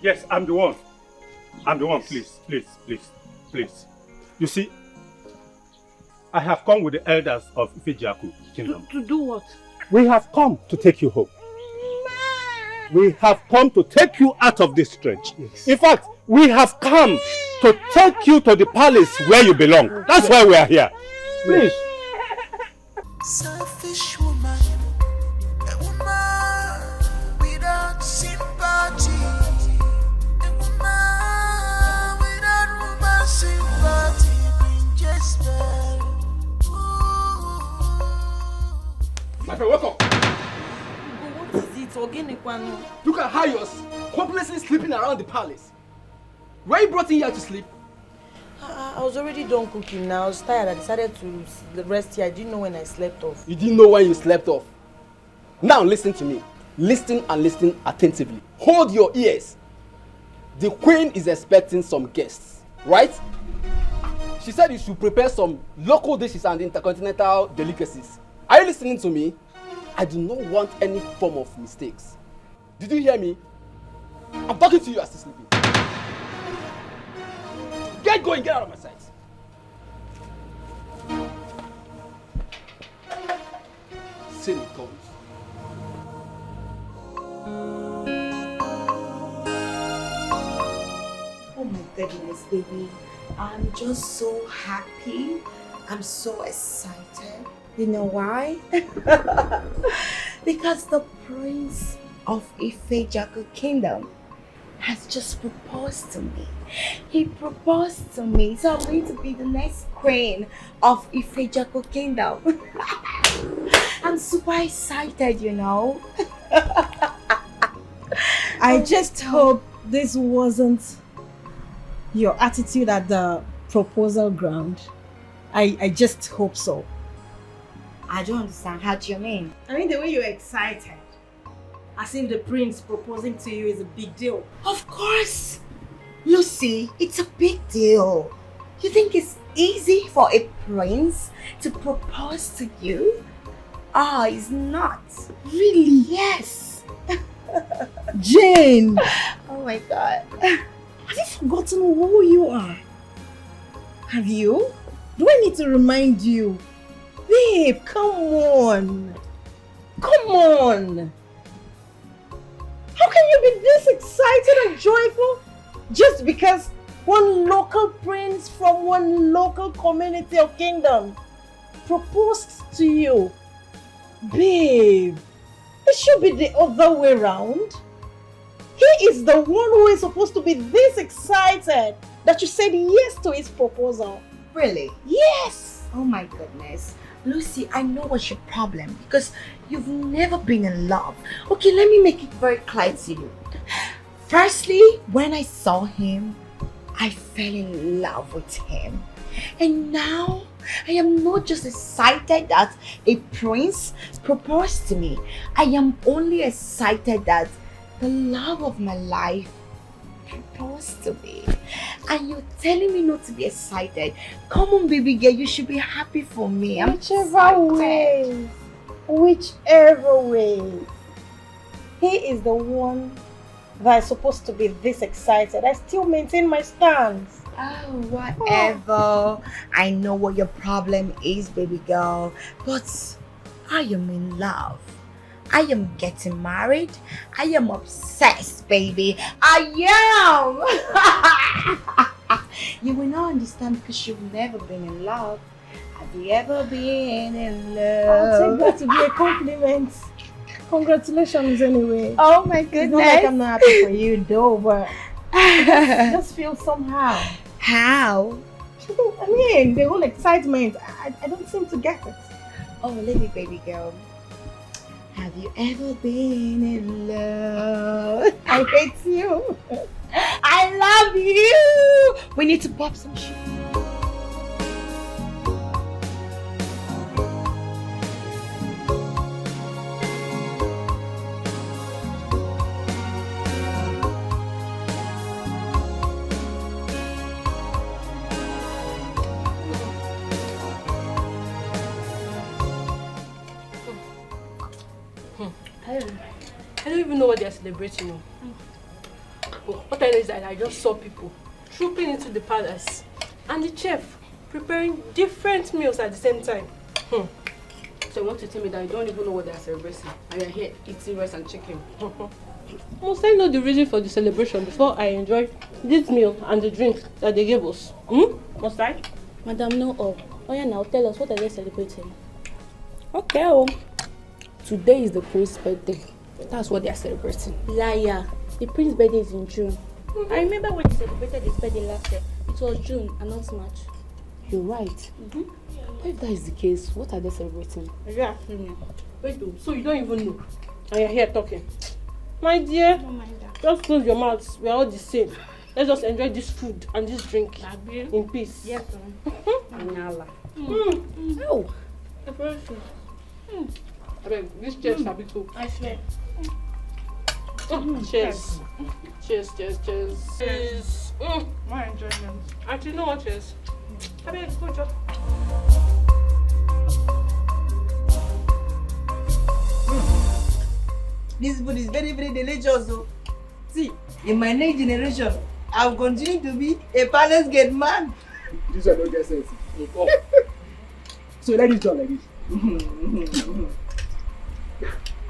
Yes, I'm the one. I'm the one, please. You see, I have come with the elders of Ifejaku Kingdom. To do what? We have come to take you home. We have come to take you out of this stretch. Yes. In fact, we have come to take you to the palace where you belong. That's why we are here. Please. Selfish woman, a woman without sympathy, a woman without woman sympathy, bring just My friend, welcome. What is it? Look at how you're hopelessly sleeping around the palace. Were you brought in here to sleep? I was already done cooking now. I was tired. I decided to rest here. I didn't know when I slept off. You didn't know when you slept off. Now listen to me. Listen and listen attentively. Hold your ears. The queen is expecting some guests, right? She said you should prepare some local dishes and intercontinental delicacies. Are you listening to me? I do not want any form of mistakes. Did you hear me? I'm talking to you as you're sleeping. Get going, get out of my sight. Silly guns. Oh my goodness, baby. I'm just so happy. I'm so excited. You know why? Because the prince of Ifejaku Kingdom has just proposed to me. He proposed to me, so I'm going to be the next queen of Ifejaku Kingdom. I'm super excited, you know. I just hope this wasn't your attitude at the proposal ground. I just hope so. I don't understand. How do you mean? I mean the way you're excited. As if the prince proposing to you is a big deal. Of course! Lucy, it's a big deal. You think it's easy for a prince to propose to you? Ah, it's not. Really? Yes. Jane! Oh my god. Have you forgotten who you are? Have you? Do I need to remind you? Babe, come on. Come on. How can you be this excited and joyful just because one local prince from one local community or kingdom proposed to you? Babe, it should be the other way around. He is the one who is supposed to be this excited that you said yes to his proposal. Really? Yes! Oh my goodness. Lucy, I know what's your problem because you've never been in love. Okay, let me make it very clear to you. Firstly, when I saw him, I fell in love with him. And now, I am not just excited that a prince proposed to me. I am only excited that the love of my life proposed to me. And you're telling me not to be excited. Come on, baby girl, you should be happy for me. Whichever way. He is the one that is supposed to be this excited. I still maintain my stance. Oh, whatever. I know what your problem is, baby girl. But I am in love. I am getting married. I am obsessed, baby. I am. You will not understand because you've never been in love. Have you ever been in love? I'll take that to be a compliment. Congratulations anyway. Oh my goodness. It's not like I'm not happy for you though, but I just feel somehow. How? I mean, the whole excitement, I don't seem to get it. Oh, lady, baby girl. Have you ever been in love? I hate you. I love you. We need to pop some shit. I don't even know what they're celebrating. But what I know is that I just saw people trooping into the palace and the chef preparing different meals at the same time. So you want to tell me that you don't even know what they are celebrating and you're here eating rice and chicken? Must I know the reason for the celebration before I enjoy this meal and the drink that they gave us? Must I? Madam, no. Oh yeah, now tell us, what are they celebrating? Okay, oh. Today is the prince's birthday. That's what they are celebrating. Liar. The prince's birthday is in June. I remember when he celebrated his birthday last year. It was June and not March. You're right. But if that is the case, what are they celebrating? Yeah. Wait, so you don't even know? And you're here talking. My dear, Don't mind that. just close your mouths. We are all the same. Let's just enjoy this food and this drink in peace. Yes, Anyala. Oh. This chairs shall be too. I swear. Cheers. Cheers. Cheers. More enjoyment. Actually, no one cheers. I mean, go job. This food is very, very delicious. Oh. See, in my next generation, I'll continue to be a palace gate man. This one don't get sense. So let it done like this.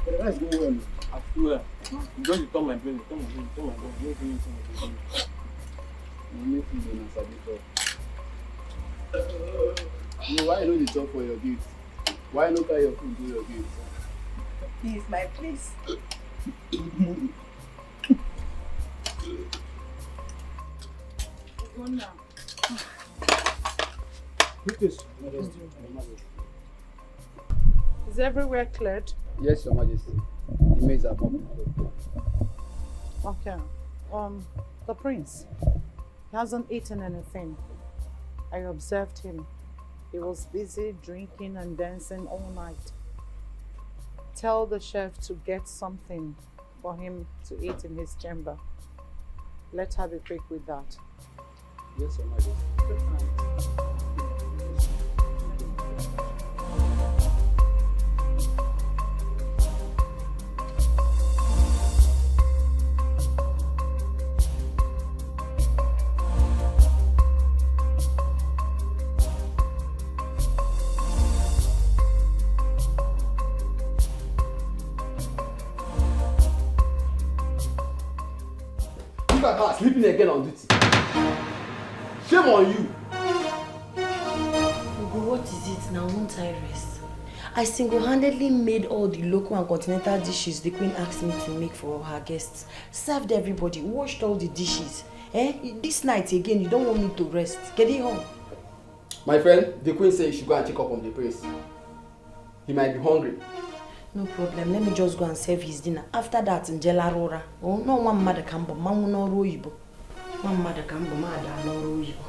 But that's going well. I swear. Because you turn my brain, turn my brain. You make me an answer. No, why don't you talk for your gifts? Why not carry your food to your gifts? This is my place. Go now. Is everywhere cleared? Yes, Your Majesty. The maids are coming. Okay. The prince. He hasn't eaten anything. I observed him. He was busy drinking and dancing all night. Tell the chef to get something for him to eat in his chamber. Let her be quick with that. Yes, Your Majesty. Good night. Look at her sleeping again on duty. Shame on you. Ugo, what is it now? Won't I rest? I single-handedly made all the local and continental dishes the queen asked me to make for her guests. Served everybody, washed all the dishes. This night again, you don't want me to rest. Get it home. My friend, the queen said you should go and check up on the prince. He might be hungry. No problem. Let me just go and serve his dinner. After that, Njela Rora. Oh, no one mother can but man no roibo. One mother can but mother no roibo.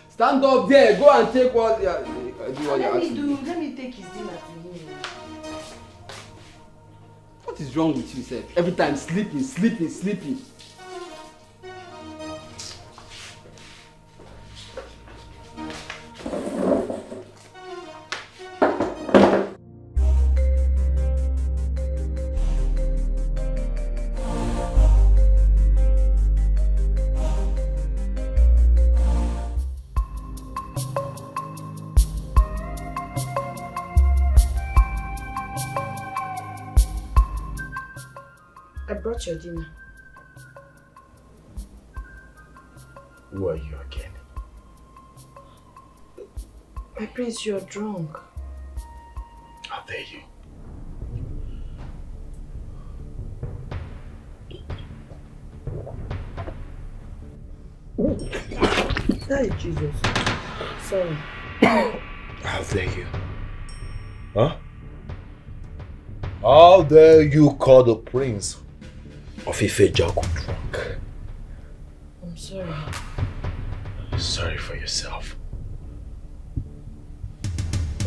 Stand up there. Go and take what you are asking. Let me take his dinner to him. What is wrong with you, sir? Every time sleeping. I brought your dinner. Who are you again? My prince, you're drunk. How dare you? That is Jesus. Sorry. How dare you? Huh? How dare you call the prince of Ife Jaku drunk? I'm sorry. Sorry for yourself.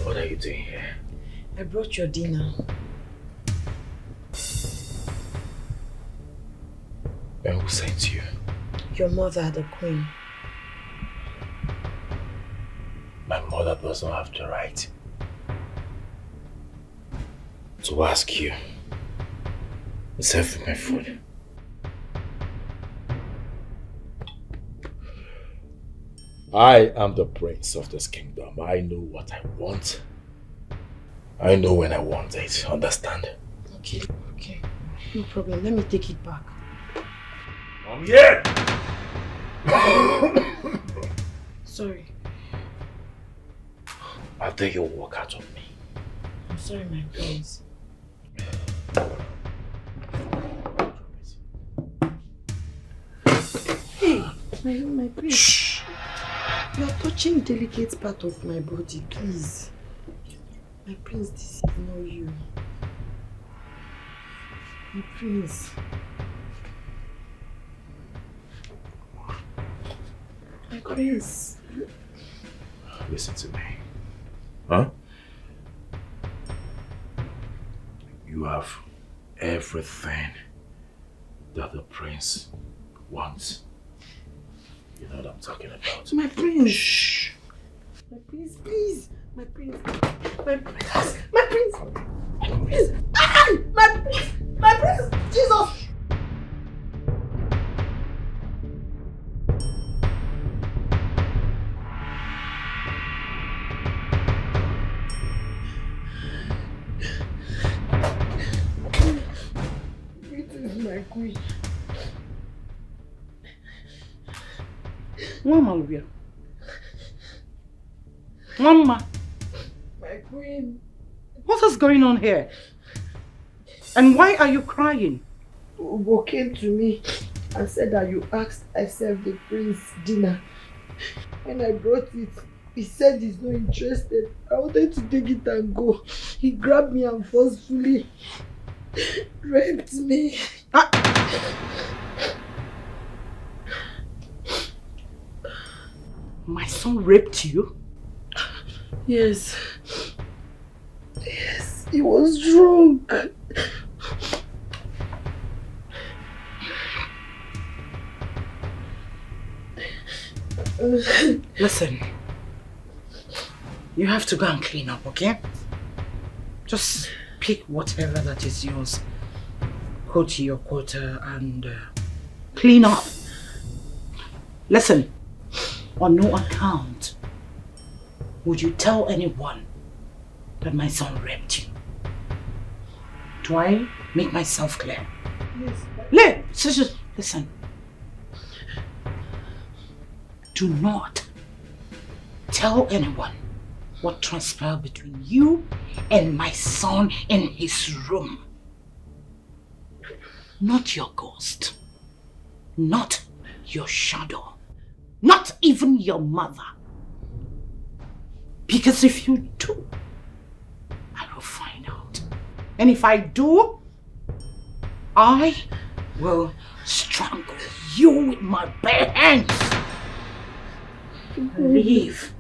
What are you doing here? I brought your dinner. And who sent you? Your mother, the queen. My mother does not have the right to ask you to serve my food. I am the prince of this kingdom. I know what I want. I know when I want it. Understand? Okay. No problem. Let me take it back. I'm here! Sorry. I think you'll walk out of me. I'm sorry, my prince. Hey, my prince. Shh. You are touching delicate part of my body, please. My prince, this is not you. My prince. My prince. Listen to me. Huh? You have everything that the prince wants. You know what I'm talking about. My prince. Shh. My prince, please. My prince. My prince. My prince. My prince. Ah! My prince. My prince. Jesus. My queen. Mama, Olivia. Mama. My queen. What is going on here? And why are you crying? Ugo came to me and said that you asked I served the prince dinner. When I brought it, he said he's not interested. I wanted to take it and go. He grabbed me and forcefully raped me. My son raped you? Yes. Yes, he was drunk. Listen, you have to go and clean up, okay? Just pick whatever that is yours, go to your quarter and clean up. Listen, on no account would you tell anyone that my son raped you. Do I make myself clear? Yes. Listen. Do not tell anyone what transpired between you and my son in his room. Not your ghost. Not your shadow. Not even your mother. Because if you do, I will find out. And if I do, I will strangle you with my bare hands. Leave.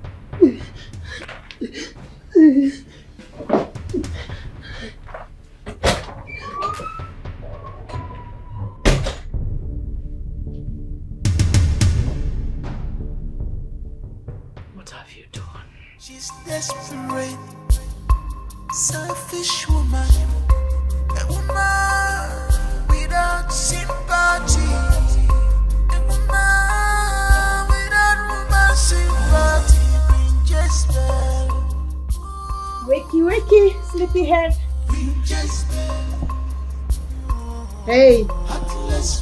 What have you done? She's desperate, selfish woman, a woman without sympathy, a woman without woman sympathy, bring Jezebel. Wakey, sleepyhead. Bring Jezebel. Hey,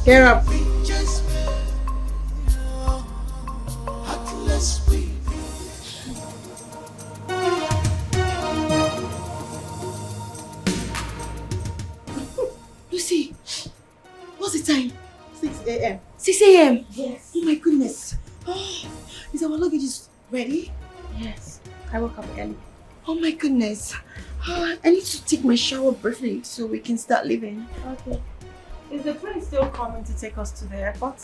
get up. Bring Jezebel. Heartless baby. Lucy, what's the time? 6 a.m. 6 a.m. Yes. Oh my goodness. Oh, is our luggage ready? Yes. I woke up early. Oh my goodness. I need to take my shower briefly so we can start leaving. Okay. Is the prince still coming to take us to the airport?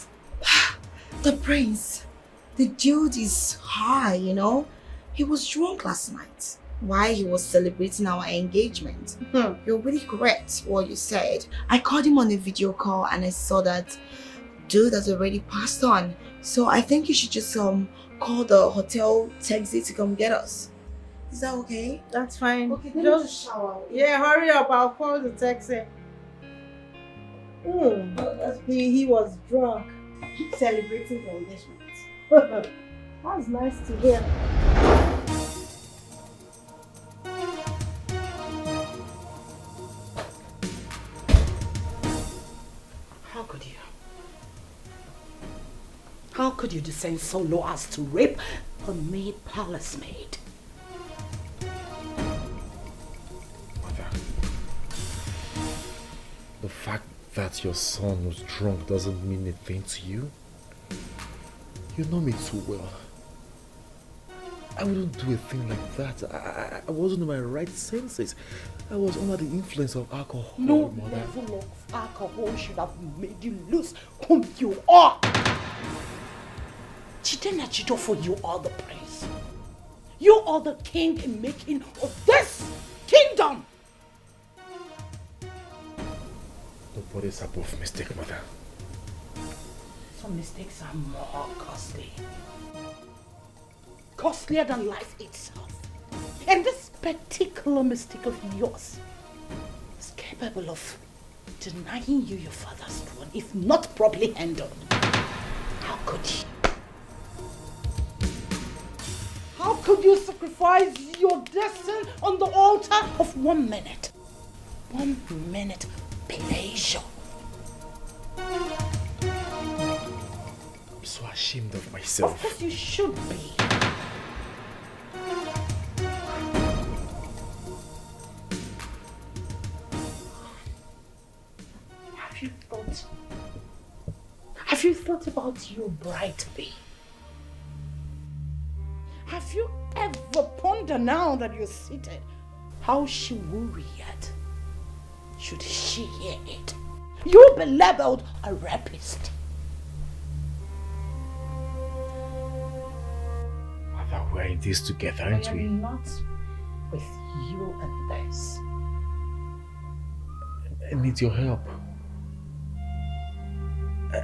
The prince. The dude is high, you know. He was drunk last night while he was celebrating our engagement. You're really correct what you said. I called him on a video call and I saw that dude has already passed on. So I think you should just call the hotel taxi to come get us. Is that okay? That's fine. Okay, then Just shower. yeah, hurry up. I'll call the taxi. He was drunk celebrating the engagement. That's nice to hear. How could you? How could you descend so low as to rape a maid palace maid? Mother, the fact that your son was drunk doesn't mean a thing to you. You know me too well. I wouldn't do a thing like that. I wasn't in my right senses. I was under the influence of alcohol, No Mother. level of alcohol should have made you lose whom you are. Chidena Chidofo, you are the prince. You are the king in making of this kingdom. Nobody's above mistake, Mother. Some mistakes are more costly. Costlier than life itself. And this particular mistake of yours is capable of denying you your father's throne if not properly handled. How could you? How could you sacrifice your destiny on the altar of 1 minute? 1 minute pleasure. I'm so ashamed of myself. Of course you should be. Have you thought about your bride-to-be? Have you ever pondered now that you're seated how she will react should she hear it? You'll be labeled a rapist. Mother, we're in this together, aren't I we? am not with you in this. I need your help.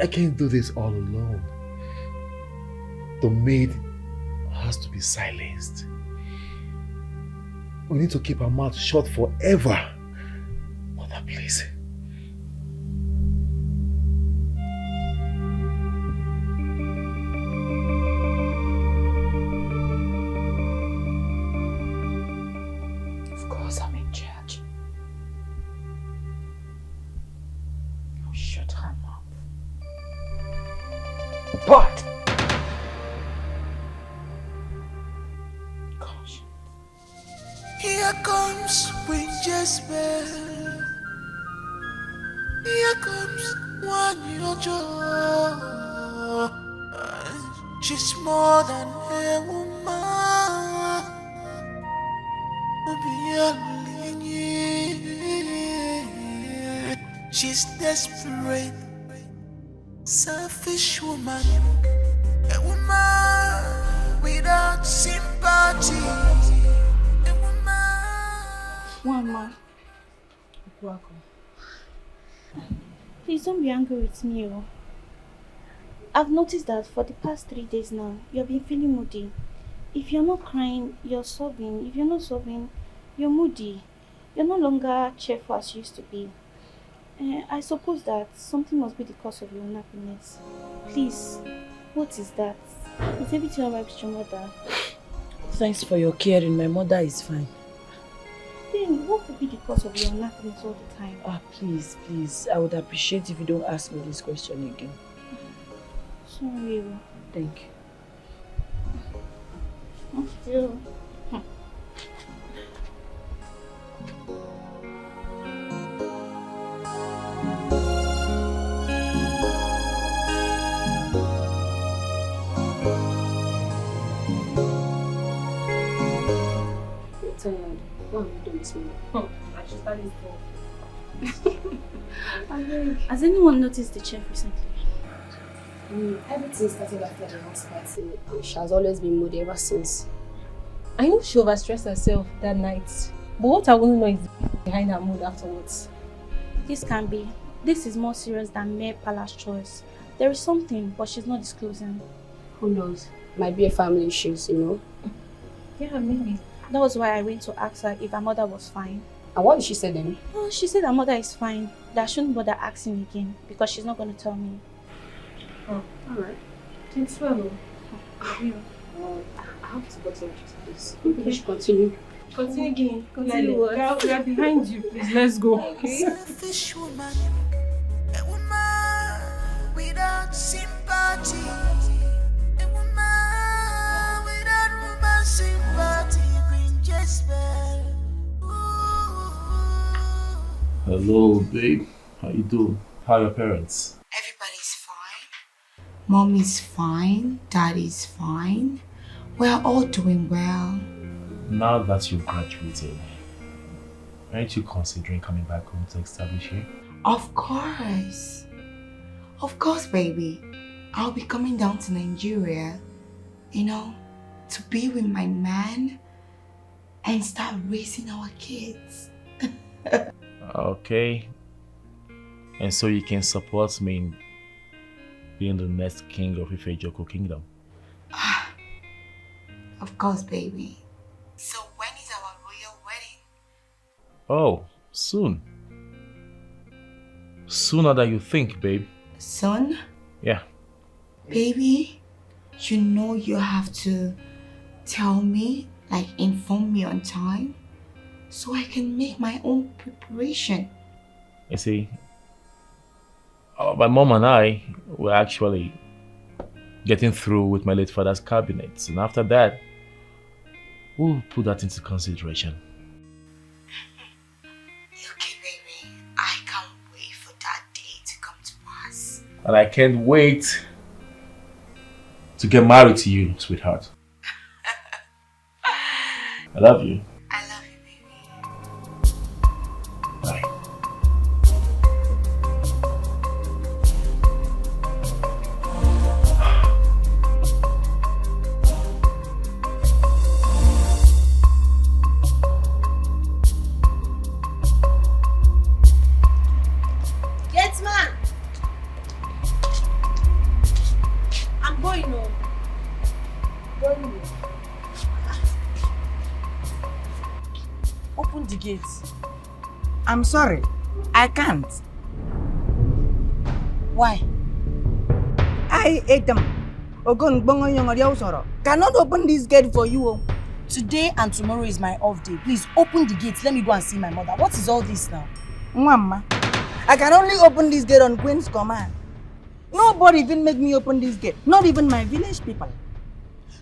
I can't do this all alone. The maid has to be silenced. We need to keep our mouth shut forever. Mother, please. Of course I'm in charge. I'll shut her mouth. But caution. Here comes Queen Jezebel. Here comes one Yojo. She's more than a woman. She's desperate, selfish woman, a woman without sympathy, a woman. Mama, please don't be angry with me. Oh. I've noticed that for the past 3 days now, you've been feeling moody. If you're not crying, you're sobbing. If you're not sobbing, you're moody. You're no longer cheerful as you used to be. I suppose that something must be the cause of your unhappiness. Please, what is that? Is everything alright with your mother? Thanks for your caring. My mother is fine. Then what could be the cause of your unhappiness all the time? Please. I would appreciate if you don't ask me this question again. Sorry. Thank you. Thank you. What am I doing this morning? I should start this Has anyone noticed the chef recently? Everything started after the house party. She has always been moody ever since. I know she overstressed herself that night. But what I want to know is behind her mood afterwards. This can be. This is more serious than mere palace choice. There is something, but she's not disclosing. Who knows? Might be a family issues, you know? Yeah, maybe. That was why I went to ask her if her mother was fine. And what did she say then? Oh, she said her mother is fine. That I shouldn't bother asking again because she's not going to tell me. Oh, alright. It's well. I have to go to this. We should continue. Continue, Guinea. Continue what? We are behind you. Please, let's go. Okay? Selfish woman, a woman without sympathy, a woman without woman sympathy, bring Jezebel. Hello, babe. How you doing? How are your parents? Everybody's fine. Mommy's fine. Daddy's fine. We're all doing well. Now that you've graduated, aren't you considering coming back home to establish here? Of course. Of course, baby. I'll be coming down to Nigeria, to be with my man and start raising our kids. Okay. And so you can support me in being the next king of Ifejoko Kingdom? Of course, baby. So when is our royal wedding? Oh, soon. Sooner than you think, babe. Soon? Yeah. Baby, you have to tell me, inform me on time, so I can make my own preparation. You see, my mom and I were actually getting through with my late father's cabinets, and after that, we'll put that into consideration. Okay, baby, I can't wait for that day to come to pass. And I can't wait to get married to you, sweetheart. I love you. I love you, baby. Bye. Gateman! I'm going home. Going home. Open the gate. I'm sorry. I can't. Why? I ate them. Cannot open this gate for you. Today and tomorrow is my off day. Please open the gate. Let me go and see my mother. What is all this now? Mama, I can only open this gate on Queen's command. Nobody even make me open this gate. Not even my village people.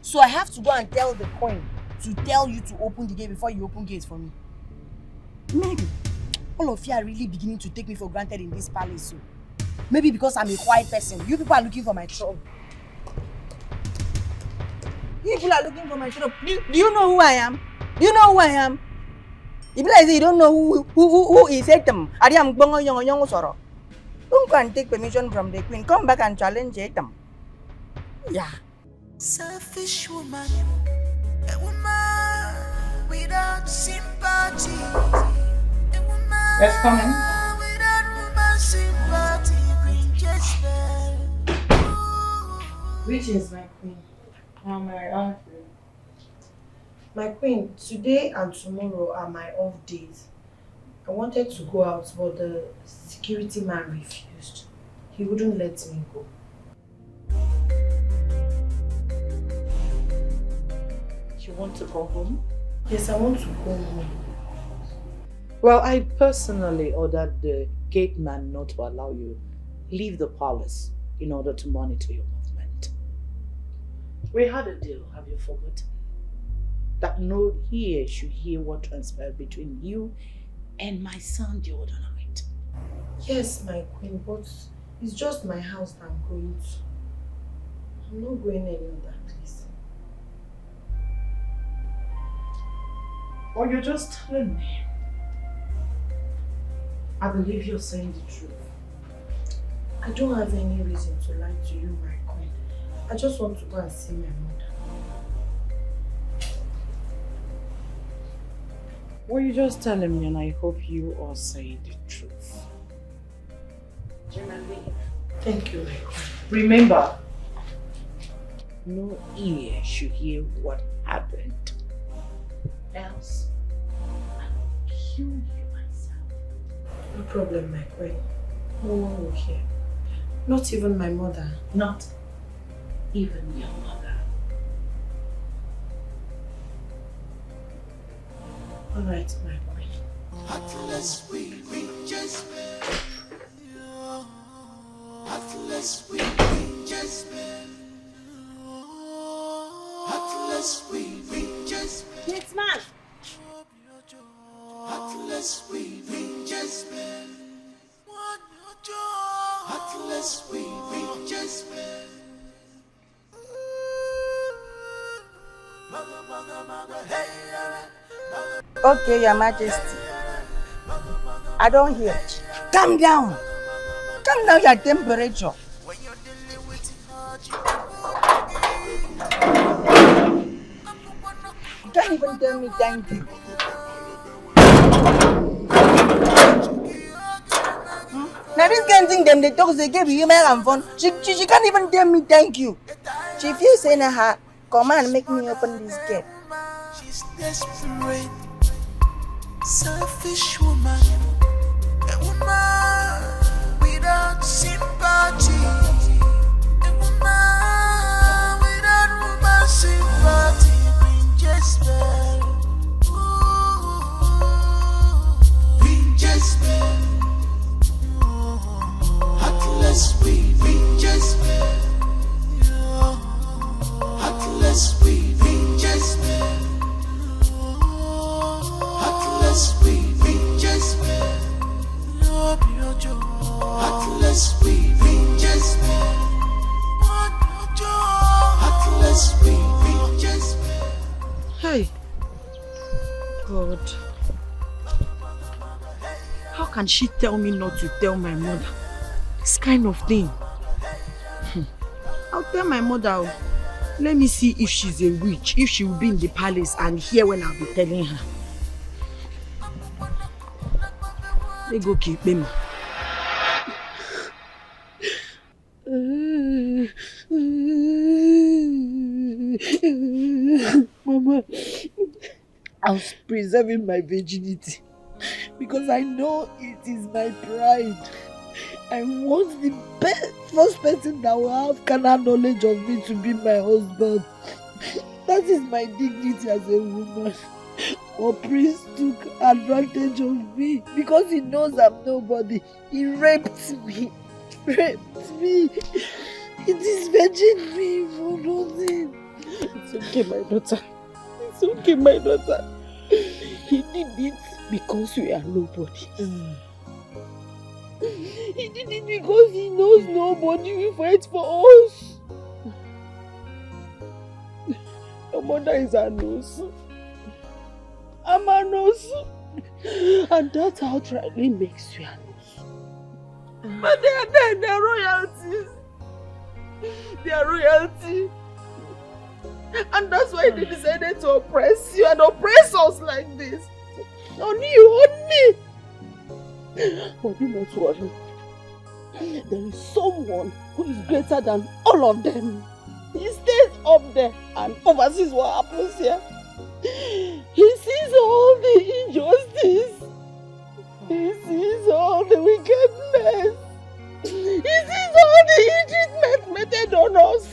So I have to go and tell the queen to tell you to open the gate before you open gates for me. Maybe. All of you are really beginning to take me for granted in this palace. So maybe because I'm a quiet person. You people are looking for my trouble. People are looking for my trouble. Do you know who I am? Do you know who I am? If you don't know who is Etam, don't go and take permission from the queen. Come back and challenge Etam. Yeah. Selfish woman, a woman without sympathy, a woman Let's come in. without woman sympathy, bring Jezebel. Which is my queen? My queen, today and tomorrow are my off days. I wanted to go out, but the security man refused. He wouldn't let me go. You want to go home? Yes, I want to go home. Well, I personally ordered the gate man not to allow you leave the palace in order to monitor your movement. We had a deal, have you forgotten? That no ear should hear what transpired between you and my son the other night. Yes, my queen, but it's just my house that I'm going to. I'm not going any other place. Or you're just telling me. I believe you're saying the truth. I don't have any reason to lie to you, my queen. I just want to go and see my mother. Well, you're just telling me, and I hope you are saying the truth. Thank you, my queen. Remember, no ear should hear what happened. Else, I will kill you myself. No problem, my queen. No one will hear. Not even my mother. Not even your mother. Alright, my queen. Atlas we just Atlas we just Atlas we just Smtin! Atlas we just Atlas we just Okay, Your Majesty. I don't hear. Calm down. Calm down your temperature. You can't even tell me thank you. Now this kind of thing them they talk they give you and fun. She can't even tell me thank you. She feels saying her come and make me open this gate. She's desperate, selfish woman, a woman without sympathy, a woman without woman sympathy, bring Jezebel, bring Jezebel, Atlas we bring Jezebel, Atlas we bring Jezebel. Atlas we bring Jezebel. Atlas we bring Jezebel. Atlas we bring Jezebel. Hey. God. How can she tell me not to tell my mother? This kind of thing. I'll tell my mother. Let me see if she's a witch, if she will be in the palace and hear when I'll be telling her. They go keep me. Mama, I was preserving my virginity because I know it is my pride. I want the first person that will have carnal knowledge of me to be my husband. That is my dignity as a woman. But Prince took advantage of me because he knows I'm nobody. He raped me. Raped me. He disvirgined me for nothing. It's okay, my daughter. It's okay, my daughter. He did it because we are nobody. He did it because he knows nobody will fight for us. Your mother is a nurse. I'm a nurse. And that outrightly makes you a nurse. But they are royalties. They are royalty. And that's why they decided to oppress you and oppress us like this. On you, on me. But do not worry. There is someone who is greater than all of them. He stays up there and oversees what happens here. He sees all the injustice. He sees all the wickedness. He sees all the ill-treatment meted on us.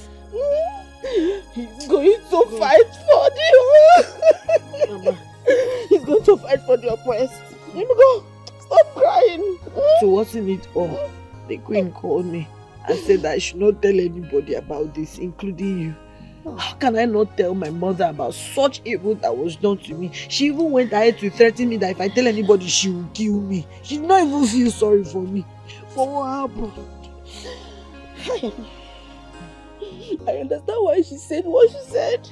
He's going to fight for the Mama. He's going to fight for the oppressed. Let me go. Stop crying. To worsen it all, the queen called me and said that I should not tell anybody about this, including you. How can I not tell my mother about such evil that was done to me? She even went ahead to threaten me that if I tell anybody, she will kill me. She did not even feel sorry for me. For what happened? I understand why she said what she said.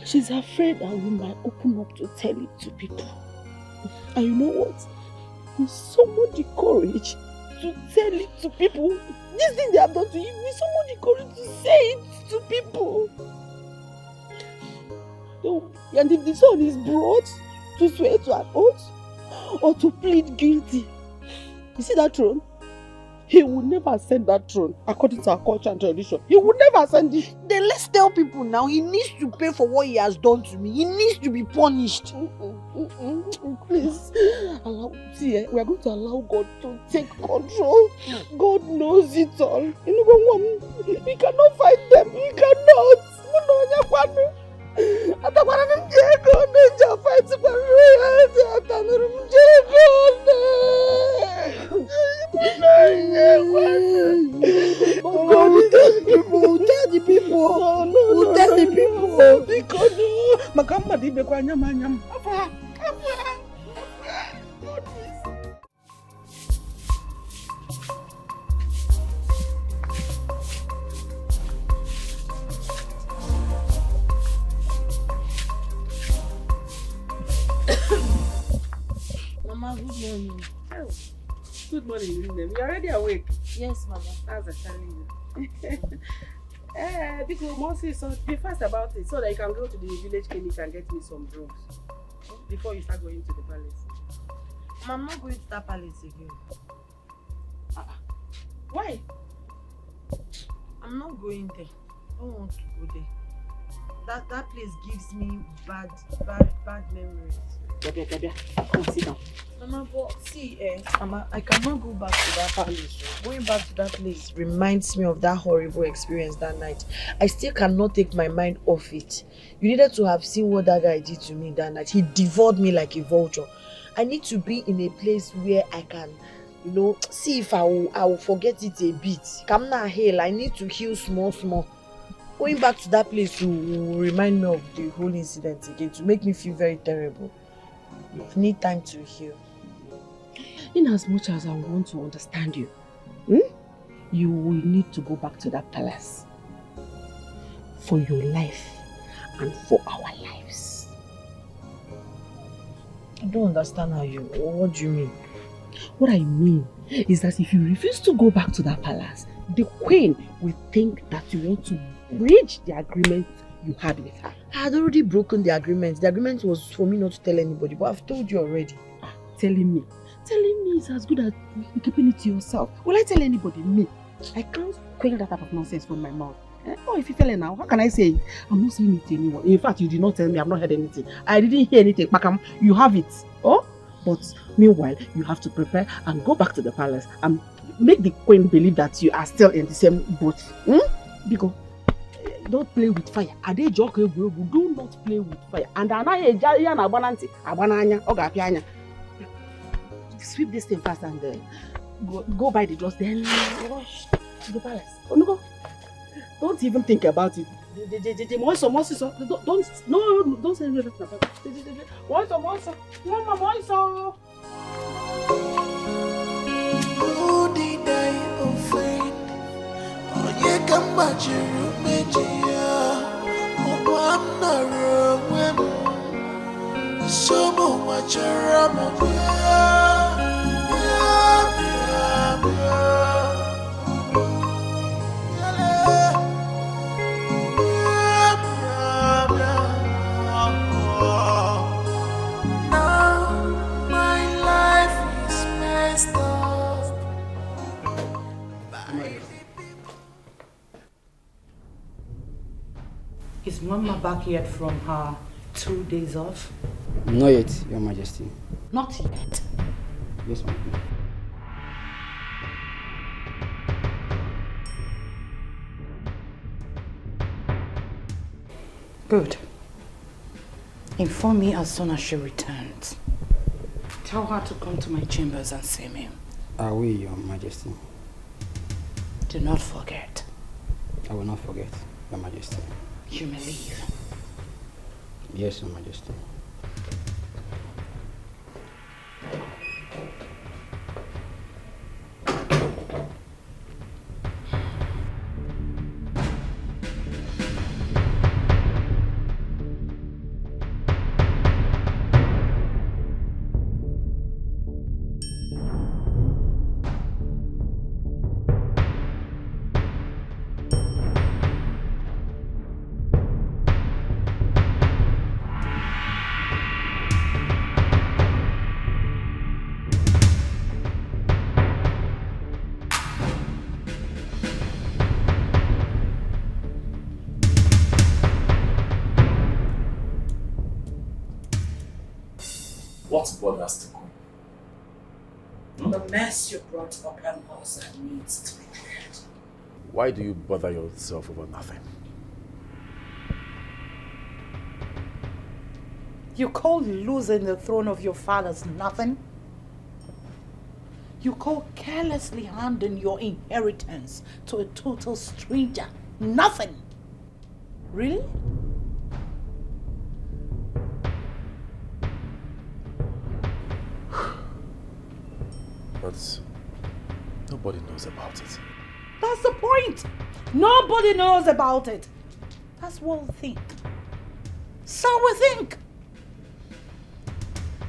She's afraid that we might open up to tell it to people. And you know what? With someone the courage to tell it to people, this thing they have done to you, with someone the courage to say it to people. And if the son is brought to swear to an oath or to plead guilty, you see that throne? He would never send that throne according to our culture and tradition. He would never send it. Then let's tell people now he needs to pay for what he has done to me. He needs to be punished. Please, we are going to allow God to take control. God knows it all. We cannot fight them. We cannot. Fight Who tell the people? Because no, Makamba di bekwanyam. Mama, good morning. Oh, good morning, Linda. You're already awake. Yes, Mama. That's a telling you. Because Mosi, so be fast about it so that you can go to the village clinic and get me some drugs before you start going to the palace. I'm not going to that palace again. Why? I'm not going there. I don't want to go there. That place gives me bad memories. Come sit down. Mama, but see, Mama, I cannot go back to that palace. Going back to that place reminds me of that horrible experience that night. I still cannot take my mind off it. You needed to have seen what that guy did to me that night. He devoured me like a vulture. I need to be in a place where I can, see if I will forget it a bit. Come now, hell, I need to heal small. Going back to that place will remind me of the whole incident again, to make me feel very terrible. I need time to heal. In as much as I want to understand you, you will need to go back to that palace for your life and for our lives. I don't understand what do you mean? What I mean is that if you refuse to go back to that palace, the queen will think that you want to breach the agreement you had with her. I had already broken the agreement. The agreement was for me not to tell anybody, but I've told you already. Telling me is as good as keeping it to yourself. Will I tell anybody? Me? I can't quell that type of nonsense from my mouth. Oh, if you fell now, how can I say it? I'm not saying it to anyone. In fact, you did not tell me. I've not heard anything. I didn't hear anything. Pakam, you have it. Oh? But meanwhile, you have to prepare and go back to the palace and make the queen believe that you are still in the same boat. Because don't play with fire. Do not play with fire. And sweep this thing fast and go by the doors, then rush to the palace. Oh, no, don't even think about it. Don't say anything about Is Mama back yet from her 2 days off? Not yet, Your Majesty. Not yet? Yes, ma'am. Good. Inform me as soon as she returns. Tell her to come to my chambers and see me. I will, Your Majesty. Do not forget. I will not forget, Your Majesty. You may leave. Yes, Your Majesty. What bothers the queen? The mess you brought upon us that needs to be cleared. Why do you bother yourself over nothing? You call losing the throne of your fathers nothing? You call carelessly handing your inheritance to a total stranger nothing? Really? But nobody knows about it. That's the point. Nobody knows about it. That's what we think. So we think.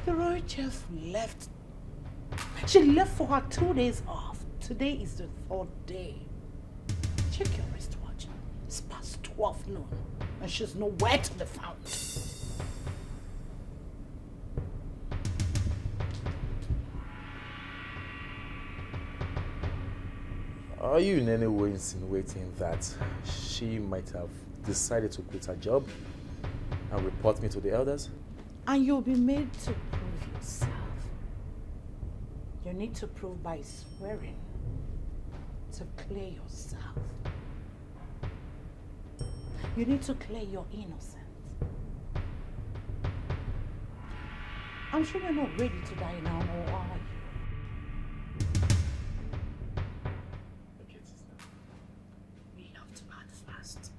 The royal chef left. She left for her 2 days off. Today is the 3rd day. Check your wristwatch. It's past 12 noon. And she's nowhere to be found. Are you in any way insinuating that she might have decided to quit her job and report me to the elders? And you'll be made to prove yourself. You need to prove by swearing to clear yourself. You need to clear your innocence. I'm sure you're not ready to die now, or are you? We have to act fast.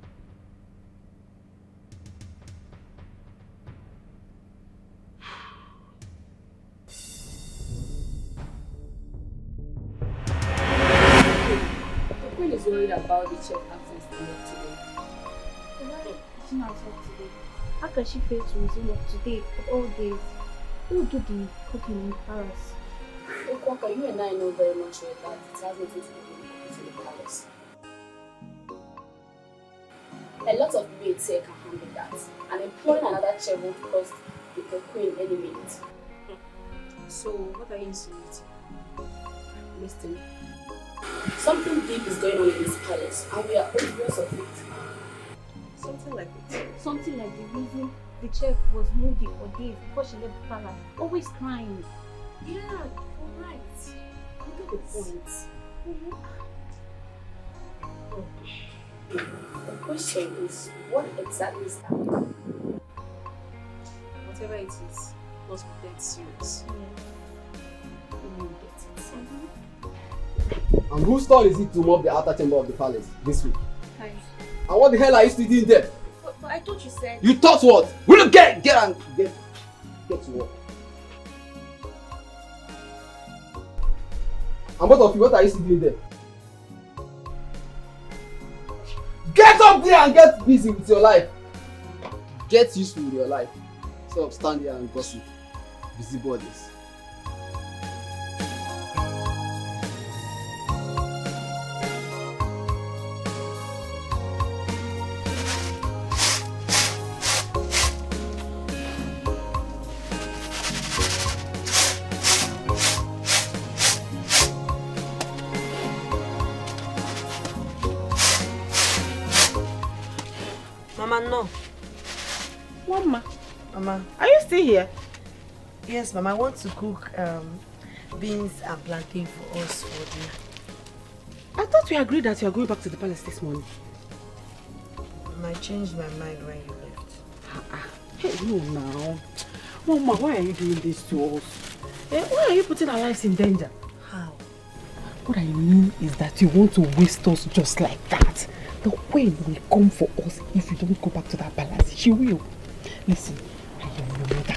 The Queen is worried about the chef absence today. Why is she not up today? How can she fail to resume work today of all days? Who will do the cooking in Paris? Okwaka, you and I know very much well that it has nothing to do with cooking in the palace. A lot of people here can handle that, and employing another chef won't cost the Queen any minute. So, what are you insinuating? Listen. Something deep is going on in this palace, and we are oblivious of it. Something like it. Something like the reason the chef was moody for days before she left the palace. Always crying. Yeah, you're right. Look at the point. The question is, what exactly is happening? Whatever it is, must be dead serious. We will get it. And whose turn is it to mop the outer chamber of the palace this week? Hi. And what the hell are you still doing there? But I thought you said... You thought what? Will you get to work? And both of you, what are you still doing there? Get up there and get busy with your life. Get useful with your life. Instead of stand here and gossip. Busybodies. Mama, no. Mama. Mama, are you still here? Yes, Mama, I want to cook beans and plantain for us for dinner. I thought we agreed that you are going back to the palace this morning. Mama, I changed my mind when you left. Hey, no now. Mama, why are you doing this to us? Why are you putting our lives in danger? How? What I mean is that you want to waste us just like that. The Queen will come for us if you don't go back to that palace. She will. Listen, I am your mother.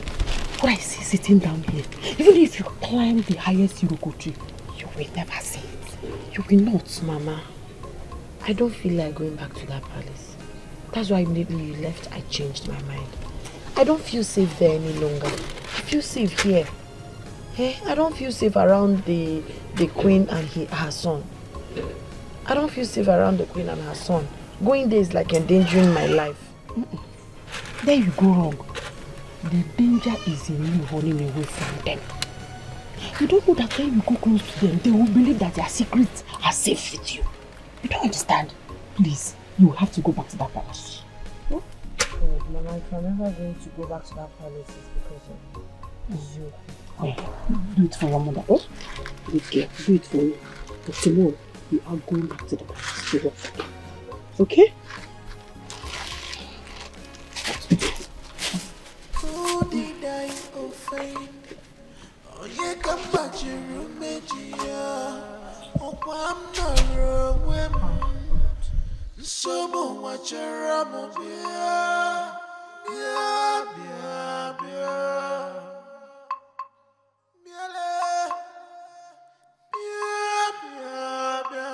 What I see sitting down here, even if you climb the highest Iroko tree, you will never see it. You will not. Mama, I don't feel like going back to that palace. That's why immediately you left, I changed my mind. I don't feel safe there any longer. I feel safe here. I don't feel safe around the Queen and her son. I don't feel safe around the Queen and her son. Going there is like endangering my life. There you go wrong. The danger is in you running away from them. You don't know that when you go close to them, they will believe that their secrets are safe with you. You don't understand? Please, you have to go back to that palace. Oh, Mama, if I'm ever going to go back to that palace, it's because of you. Okay, do it for your mother. Oh, okay, do it for me. But tomorrow, you are going back to the palace. Okay? Someone watch a ram bia, bia, bia, bia. Biale, bia, bia, bia.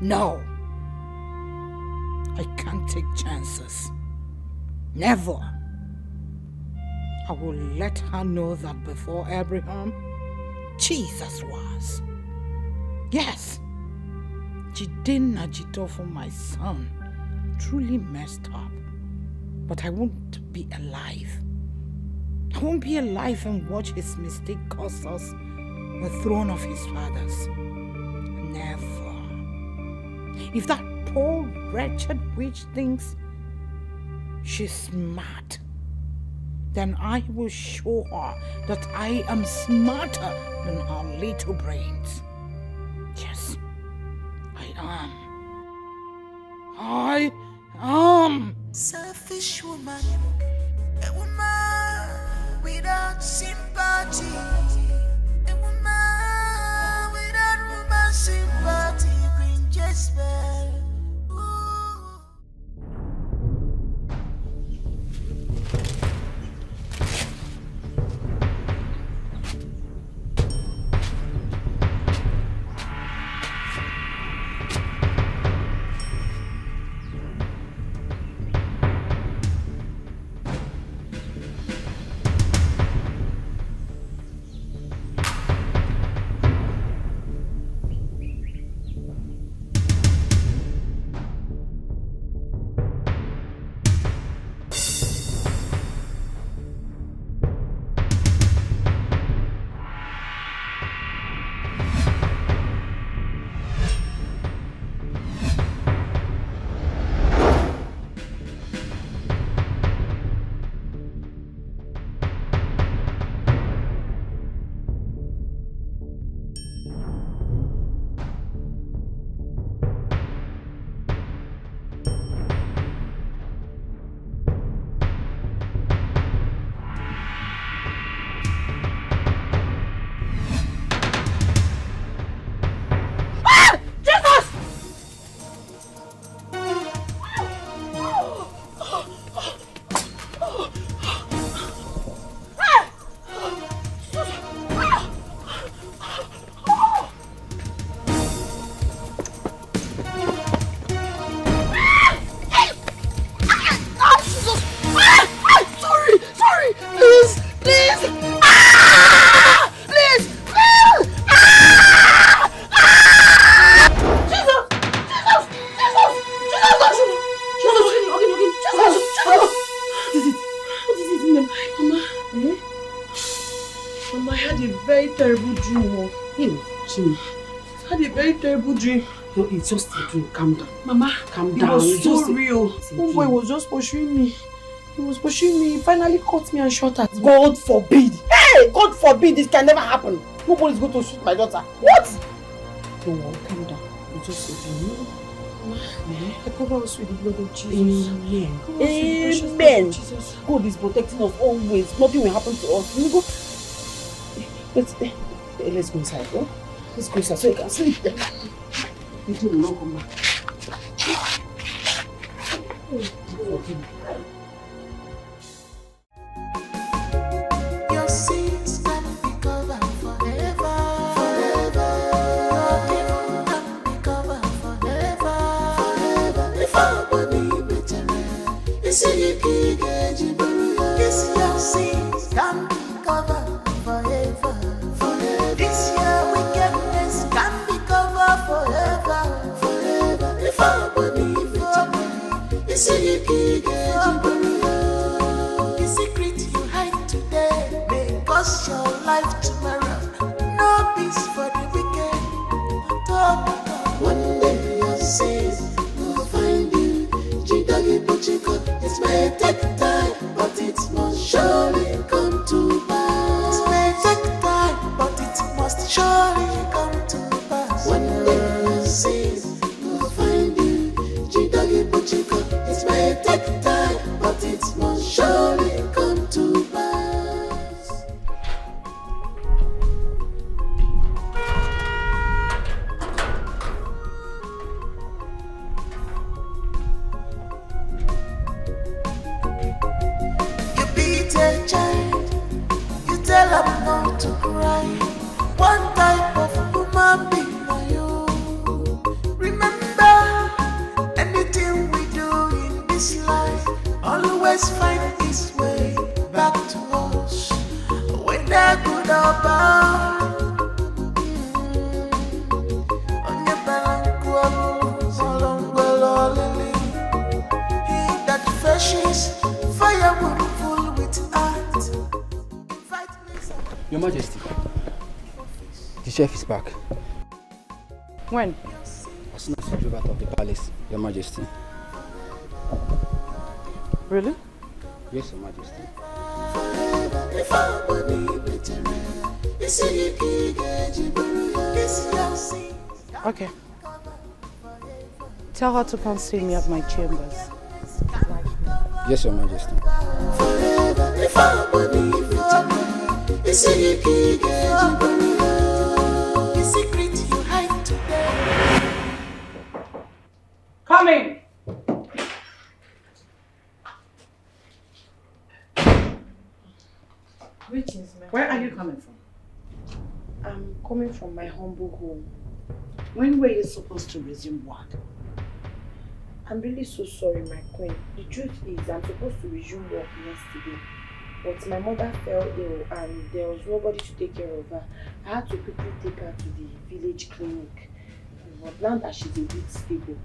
No. I can't take chances. Never. I will let her know that before Abraham, Jesus was. Yes. Jide Najito for my son truly messed up. But I won't be alive. I won't be alive and watch his mistake cost us the throne of his fathers. Never. If that poor wretched witch thinks she's smart, then I will show her that I am smarter than her little brains. Yes, I am. I am. Selfish woman, a woman without sympathy, a woman without woman sympathy brings despair. Terrible dream. No, it's just a dream. Calm down. Mama, calm it down. was so real. One boy was just pursuing me. He was pursuing me. He finally caught me and shot at me. God forbid. Hey, God forbid. This can never happen. Nobody's going to shoot my daughter. What? Don't worry. Calm down. It's just a dream. I cover us with the blood of Jesus. Amen. Amen. Jesus. God is protecting us always. Nothing will happen to us. We go. Let's go inside. Huh? Let's go inside so you can sleep. You will not come back. Your sins can be covered forever, forever. Your guilt can be covered forever, forever. If I believe it, you see you can't get you. Yes, your sins can be covered forever, forever. This your wickedness can be covered forever, forever. If I believe it, you see you can't get you. The secret you hide today may cost your life tomorrow. No peace for the wicked. One day your sins will find you. Jidagi Pochiko, it may take time, but it must surely come to pass. It may take time, but it must surely Your Majesty, the chef is back. When? As soon as he drove out of the palace, Your Majesty. Really? Yes, Your Majesty. Okay. Tell her to come see me at my chambers. Yes, Your Majesty. Coming! Greetings, ma'am. Where are you coming from? I'm coming from my humble home. When were you supposed to resume work? I'm really so sorry, my queen. The truth is, I'm supposed to resume work yesterday. But my mother fell ill and there was nobody to take care of her. I had to quickly take her to the village clinic. But now that she's a bit stable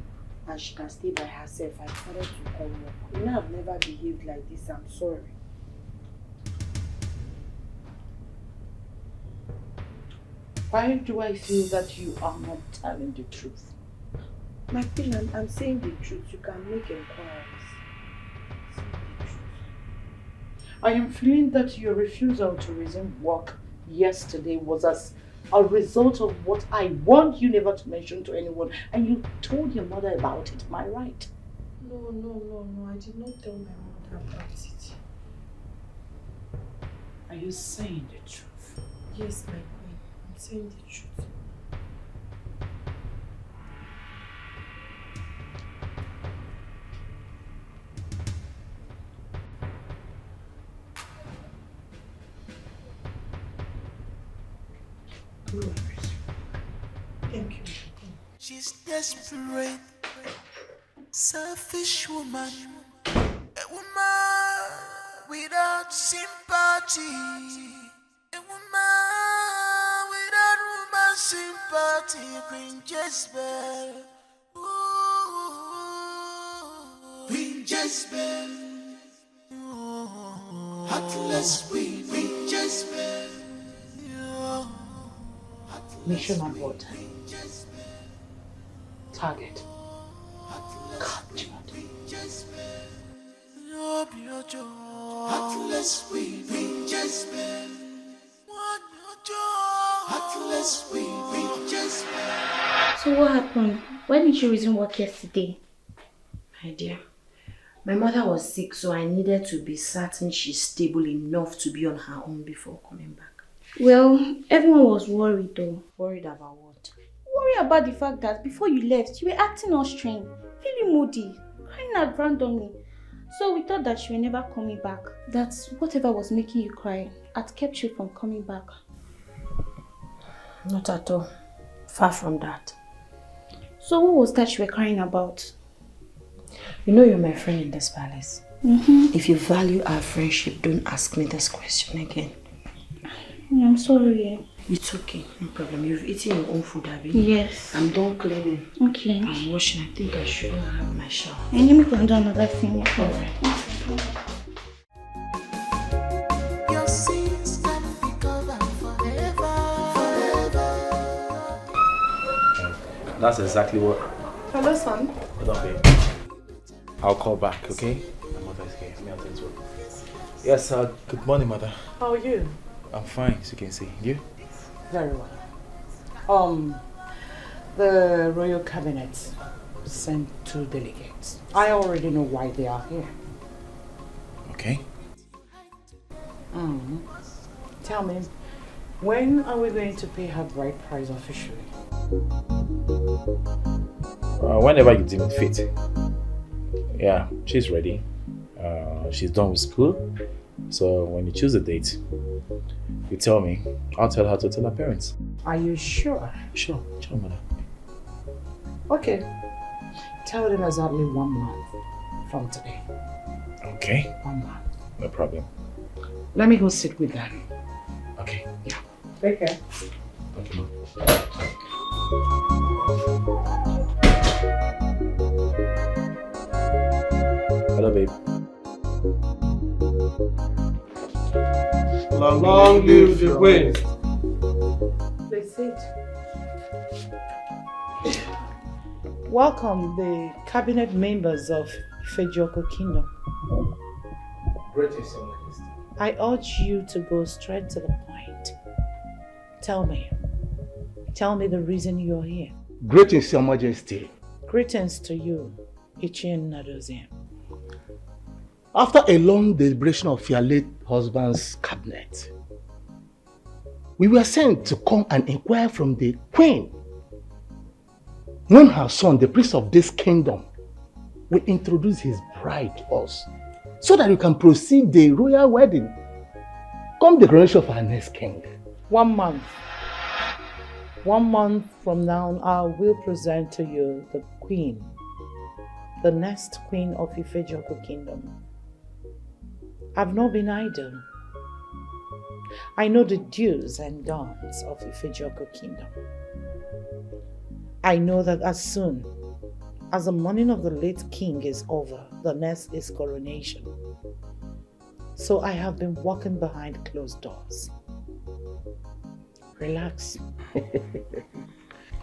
and she can stay by herself, I decided to come work. You know, I've never behaved like this. I'm sorry. Why do I feel that you are not telling the truth? My queen, I'm saying the truth. You can make inquiries. I am feeling that your refusal to resume work yesterday was as a result of what I warned you never to mention to anyone, and you told your mother about it. Am I right? No. I did not tell my mother about it. Are you saying the truth? Yes, my queen. I'm saying the truth. Thank you. She's desperate, selfish woman, a woman without sympathy, a woman without woman sympathy, Queen Jezebel, Queen Jezebel, heartless Queen Jezebel. Mission abort. Target captured. Heartless Queen Jezebel. Heartless Queen Jezebel. So what happened? When did you resume work yesterday? My dear, my mother was sick, so I needed to be certain she's stable enough to be on her own before coming back. Well, everyone was worried though. Worried about what? Worried about the fact that before you left, you were acting all strange, feeling moody, crying out randomly. So we thought that you were never coming back. That whatever was making you cry had kept you from coming back. Not at all. Far from that. So what was that you were crying about? You know you're my friend in this palace. Mm-hmm. If you value our friendship, don't ask me this question again. I'm sorry. It's okay, no problem. You've eaten your own food, Abby. Yes. I'm done cleaning. Okay. I'm washing. I think I should have my shower. And let me go and do another thing. Alright. Your sins can be covered forever. That's exactly what. Hello, son. Hold on, babe. I'll call back, okay? My mother is here. Me and things work. Yes, good morning, mother. How are you? I'm fine, as you can see. You? Very well. The Royal Cabinet sent 2 delegates. I already know why they are here. Okay. Tell me, when are we going to pay her bride price officially? Whenever you deem it fit. Yeah, she's ready. She's done with school. So when you choose a date, you tell me. I'll tell her to tell her parents. Are you sure? Sure, mother. Okay. Tell them exactly 1 month from today. Okay. 1 month. No problem. Let me go sit with them. Okay. Yeah. Take care. Okay, Mom. Hello, babe. Long live the Queen. Please sit. Welcome the cabinet members of Ifejoko Kingdom. Greetings, Your Majesty. I urge you to go straight to the point. Tell me the reason you're here. Greetings, Your Majesty. Greetings to you, Ichin Nadozie. After a long deliberation of your late husband's cabinet, we were sent to come and inquire from the Queen when her son, the prince of this kingdom, will introduce his bride to us so that we can proceed the royal wedding come the coronation of our next king. 1 month. 1 month from now, I will present to you the Queen, the next Queen of Ifejoko Kingdom. I've not been idle. I know the do's and don'ts of Ifejoko Kingdom. I know that as soon as the mourning of the late king is over, the next is coronation. So I have been walking behind closed doors. Relax.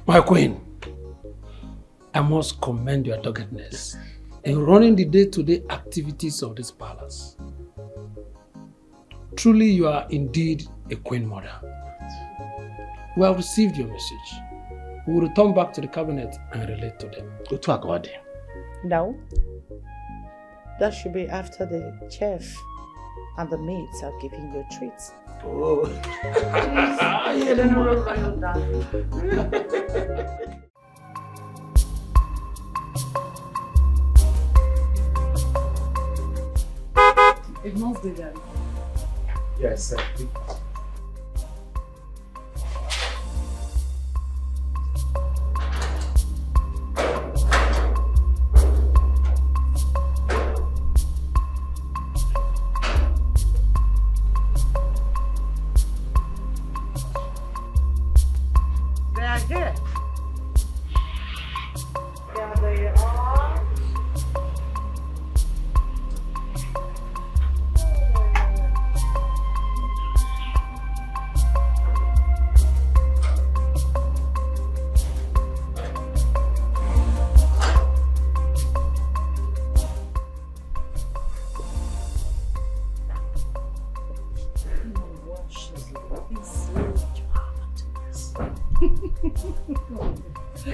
My Queen, I must commend your doggedness in running the day-to-day activities of this palace. Truly, you are indeed a Queen Mother. We have received your message. We will return back to the cabinet and relate to them. Go to Agodi. No. That should be after the chef and the maids have given you treats. Oh. It must be done. Yes, sir. They are here. There they are.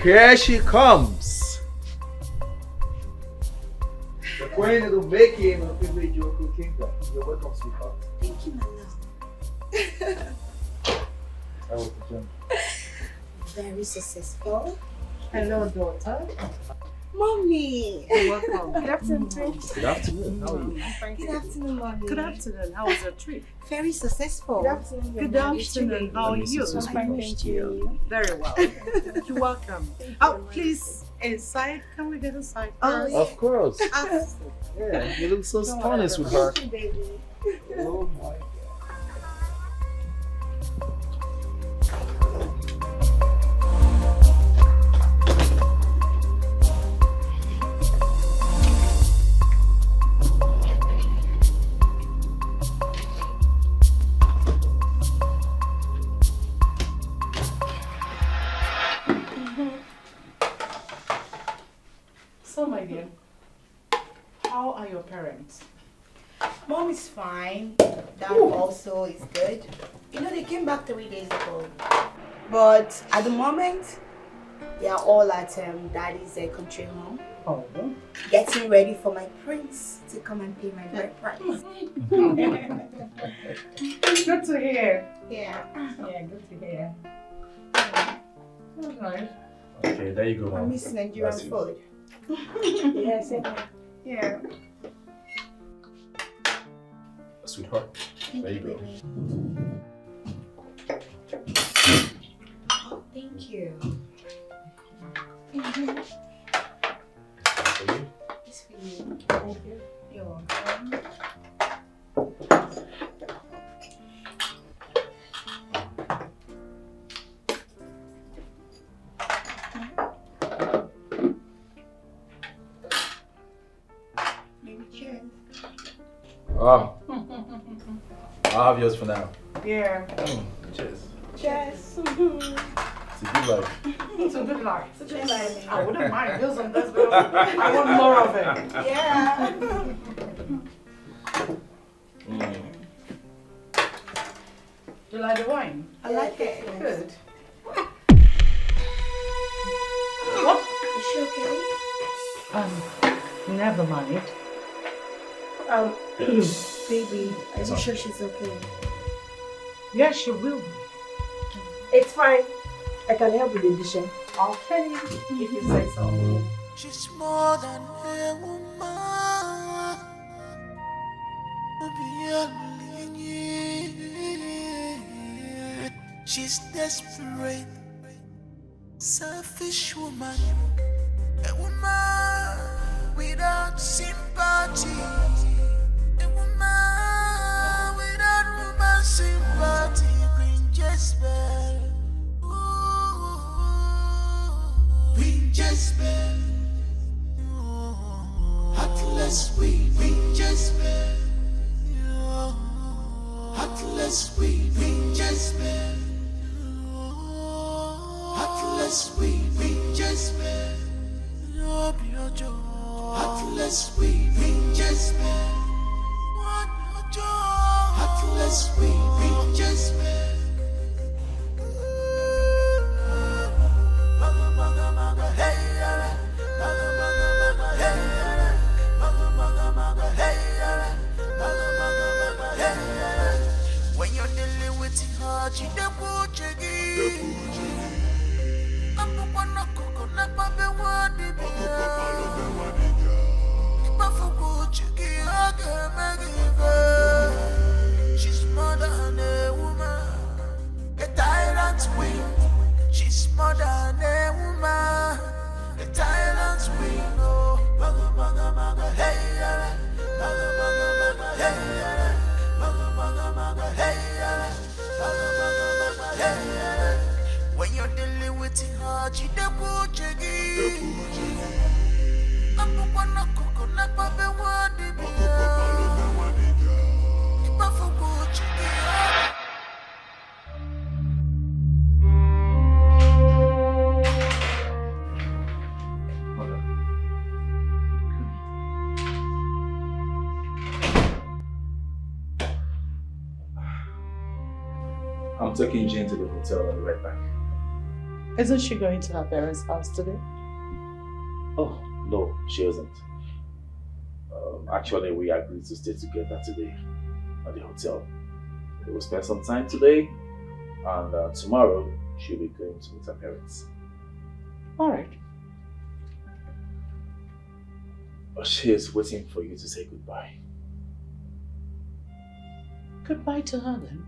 Here she comes. The Queen of the making of Ifejoko Kingdom. You're welcome, sweetheart. Thank you, my love. I was the judge. Very successful. Hello, daughter. Mommy. You're welcome. Good afternoon, Prince. Good afternoon. How are you? Good afternoon, Mommy. Good afternoon. How was your trip? Very successful. Good afternoon. Good afternoon. How are you? Fine, thank you. Very well. You're welcome. Oh, please, inside. Can we get inside? Oh, Of course. Yeah, you look so stunning, sweetheart. Thank you, baby. Oh my God. So, my dear, how are your parents? Mom is fine. Dad also is good. You know, they came back 3 days ago. But at the moment, they are all at Daddy's country home. Oh. Getting ready for my prince to come and pay my bride price. Good to hear. Yeah. Yeah, good to hear. That's nice. Okay, there you go, I Mom. miss Nigerian That's it. food. Yes, yeah. Sweetheart, there you go. Oh, thank you. For you? It's for you. Thank you. You're welcome. Maybe cheers. Ah, I'll have yours for now. Yeah. Cheers. Cheers. It's a good life. It's a good life. It's a good life. I wouldn't mind. Those are best. I want more of it. Yeah. You like the wine? I like it. Good. What? Is she okay? Never mind. Baby, are you sure she's okay? Yeah, she will be. It's fine. I can help with the addition. Okay, if you say so. She's more than a woman. She's desperate, selfish woman. A woman without sympathy. A woman without woman sympathy. Queen Jezebel. Queen Jezebel. Heartless Queen Jezebel. Heartless Queen Jezebel. Heartless Queen Jezebel. Heartless Queen Jezebel. Heartless Queen Jezebel. When you're dealing with her, she the Puchigi. I'm the one that cook on up of the one. She's more than a woman, a tyrant queen. She's more than a woman, a tyrant queen. Oh, maga maga maga, hey, maga maga maga, hey, maga maga, hey, maga maga, hey. When you're dealing with her, she the Puchigi. I'm the one that cook on up of the one. I'm taking Jane to the hotel. I'll be right back. Isn't she going to her parents' house today? Oh, no, she isn't. Actually, we agreed to stay together today at the hotel. We will spend some time today, and tomorrow she'll be going to meet her parents. All right. She is waiting for you to say goodbye. Goodbye to her then.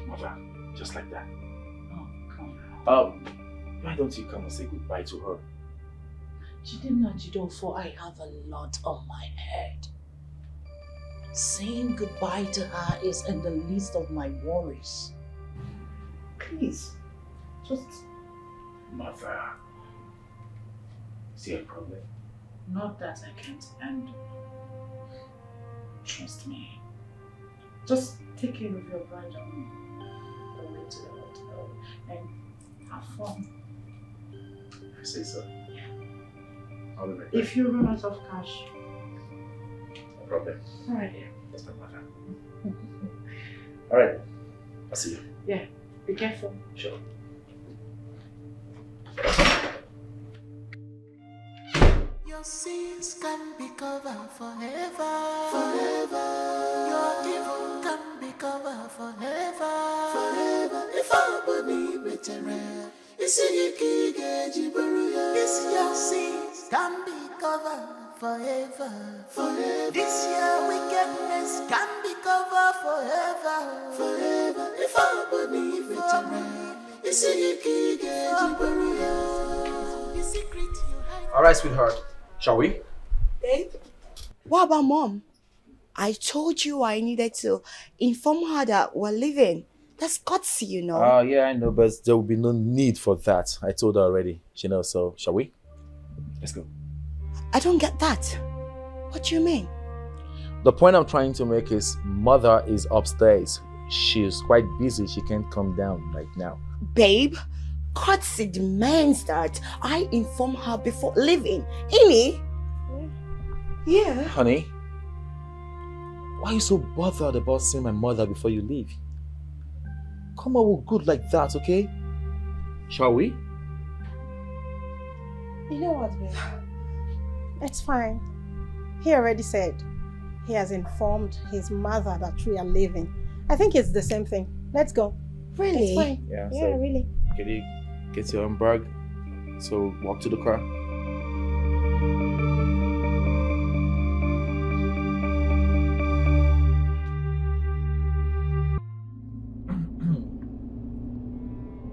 Mother, just like that. Oh, come on. Why don't you come and say goodbye to her? For I have a lot on my head. Saying goodbye to her is in the list of my worries. Please, just... Mother, is there a problem? Not that I can't handle. Trust me. Just take care of your brother on the way to the hotel and have fun. I say so. Yeah. I'll be right back. If you run out of cash. No problem. Alright. Yeah, that's my mother. Alright, I'll see you. Yeah, be careful. Sure. Your sins can be covered forever, forever. Your evil can be covered forever, forever. If I believe it, it's your sins can be covered forever, forever. This year wickedness can be covered forever, forever. If I believe it, it's All right, sweetheart. Shall we? Babe, what about Mom? I told you I needed to inform her that we're leaving. That's gutsy, you know. Yeah, I know, but there will be no need for that. I told her already. She knows, so shall we? Let's go. I don't get that. What do you mean? The point I'm trying to make is mother is upstairs. She's quite busy. She can't come down right now. Babe, courtesy demands that I inform her before leaving. Inni? Yeah. Honey, why are you so bothered about seeing my mother before you leave? Come on, we're good like that, okay? Shall we? You know what, babe? It's fine. He already said he has informed his mother that we are leaving. I think it's the same thing. Let's go. Really? It's fine. Yeah, Yeah, so really. Can you get your own bag? So walk to the car.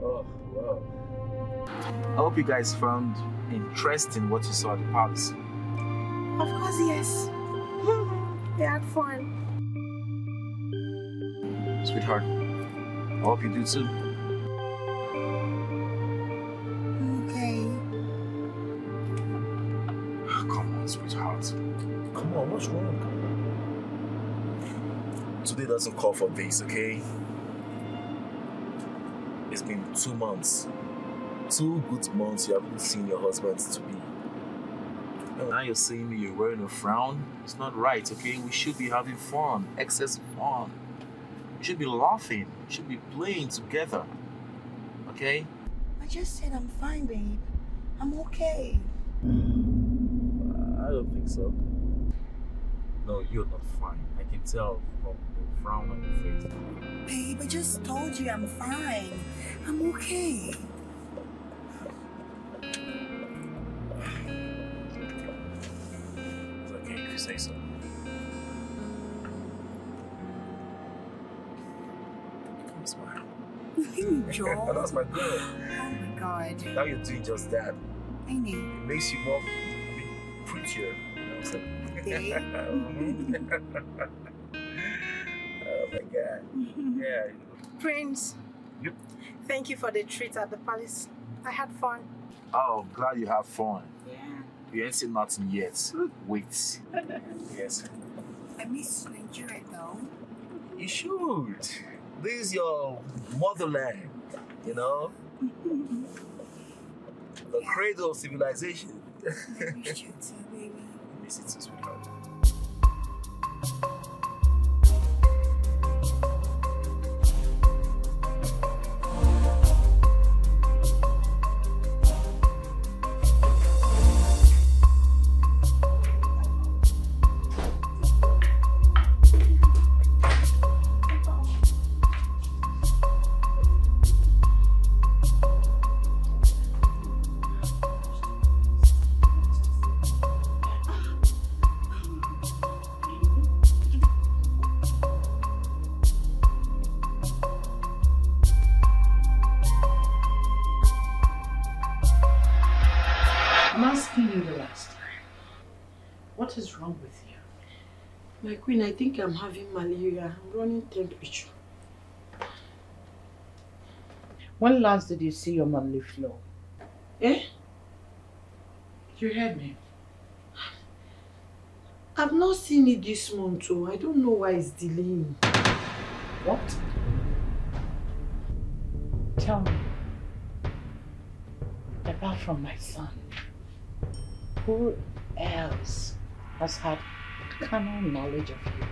Oh, wow. I hope you guys found interesting what you saw at the palace. Of course, yes. We had fun. Sweetheart, I hope you do too. Okay. Come on, sweetheart. Come on, what's wrong? Today doesn't call for this, okay? It's been 2 months. 2 good months you haven't seen your husband to be. And now you're saying me you're wearing a frown? It's not right, okay? We should be having fun, excess fun. We should be laughing. We should be playing together. Okay? I just said I'm fine, babe. I'm okay. I don't think so. No, you're not fine. I can tell from the frown on your face. Babe, I just told you I'm fine. I'm okay. It's okay if you say so. Come smile. Joel. That's my girl. Oh my God. Now you're doing just that. I know. It makes you more prettier. You know what I'm saying? Oh my God. Yeah. Prince, Yep. thank you for the treat at the palace. I had fun. Oh, glad you have fun. Yeah. You ain't seen nothing yet. Wait. Yes. I miss Nigeria though. You should. This is your motherland, you know? The cradle of civilization. I miss you too, baby. I miss it too, sweetheart. I'm asking you the last time. What is wrong with you? My queen, I think I'm having malaria. I'm running temperature. When last did you see your monthly flow? Eh? You heard me. I've not seen it this month, so I don't know why it's delaying. What? Tell me. Apart from my son, who else has had carnal knowledge of you?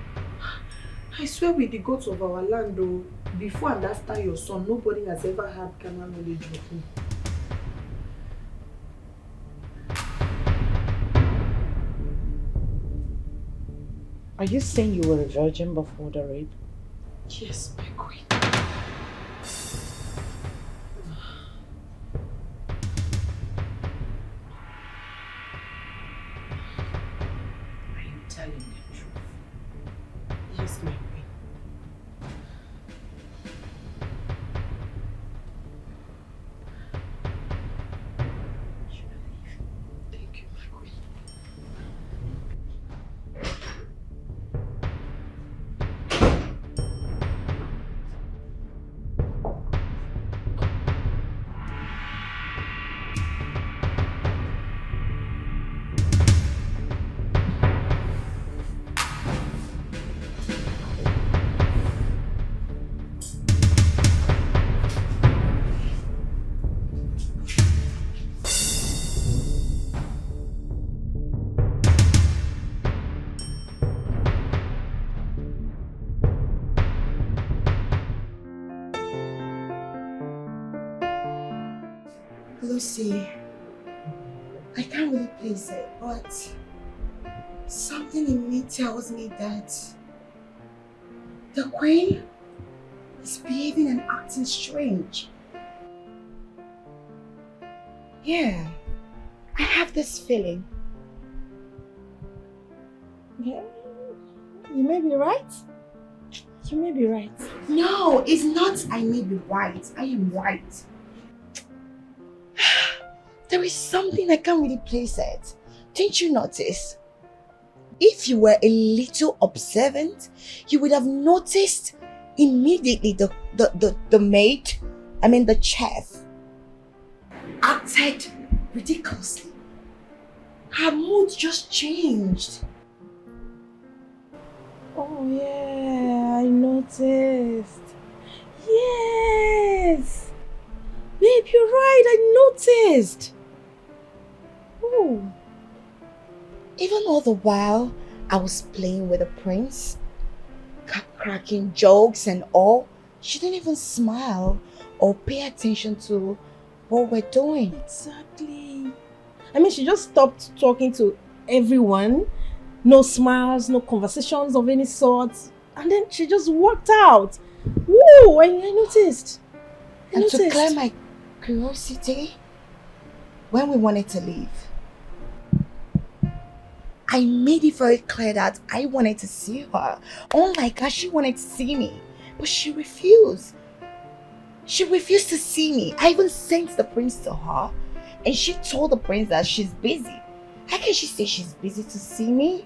I swear with the gods of our land, though, before and after your son, nobody has ever had carnal knowledge of me. Are you saying you were a virgin before the rape? Yes, my queen. Are you telling the truth? Yes, my queen. Thank you, my queen. Lucy, I can't really place it, but something in me tells me that the Queen is behaving and acting strange. Yeah, I have this feeling. Yeah, you may be right. You may be right. No, it's not I may be right. I am right. There is something I can't really place it. Didn't you notice? If you were a little observant, you would have noticed immediately the maid, the chef, acted ridiculously. Her mood just changed. Oh yeah, I noticed. Yes! Babe, you're right, I noticed. Oh. Even all the while I was playing with the prince, cracking jokes and all, she didn't even smile or pay attention to what we're doing. Exactly. She just stopped talking to everyone. No smiles, no conversations of any sort. And then she just walked out. Woo! I noticed. And to clear my curiosity, when we wanted to leave, I made it very clear that I wanted to see her. Unlike her, she wanted to see me. But she refused. She refused to see me. I even sent the prince to her. And she told the prince that she's busy. How can she say she's busy to see me?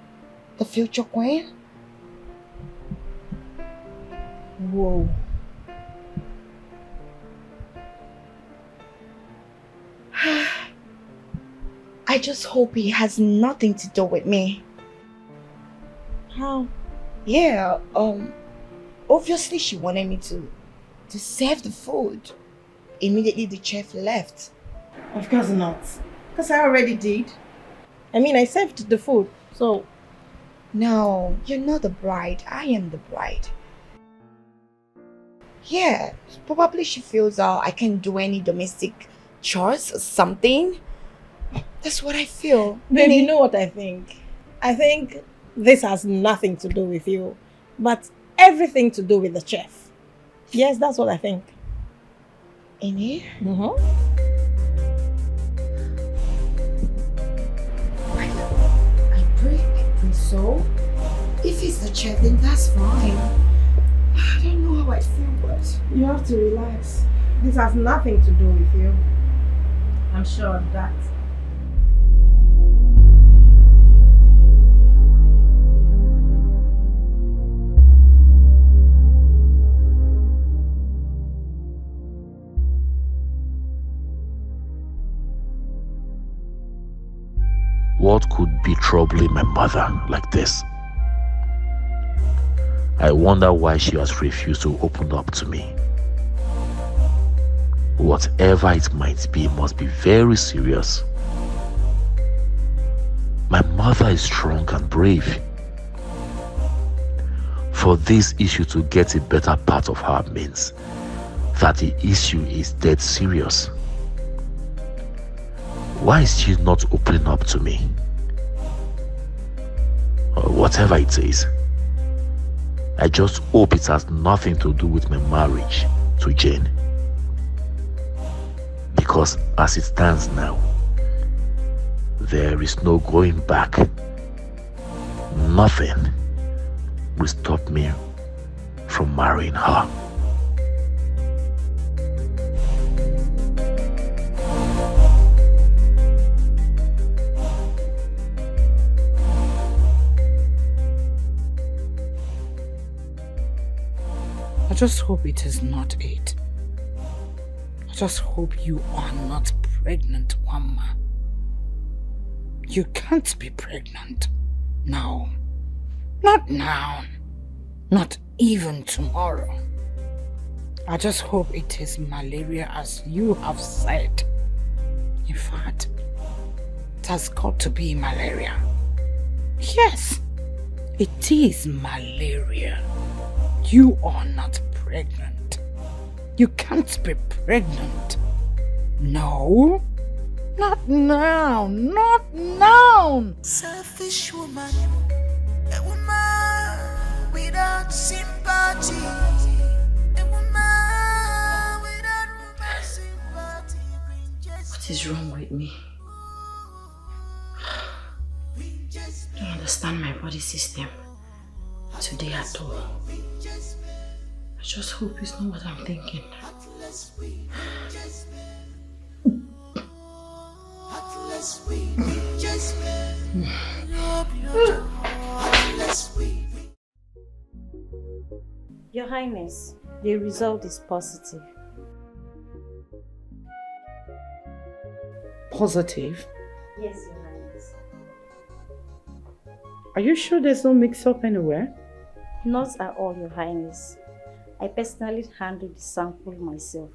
The future queen? Whoa. I just hope it has nothing to do with me. How? Yeah, obviously she wanted me to serve the food. Immediately the chef left. Of course not. Because I already did. I served the food, so... No, you're not the bride. I am the bride. Yeah, probably she feels I can't do any domestic chores or something. That's what I feel. Babe, you know what I think? I think this has nothing to do with you, but everything to do with the chef. Yes, that's what I think. Amy? Mm-hmm. So, if it's the chef, then that's fine. I don't know how I feel, but... You have to relax. This has nothing to do with you. I'm sure of that. What could be troubling my mother like this? I wonder why she has refused to open up to me. Whatever it might be must be very serious. My mother is strong and brave. For this issue to get a better part of her means that the issue is dead serious. Why is she not opening up to me? Or whatever it is, I just hope it has nothing to do with my marriage to Jane. Because as it stands now, there is no going back. Nothing will stop me from marrying her. I just hope it is not it. I just hope you are not pregnant, Wamma. You can't be pregnant. No. Not now. Not even tomorrow. I just hope it is malaria as you have said. In fact, it has got to be malaria. Yes, it is malaria. You are not pregnant. You can't be pregnant. No. Not now, not now. Selfish woman, a woman without sympathy, a woman without woman sympathy. What is wrong with me? I don't understand my body system today at all. I just hope it's not what I'm thinking. Your Highness, the result is positive. Positive? Yes, Your Highness. Are you sure there's no mix-up anywhere? Not at all, Your Highness. I personally handled the sample myself.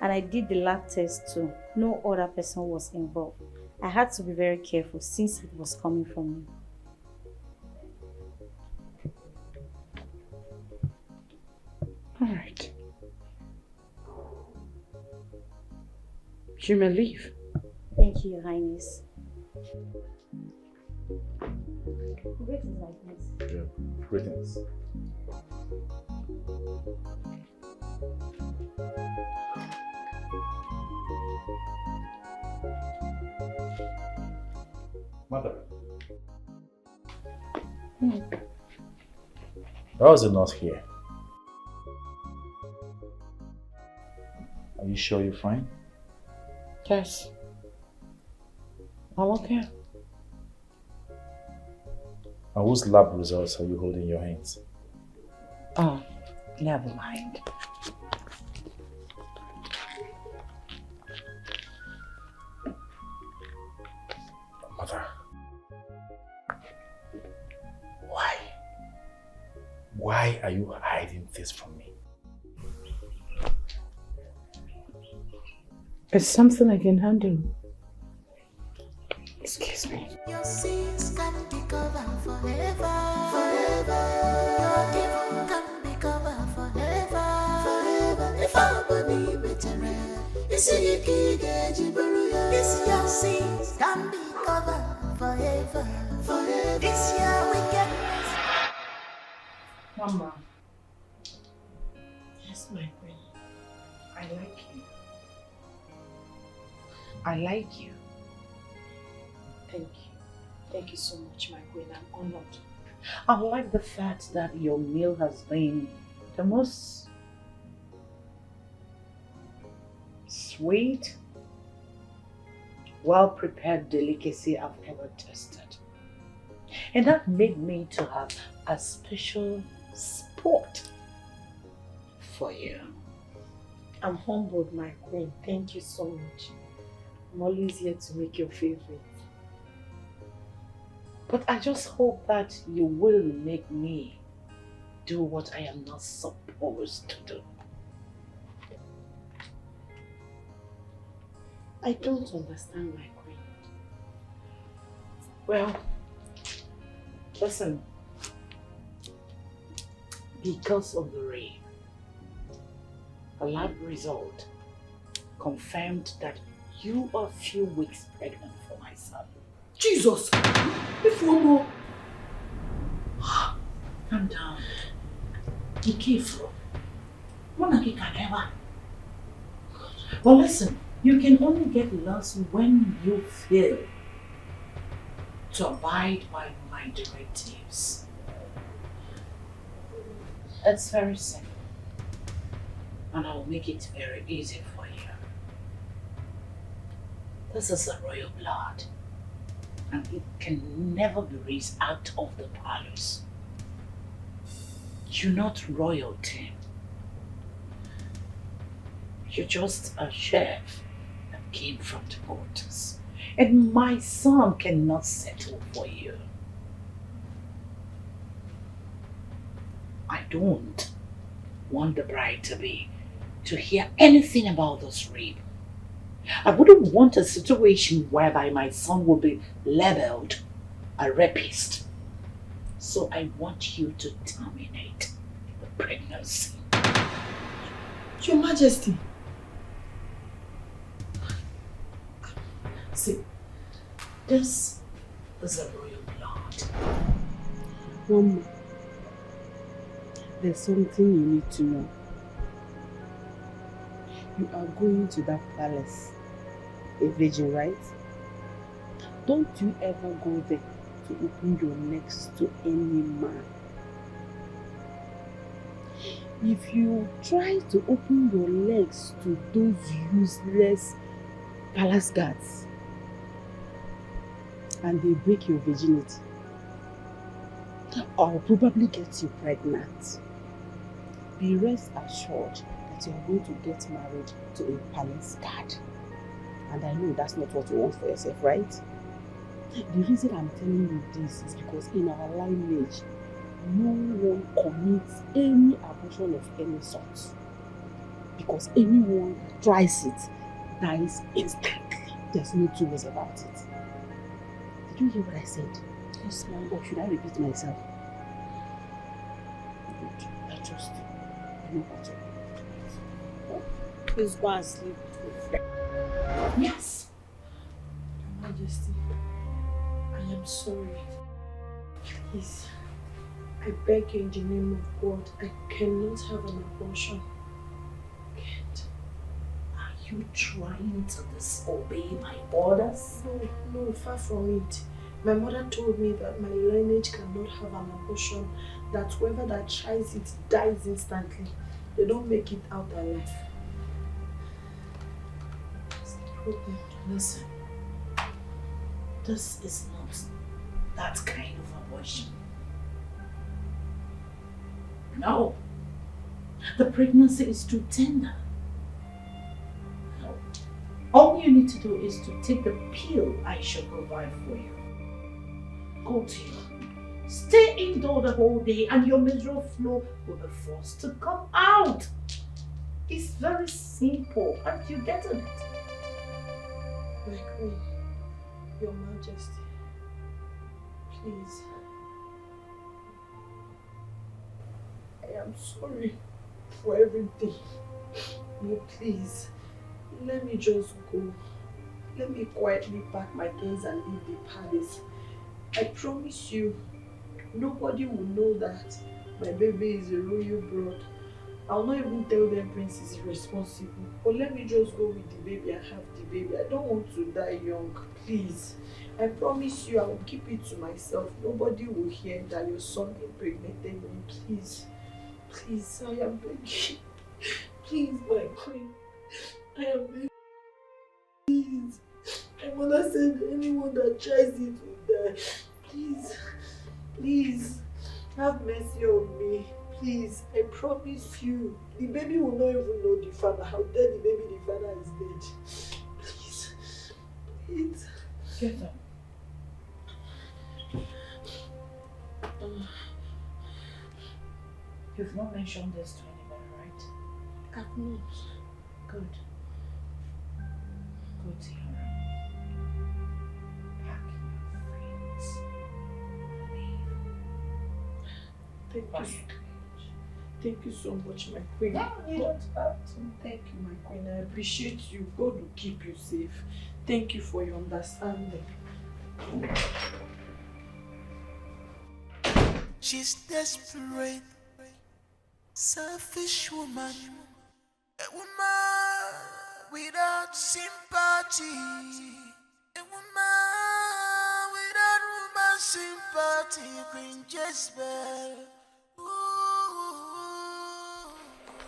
And I did the lab test too. No other person was involved. I had to be very careful since it was coming from me. All right. You may leave. Thank you, Your Highness. Greetings, Highness. Yeah, greetings. Mother. How is it not here? Are you sure you're fine? Yes. I'm okay. And whose lab results are you holding in your hands? Oh, never mind. Mother. Why? Why are you hiding this from me? It's something I can handle. Excuse me. Your sins can be covered forever, forever. Your evil can be covered forever, forever. If I believe it, you see you can't get you, this your sins can be covered forever, forever. This your wickedness. Mama. Yes, my queen. I like you. I like you. Thank you. Thank you so much, my queen. I'm honored. I like the fact that your meal has been the most sweet, well-prepared delicacy I've ever tasted. And that made me to have a special spot for you. I'm humbled, my queen. Thank you so much. I'm always here to make your favorite. But I just hope that you will make me do what I am not supposed to do. I don't understand, my queen. Well, listen. Because of the rain, the lab result confirmed that you are a few weeks pregnant for my son. Jesus! If one more. Calm down. Be careful. Well, listen, you can only get lost when you fail to abide by my directives. It's very simple. And I'll make it very easy for you. This is a royal blood. And it can never be raised out of the palace. You're not royalty. You're just a chef that came from the waters. And my son cannot settle for you. I don't want the bride to hear anything about this rape. I wouldn't want a situation whereby my son will be labeled a rapist. So I want you to terminate the pregnancy. Your Majesty. See, this is a royal blood. Mama, there's something you need to know. You are going to that palace, a virgin, right? Don't you ever go there to open your legs to any man. If you try to open your legs to those useless palace guards and they break your virginity, I'll probably get you pregnant. Be rest assured that you're going to get married to a palace guard. And I know that's not what you want for yourself, right? The reason I'm telling you this is because in our lineage, no one commits any abortion of any sort. Because anyone who tries it dies instantly. There's no two ways about it. Did you hear what I said? Yes, ma'am. Or should I repeat myself? Good. I trust you. I know what you're doing. Please go and sleep. Yes. Your Majesty, I am sorry. Please, I beg you in the name of God, I cannot have an abortion. Can't. Are you trying to disobey my orders? No, far from it. My mother told me that my lineage cannot have an abortion, that whoever that tries it dies instantly. They don't make it out alive. That's the problem. Listen, this is not that kind of abortion. No. The pregnancy is too tender. No. All you need to do is to take the pill I shall provide for you. Go to your room. Stay indoors the whole day and your menstrual flow will be forced to come out. It's very simple and you get it. My queen, your majesty, please. I am sorry for everything. No, please, let me just go. Let me quietly pack my things and leave the palace. I promise you, nobody will know that my baby is a royal blood. I'll not even tell them Prince is irresponsible. But let me just go with the baby and have the baby. I don't want to die young, please. I promise you I will keep it to myself. Nobody will hear that your son impregnated me, please. Please, I am begging. Please, my queen. I am begging. Please. My mother said anyone that tries it will die. Please. Please. Have mercy on me. Please. I promise you. The baby will not even know the father. How dare the baby the father is dead. Please. Please. Get up. You've not mentioned this to anybody, right? I've not. Good. Go to your room. Pack your things. Leave. Thank you so much, my queen. No, you don't have to. Thank you, my queen. I appreciate you. God will keep you safe. Thank you for your understanding. She's desperate, selfish woman, a woman without sympathy, a woman without woman sympathy, Queen Jezebel.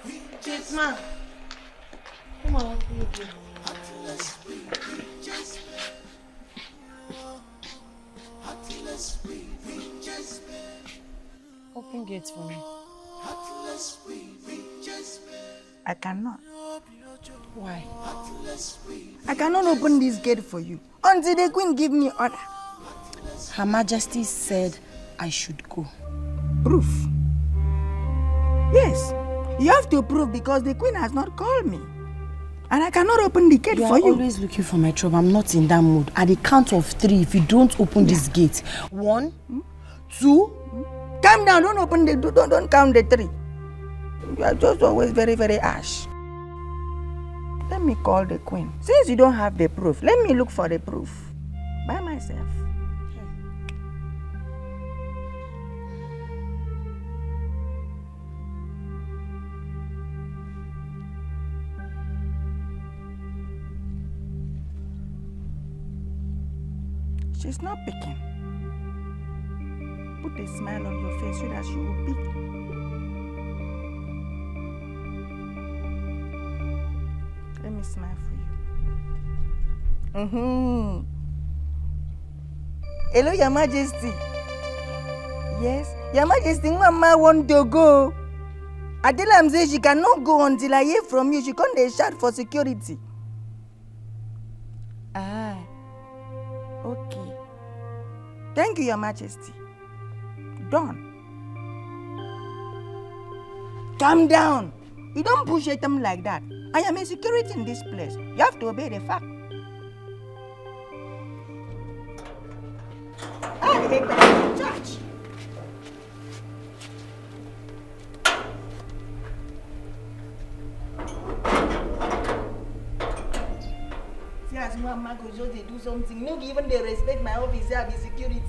Queen Jezebel. Come on, what are you doing? Queen Jezebel. Queen Jezebel. Open gates for me. I cannot. Why? I cannot open this gate for you until the queen give me order. Her Majesty said I should go. Proof? Yes. You have to prove because the queen has not called me. And I cannot open the gate for you. You are always looking for my trouble. I'm not in that mood. At the count of 3, if you don't open this gate. 1, 2. Calm down. Don't open the door. Don't count the 3. You are just always very, very harsh. Let me call the queen. Since you don't have the proof, let me look for the proof by myself. She's not picking. Put a smile on your face so that she will pick. Let me smile for you. Hello, Your Majesty. Yes, Your Majesty, Mama want to go. Adela says she cannot go until I hear from you. She can't shout for security. Ah, okay. Thank you, Your Majesty. Done. Calm down. You don't push them like that. I am a security in this place. You have to obey the fact. I hate that church. See, as Mama goes, they do something. No, even they respect my office, they have security.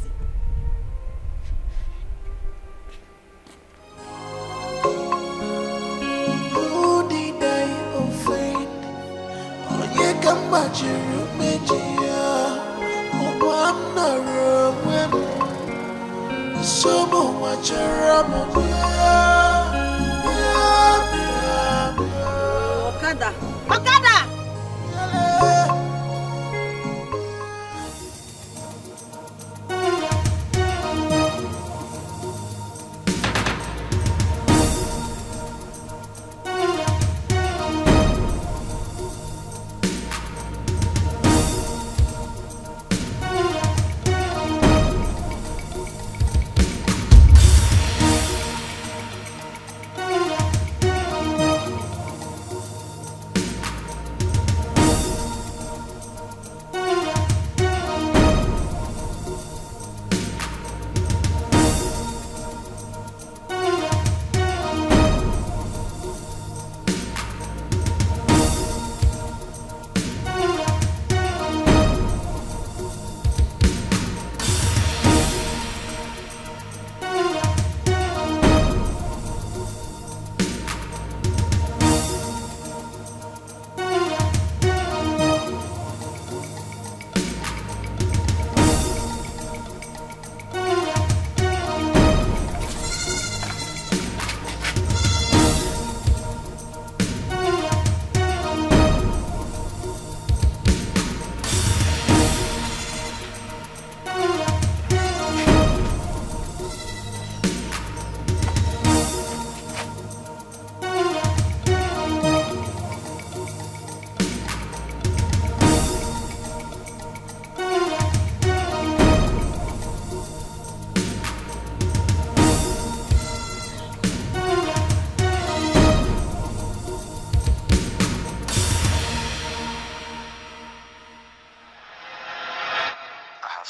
Okada! Okada!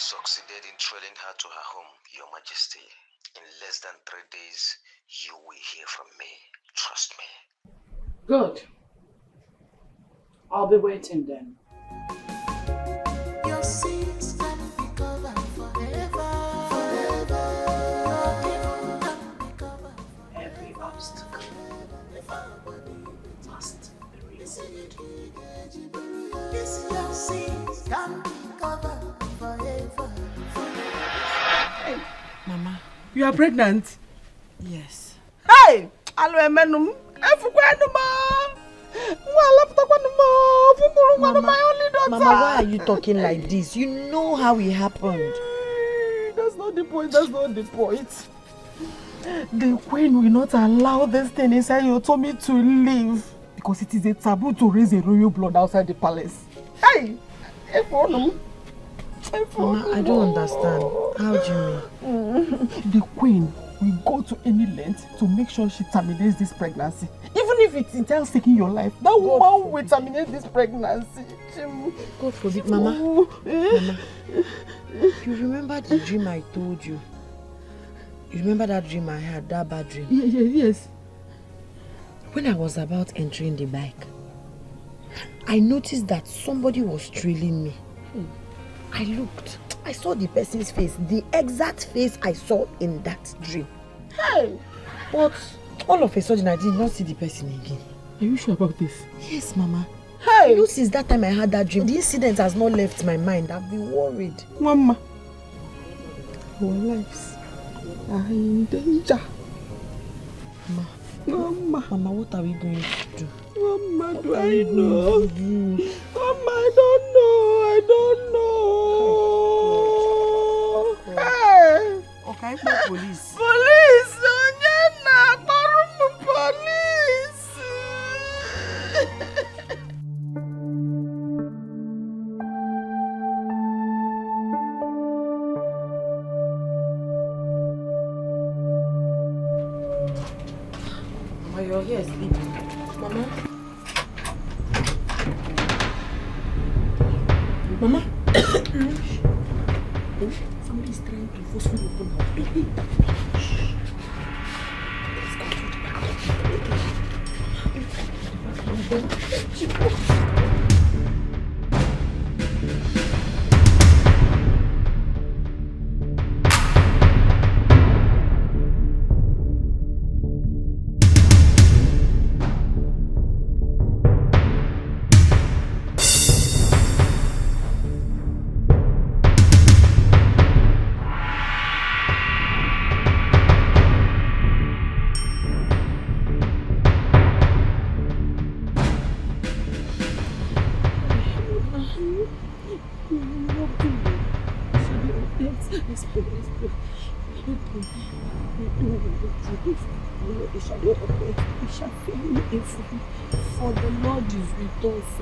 succeeded in trailing her to her home, Your Majesty. In less than 3 days, you will hear from me. Trust me. Good. I'll be waiting then. Your sins can be covered forever. Every obstacle must be removed. Yes, your sins can be covered forever. Hey, Mama. You are pregnant? Yes. Hey! Alo emenum. Mama, my only daughter. Mama, why are you talking like this? You know how it happened. That's not the point. That's not the point. The queen will not allow this thing inside your tummy to live because it is a taboo to raise a royal blood outside the palace. Hey! Mama, I don't understand. How do you mean? The queen will go to any length to make sure she terminates this pregnancy. Even if it entails taking your life, that woman will terminate this pregnancy. God forbid, Mama. Mama, you remember the dream I told you? You remember that dream I had, that bad dream? Yes. When I was about entering the bike, I noticed that somebody was trailing me. I looked. I saw the person's face, the exact face I saw in that dream. Hey! But all of a sudden, I did not see the person again. Are you sure about this? Yes, Mama. Hey! You know, since that time I had that dream, the incident has not left my mind. I've been worried. Mama, our lives are in danger. Mama, what are we going to do? Mama, do I know? Mama, I don't know. Hey! Okay, police. Police! Police! Mama, you're here sleeping. Mama? Mama? Somebody's trying to forcefully open our door. For the Lord is with us.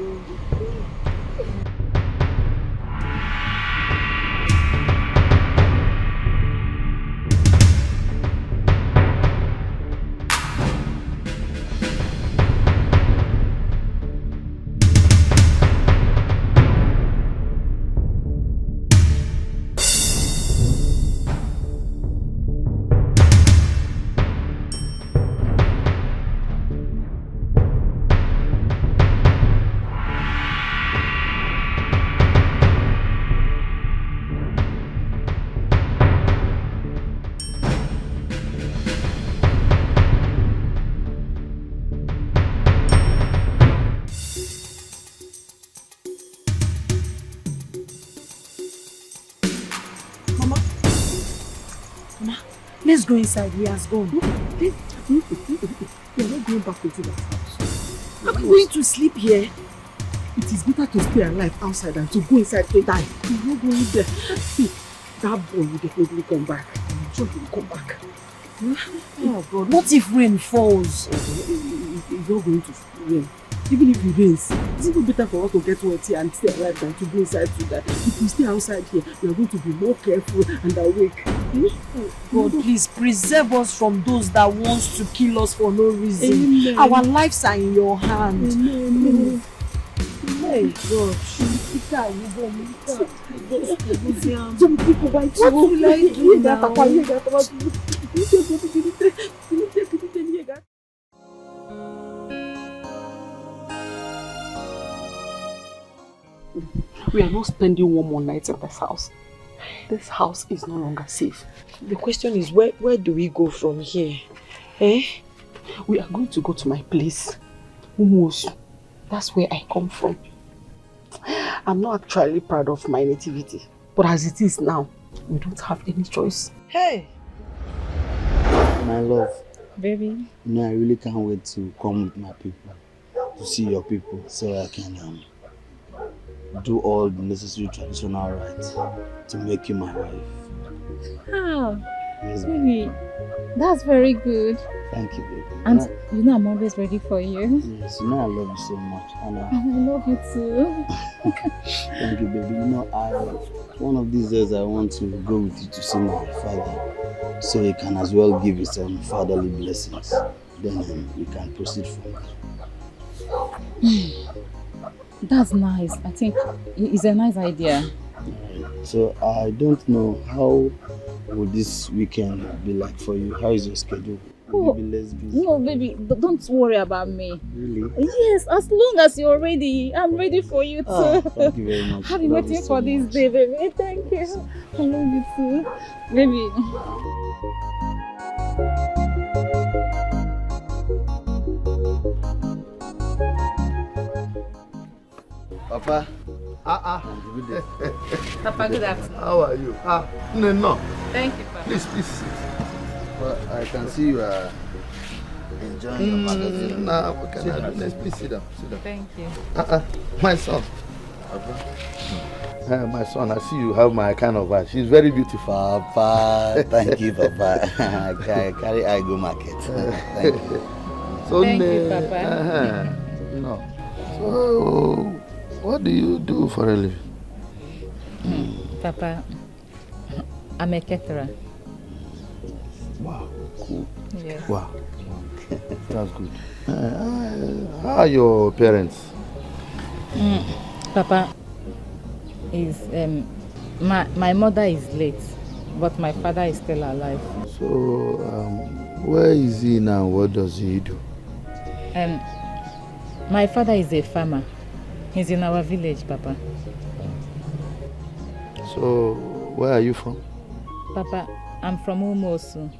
Let's go inside. He has gone. We are not going back into that house. Are we going to sleep here? It is better to stay alive outside than to go inside to die. We are not going there. See, that boy will definitely come back. I'm sure he will come back. Oh God, what if rain falls? It's not going to rain. Even if it rains, it's even better for us to get wet and stay alive than to go inside to die. If we stay outside here, we are going to be more careful and awake. God, please preserve us from those that wants to kill us for no reason. Amen. Our lives are in your hand. Amen. Hey God. What will I do now? We are not spending one more night in this house. This house is no longer safe. The question is, where do we go from here? Eh? We are going to go to my place, Umuosu. That's where I come from. I'm not actually proud of my nativity, but as it is now, we don't have any choice. Hey! My love. Baby. You know, I really can't wait to come with my people, to see your people, so I can do all the necessary traditional rites to make you my wife. Ah, Yes, baby, that's very good. Thank you, baby. And you know I'm always ready for you. Yes, you know I love you so much. And I love you too. thank you, baby. You know, one of these days I want to go with you to see my father, so he can as well give you some fatherly blessings. Then we can proceed from there. That's nice. I think it's a nice idea. So I don't know, how would this weekend be like for you? How is your schedule? You'll be less busy. No, baby, don't worry about me. Really? Yes, as long as you're ready, I'm ready for you too. Oh, thank you very much. I've been Love waiting you for so this much. day, baby. Thank you. I love you too. Baby. Papa. Good day. Papa, good afternoon. How are you? No. Thank you, Papa. Please sit. Well, I can see you are enjoying your magazine. Nah, what can I do? Let's please sit down. Thank you. My son. Papa. My son, I see you have my kind of eye. She's very beautiful. Papa, thank you, Papa. I carry I go market. Thank you. So, Thank you, Papa. No. So, what do you do for a living? Papa, I'm a caterer. Wow, cool. Yes. Wow. That's good. How are your parents? Papa, my mother is late, but my father is still alive. So, where is he now? What does he do? My father is a farmer. He's in our village, Papa. So, where are you from? Papa, I'm from Umosu.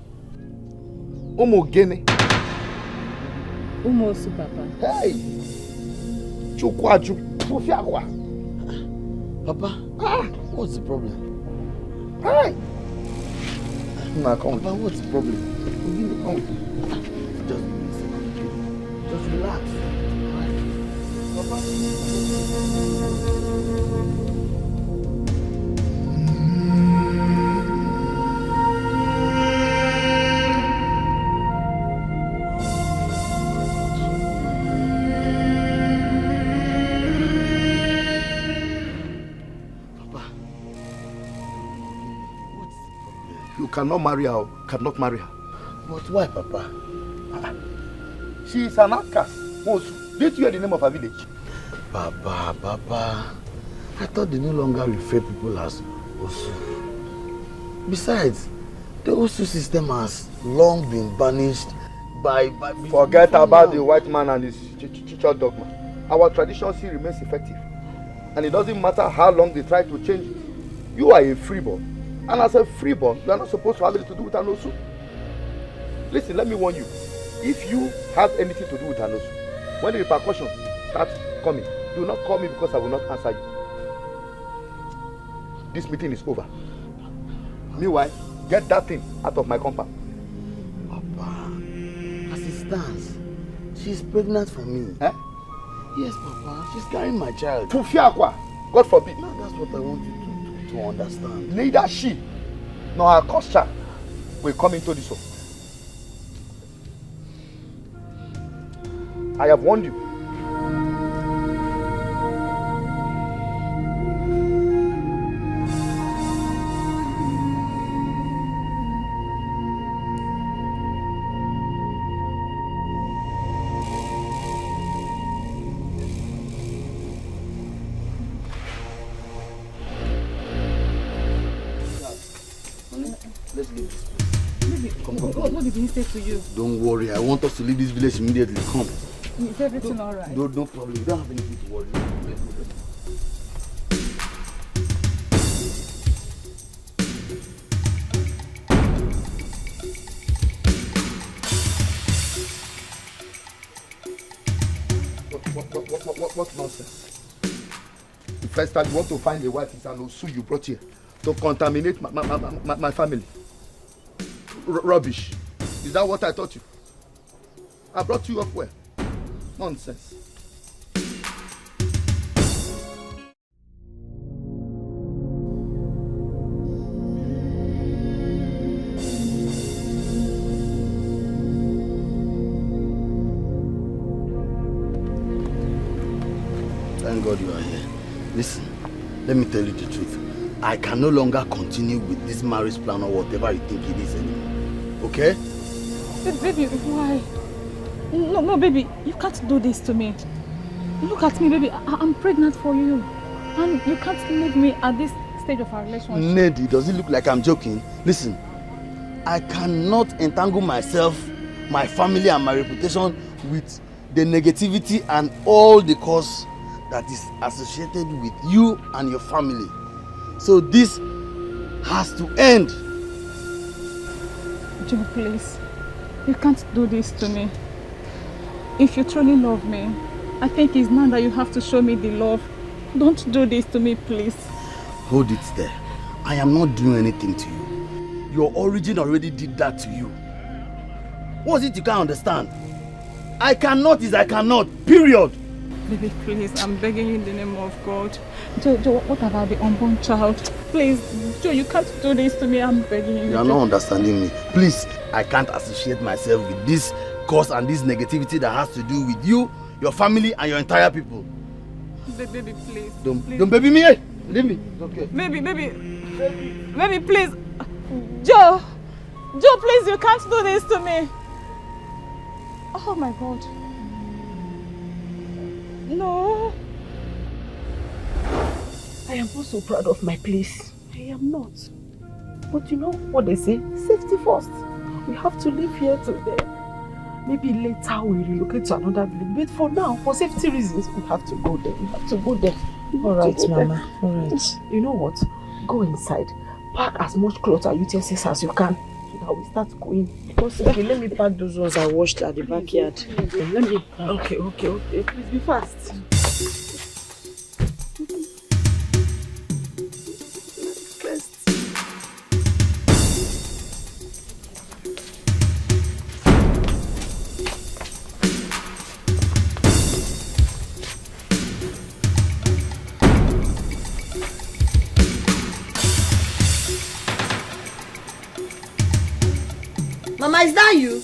Umogene. Umosu, Papa. Hey! Chukwaju. Pufiakwa. Papa, what's the problem? Hey! Nah, come. Papa, what's the problem? Just relax. You cannot marry her, cannot marry her. But why, Papa? She is an outcast. Did you hear the name of her village? Papa, I thought they no longer refer people as Osu. Besides, the Osu system has long been banished by Forget about the white man and his church dogma. Our tradition still remains effective. And it doesn't matter how long they try to change it. You are a freeborn. And as a freeborn, you are not supposed to have anything to do with an Osu. Listen, let me warn you. If you have anything to do with an Osu, when the repercussions start coming, do not call me because I will not answer you. This meeting is over. Meanwhile, get that thing out of my compound. Papa, as it stands, she's pregnant for me. Eh? Yes, Papa, she's carrying my child. Pufiakwa, God forbid. No, that's what I want you to understand. Neither she nor her cursed child will come into this home. I have warned you. Let's leave this place. Baby, what did he say to you? Don't worry, I want us to leave this village immediately. Come. Is everything alright? No problem. You don't have anything to worry about. What nonsense? The first time you want to find a wife is an Osu you brought here to contaminate my family. Rubbish. Is that what I taught you? I brought you up well. Nonsense. Thank God you are here. Listen, let me tell you the truth. I can no longer continue with this marriage plan or whatever you think it is anymore. Okay? Baby, why? No, baby, you can't do this to me. Look at me, baby. I'm pregnant for you. And you can't leave me at this stage of our relationship. Neddy, does it look like I'm joking? Listen, I cannot entangle myself my family and my reputation with the negativity and all the cause that is associated with you and your family. So this has to end. Joe, please. You can't do this to me. If you truly love me, I think it's now that you have to show me the love. Don't do this to me, please. Hold it there. I am not doing anything to you. Your origin already did that to you. What's it you can't understand? I cannot is I cannot, period. Baby, please, I'm begging you in the name of God. Joe, what about the unborn child? Please, Joe, you can't do this to me. I'm begging you. You are not understanding me. Please, I can't associate myself with this cause and this negativity that has to do with you, your family, and your entire people. Baby, please. Don't baby me. Leave me. It's okay. Baby, please. Joe, please, you can't do this to me. Oh my God. No. I am not so proud of my place. I am not. But you know what they say? Safety first. We have to live here today. Maybe later we relocate to another village. But for now, for safety reasons, we have to go there. We have to go there. Alright, Mama. Alright. You know what? Go inside. Pack as much clothes and utensils as you can. So that we start going. Okay, let me pack those ones I washed at the backyard. Let me. Okay. Please be fast. Mama, is that you?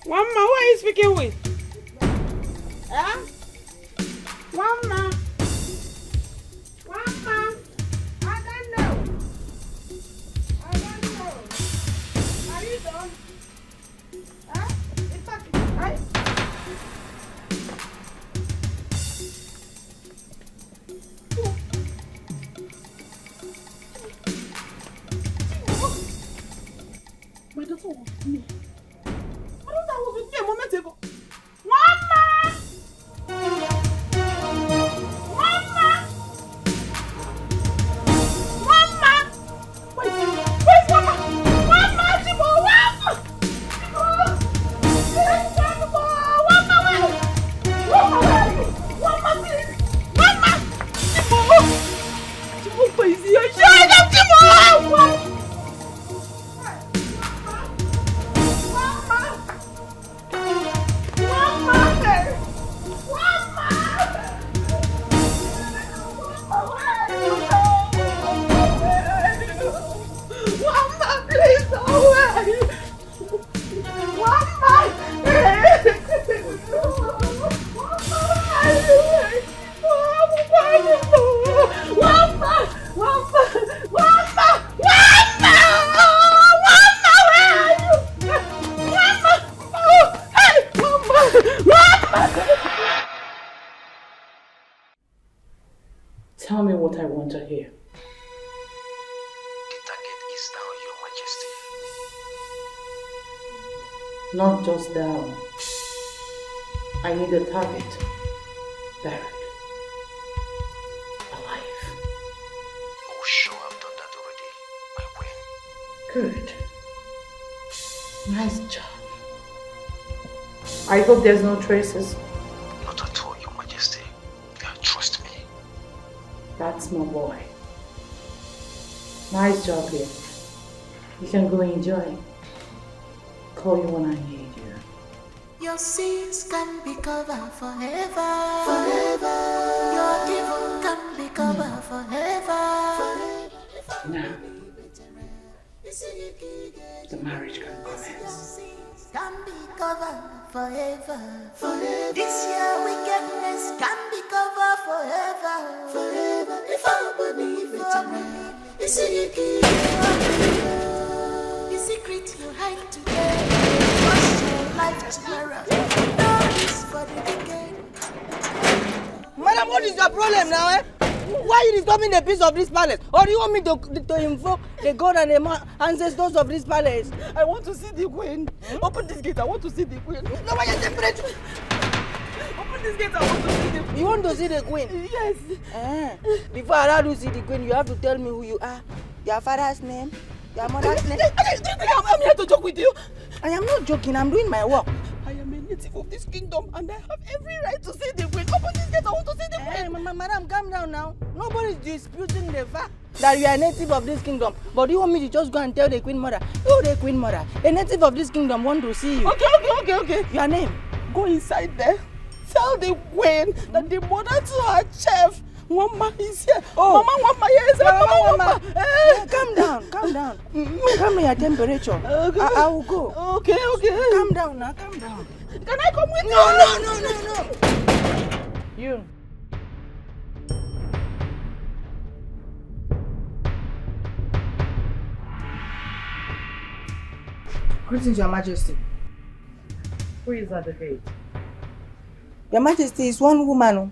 Mama, who are you speaking with? Huh? Mama. I don't know. Are you done? Huh? In fact, right? My daughter was with me. My daughter was with me a moment ago. Mama! Where's Mama? Mama, Chibo, Mama! Mama, please! Mama! Chibo, please! Shut up, Chibo! Tell me what I want to hear. The target is now Your Majesty. Not just down. I need a target. Buried. Alive. Oh, sure, I've done that already, my queen. Good. Nice job. I hope there's no traces. Not at all, Your Majesty. Trust me. That's my boy. Nice job here. You can go enjoy. Call you when I need you. Your sins can be covered forever. Forever. Your evil can be covered forever. Forever. Now, the marriage can commence. Can be covered forever. This year wickedness can be covered forever. If I believe it, the secret you hide today, what's your life tomorrow? No is for the wicked. Madam, what is your problem now, eh? Why are you disturbing the peace of this palace? Or do you want me to invoke the god and the ancestors of this palace? I want to see the queen. Open this gate, I want to see the queen. No, why are you temperature? Open this gate, I want to see the queen. You want to see the queen? Yes. Before I allow you to see the queen, you have to tell me who you are. Your father's name, your mother's name. Do you think I'm here to joke with you? I am not joking, I'm doing my work. I am a native of this kingdom and I have every right to see the queen. Open this gate, I want to see the queen. Madam, calm down now. Nobody is disputing the fact that you are a native of this kingdom. But you want me to just go and tell the queen mother? Oh, the queen mother, a native of this kingdom want to see you. Okay. Your name? Go inside there. Tell the queen that the mother to her chef, Wamba is here. Oh. Mama Wamba is here. Mama. Calm down. Calm down your temperature. Okay. I will go. Okay. Calm down now, calm down. Can I come with you? No. You. Greetings, Your Majesty. Who is at the gate? Your Majesty is one woman.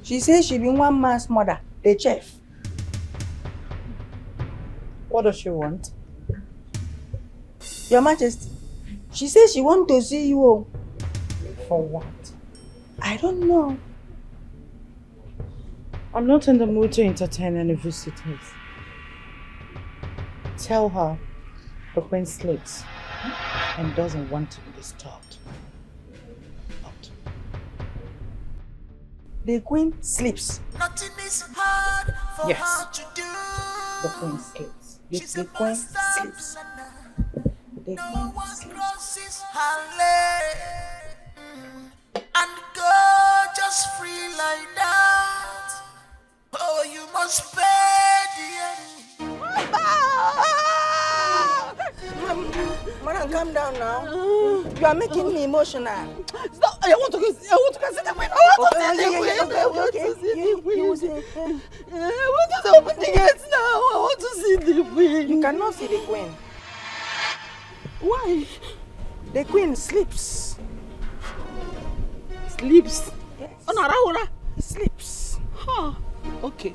She says she be one man's mother, the chef. What does she want? Your Majesty, she says she want to see you. For what? I don't know. I'm not in the mood to entertain any visitors. Tell her the queen sleeps and doesn't want to be disturbed. The queen sleeps. Nothing is hard for Yes. her to do. The queen sleeps. Yes, the queen sleeps. The No queen one sleeps. crosses her leg and go just free like that. Oh, you must pay the Madam, calm down now. You are making me emotional. Stop. I want to go see the queen. I want to see the queen. I want to see the queen. I want to open the gates now. I want to see the queen. You cannot see the queen. Why? The queen sleeps. Sleeps? Yes. Onara. Sleeps. Huh. Okay,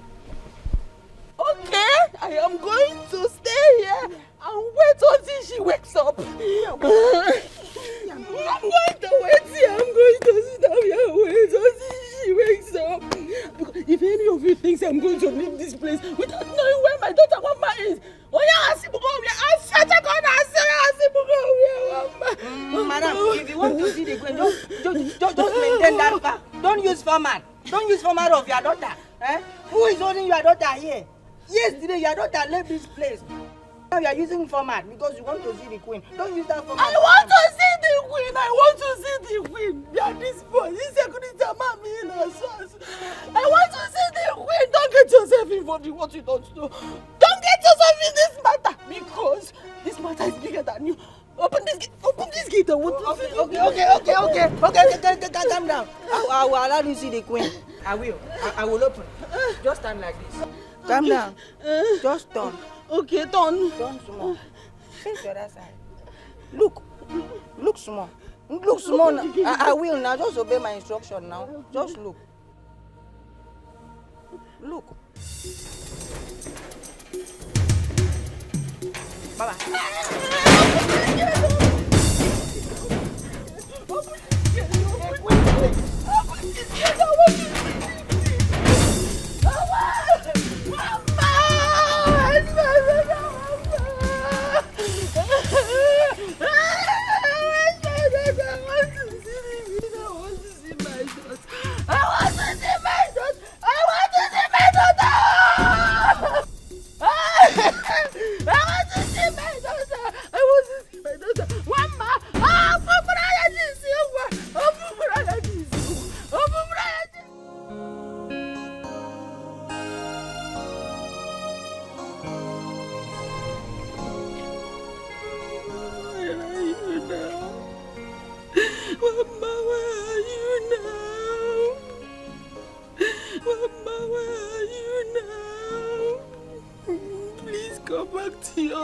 I am going to stay here and wait until she wakes up. I'm going to wait here. I'm going to sit down here and wait until she wakes up. Because if any of you thinks I'm going to leave this place without knowing where my daughter Wamba is, Madam, if you want to see the queen, just maintain that fact. Don't use format. Don't use format of your daughter. Who is holding your daughter here? Yesterday, your daughter left this place. Now you are using format because you want to see the queen. Don't use that format. I want to see the queen. I want to see the queen. Yeah, this boy, this security man, me in a source. I want to see the queen. Don't get yourself involved in what you don't do. Don't get yourself in this matter because this matter is bigger than you. Open this gate. I want to see the queen. Okay, calm down. I will allow you to see the queen. I will open. Just stand like this. Calm down. Just turn. Okay, turn. Turn small. Face the other side. Look small. Look small now. I will now. Just obey my instruction now. Just look. Look. Bye-bye.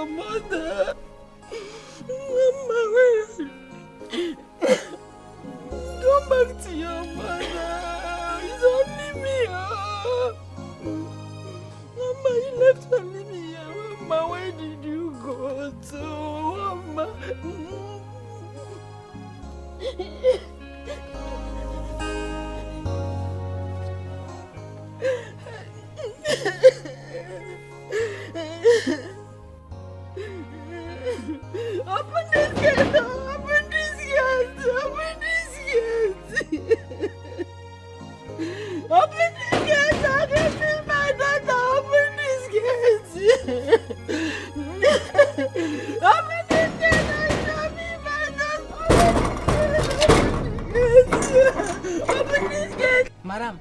your mother. Mama, where are you? Come back to your mother. It's only me. Mama, you left only me here. Mama, where did you go to? Mama. Open this gate! Open this gate! Open this gate! Open this gate! I can feel my daughter! Open this gate! Open this gate! I can feel my daughter! Open this gate! Madam,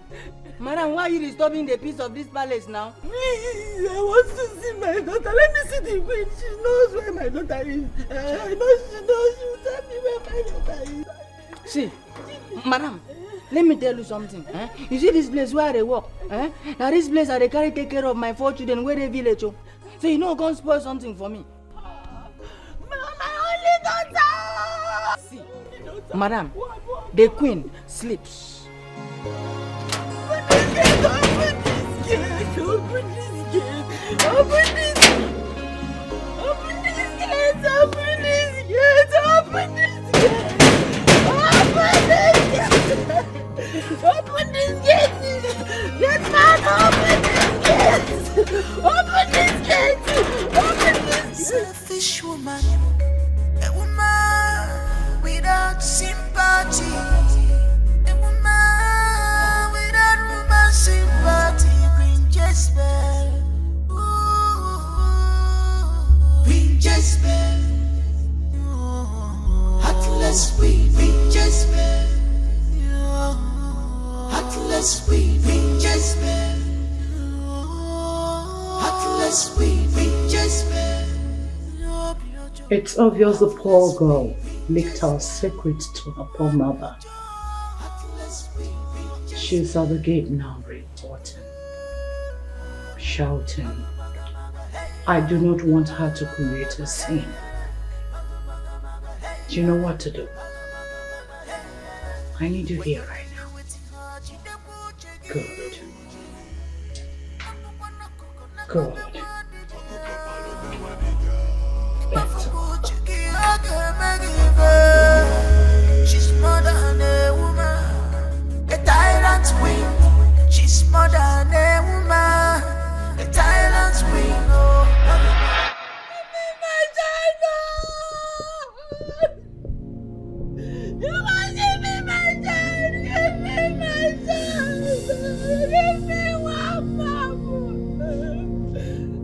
why are you disturbing the peace of this palace now? Please, I want to see my daughter. Let me see the queen. She knows where my daughter is. I know she knows. She will tell me where my daughter is. See, madam, let me tell you something. You see this place where they work? Now this place I dey carry take care of my 4 children where they village. So you know, go spoil something for me. My only daughter. See, madam, the queen sleeps. Open this gate! Open this gate! Open this gate! Open this gate! Open this gate! Open this gate! Open this gate! Get back! Open this gate! Open this gate! Open this gate! Selfish woman, a woman without sympathy, a woman without woman sympathy, Queen Jezebel, Queen Jezebel, heartless Queen Jezebel, heartless Queen Jezebel, heartless Queen Jezebel. It's obvious the poor girl leaked our secret to her poor mother. She's at the gate now, reporting, shouting. I do not want her to create a scene. Do you know what to do? I need you here right now. Good. Good. She's more than a woman, a tyrant queen. She's more than a woman, a tyrant queen. Oh, you must give me my child! Give me my child! Give me one mama!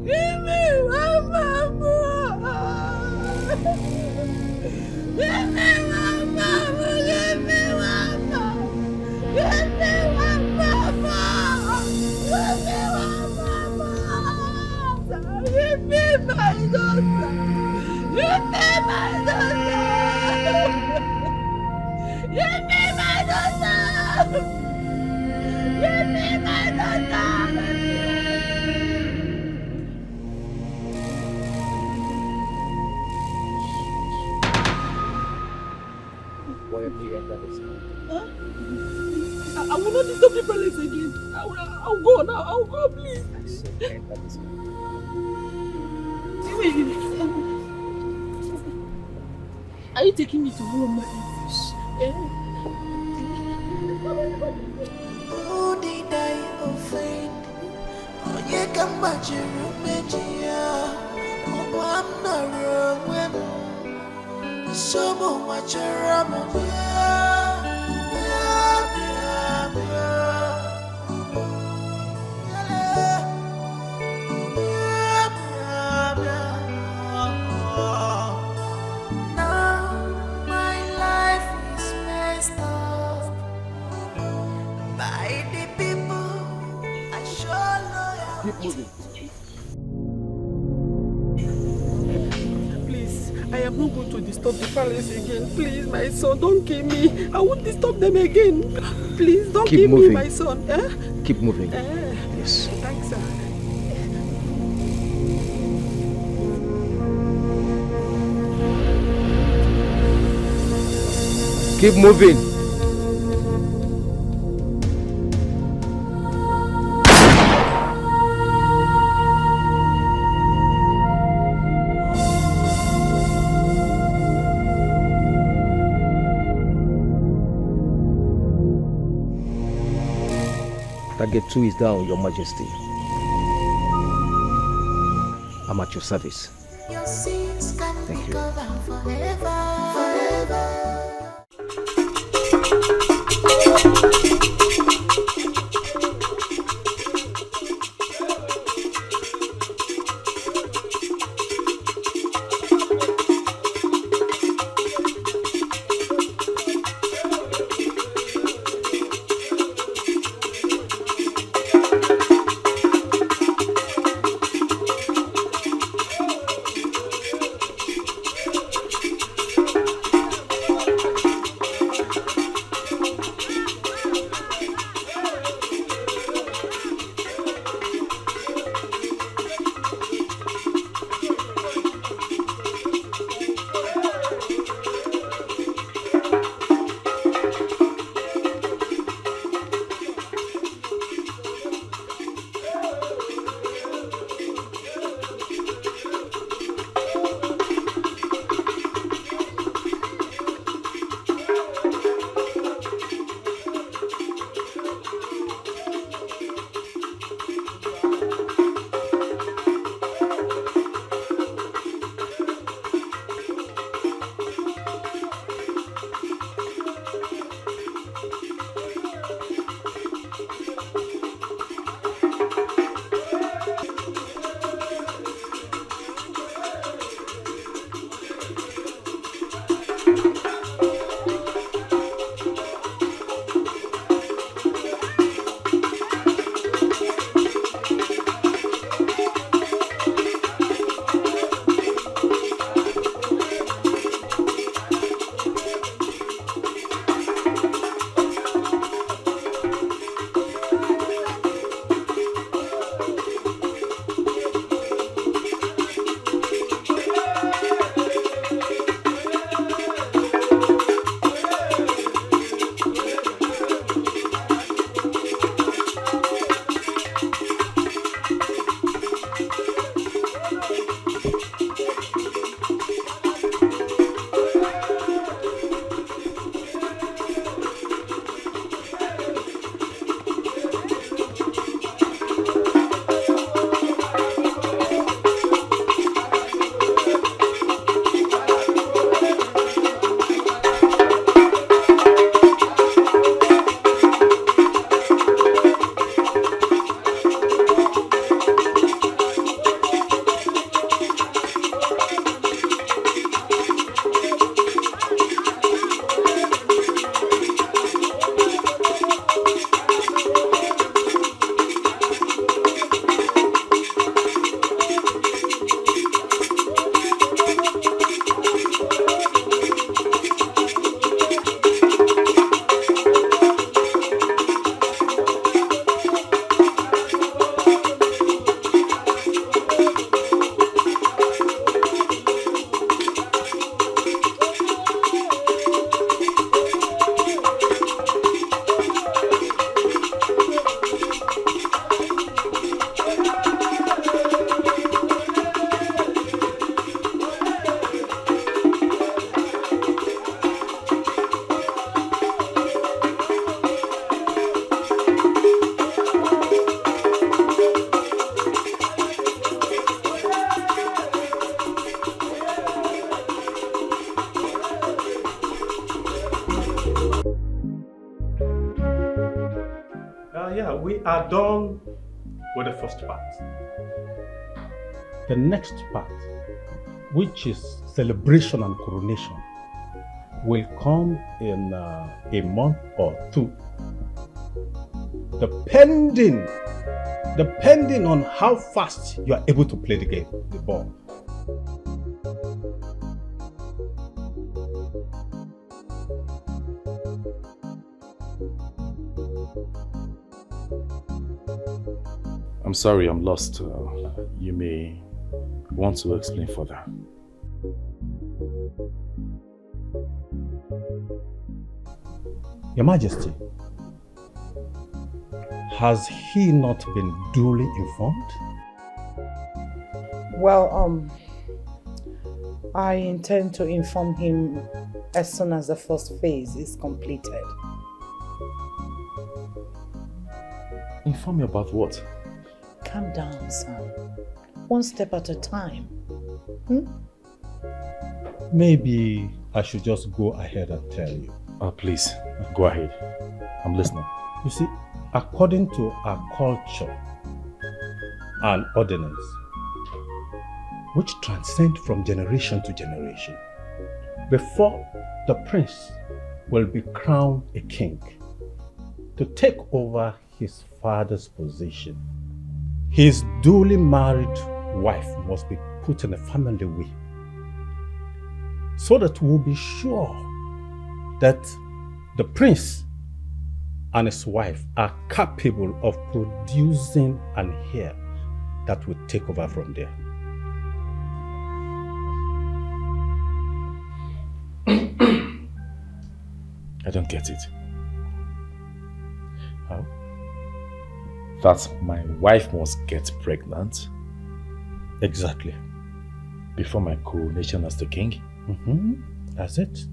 Give me one mama! Give me one mama! Give me one mama! Give me one mama! Give me one mama! Give me my daughter! Give me my daughter! Give me my daughter! Give me my daughter! Why have you entered this house? I will not disturb the palace again. I'll go now. I'll go, please. I said enter this house. Are you taking me to Rome, my English? who did I offend? Oh, yeah, come back, you oh, I'm not wrong with so much now my life is messed up by the people I show loyalty. Keep moving. Please, I am not going to disturb the palace again. Please, my son, don't kill me. I won't disturb them again. Please, don't kill me, my son. Eh? Keep moving. Yes. Thanks, sir. Keep moving. Target 2 is down, Your Majesty. I'm at your service. Your sins can Thank be you. covered forever, forever. Yeah, we are done with the first part. The next part, which is celebration and coronation, will come in a month or two. Depending on how fast you are able to play the game, the ball. I'm sorry, I'm lost. You may want to explain further. Your Majesty, has he not been duly informed? Well, I intend to inform him as soon as the first phase is completed. Inform me about what? Calm down, son. One step at a time. Maybe I should just go ahead and tell you. Oh, please, go ahead. I'm listening. You see, according to our culture and ordinance, which transcend from generation to generation, before the prince will be crowned a king, to take over his father's position, his duly married wife must be put in a family will, so that we'll be sure that the prince and his wife are capable of producing an heir that will take over from there. I don't get it. How? That my wife must get pregnant? Exactly. Before my coronation as the king? That's it.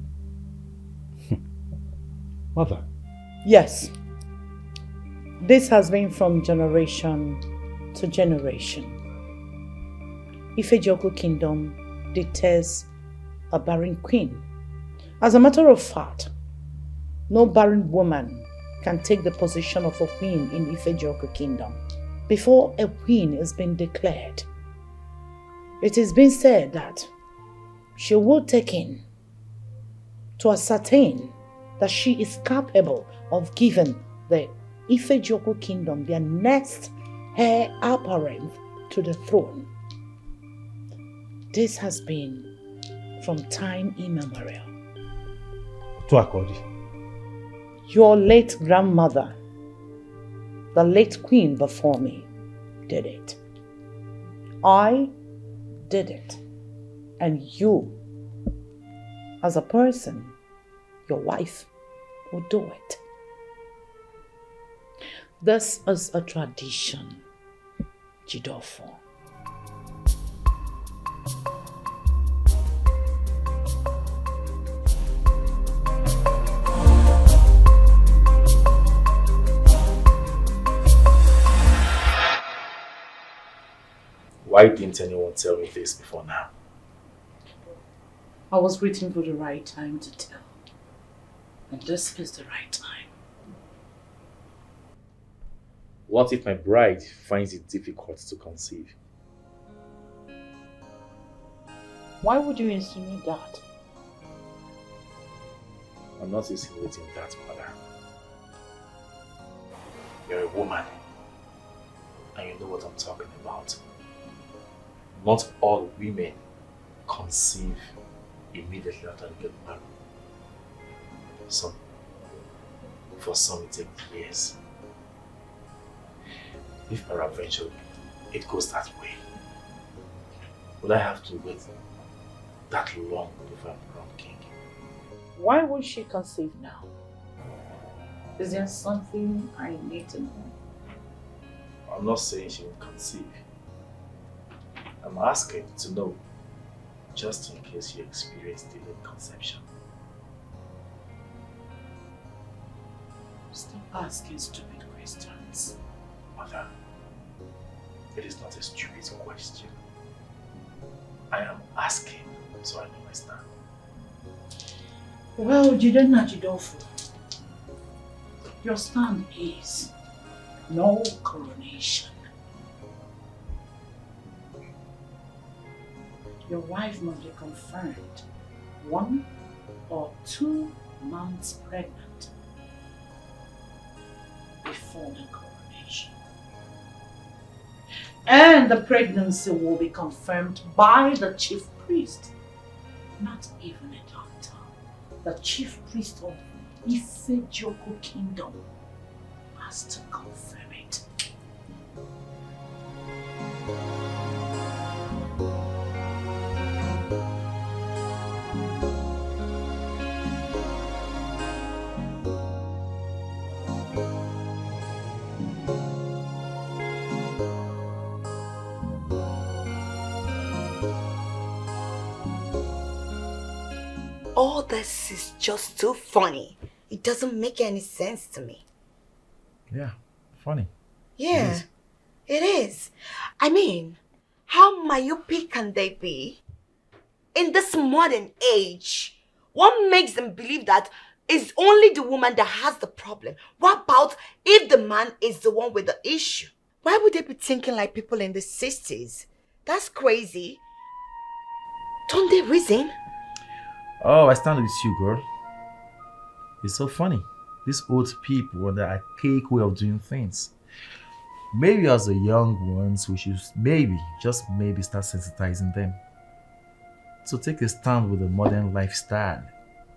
Mother. Yes. This has been from generation to generation. Ifejoko Kingdom detests a barren queen. As a matter of fact, no barren woman can take the position of a queen in Ifejoko Kingdom. Before a queen has been declared, it has been said that she will take in to ascertain that she is capable of giving the Ifejoko Kingdom their next heir apparent to the throne. This has been from time immemorial. Tuakodi. Your late grandmother, the late queen before me, did it. I did it. And you, as a person, your wife, will do it. This is a tradition, Jidofo. Why didn't anyone tell me this before now? I was waiting for the right time to tell. And this is the right time. What if my bride finds it difficult to conceive? Why would you insinuate that? I'm not insinuating that, mother. You're a woman, and you know what I'm talking about. Not all women conceive immediately after they get married. For some it takes years. If peradventure it goes that way, would I have to wait that long before I'm crowned king? Why would she conceive now? Is there something I need to know? I'm not saying she will conceive. I'm asking to know, just in case you experience delayed conception. Stop asking stupid questions. Mother, it is not a stupid question. I am asking so I know my stand. Well, Jidena Jidofu, your stand is no coronation. Your wife must be confirmed 1 or 2 months pregnant before the coronation. And the pregnancy will be confirmed by the chief priest, not even a doctor. The chief priest of Ifejoko Kingdom has to confirm it. this is just too funny. It doesn't make any sense to me. Yeah, funny. Yeah, it is. I mean, how myopic can they be? In this modern age, what makes them believe that it's only the woman that has the problem? What about if the man is the one with the issue? Why would they be thinking like people in the 60s? That's crazy. Don't they reason? Oh, I stand with you, girl. It's so funny. These old people and the archaic way of doing things. Maybe as the young ones, we should just maybe start sensitizing them. So take a stand with the modern lifestyle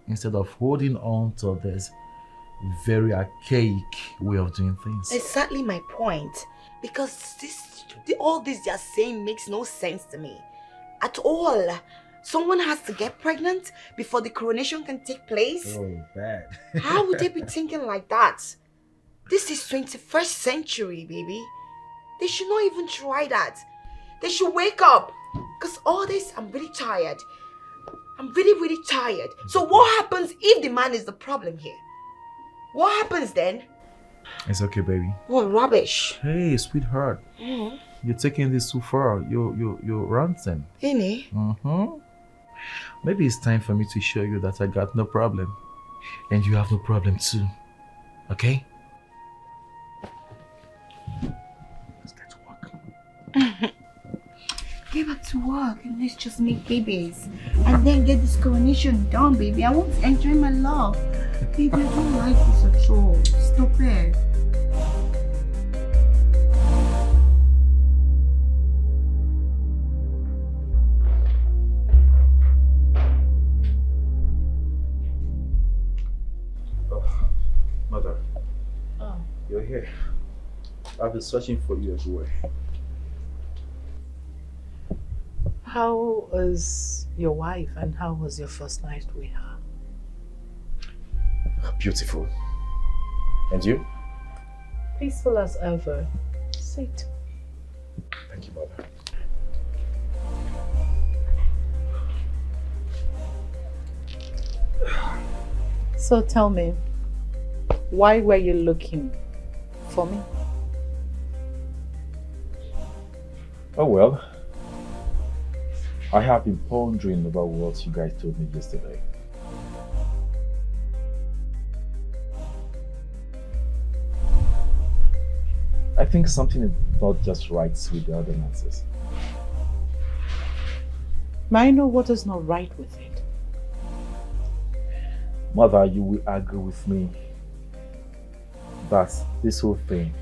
instead of holding on to this very archaic way of doing things. Exactly my point. Because all this they are saying makes no sense to me. At all. Someone has to get pregnant before the coronation can take place? Oh, bad. How would they be thinking like that? This is 21st century, baby. They should not even try that. They should wake up. Because all this, I'm really tired. I'm really, really tired. So what happens if the man is the problem here? What happens then? It's okay, baby. What rubbish. Hey, sweetheart. You're taking this too far. You're ranting. Any? Maybe it's time for me to show you that I got no problem. And you have no problem too. Okay? Let's get to work. Get back to work and let's just make babies. And then get this coronation done, baby. I want to enjoy my love. Baby, I don't like this at all. Stop it. Mother, you're here. I've been searching for you everywhere. How is your wife and how was your first night with her? Beautiful. And you? Peaceful as ever. Sit. Thank you, Mother. So tell me, why were you looking for me? Oh well, I have been pondering about what you guys told me yesterday. I think something is not just right with the other answers. May I know what is not right with it? Mother, you will agree with me that this whole thing,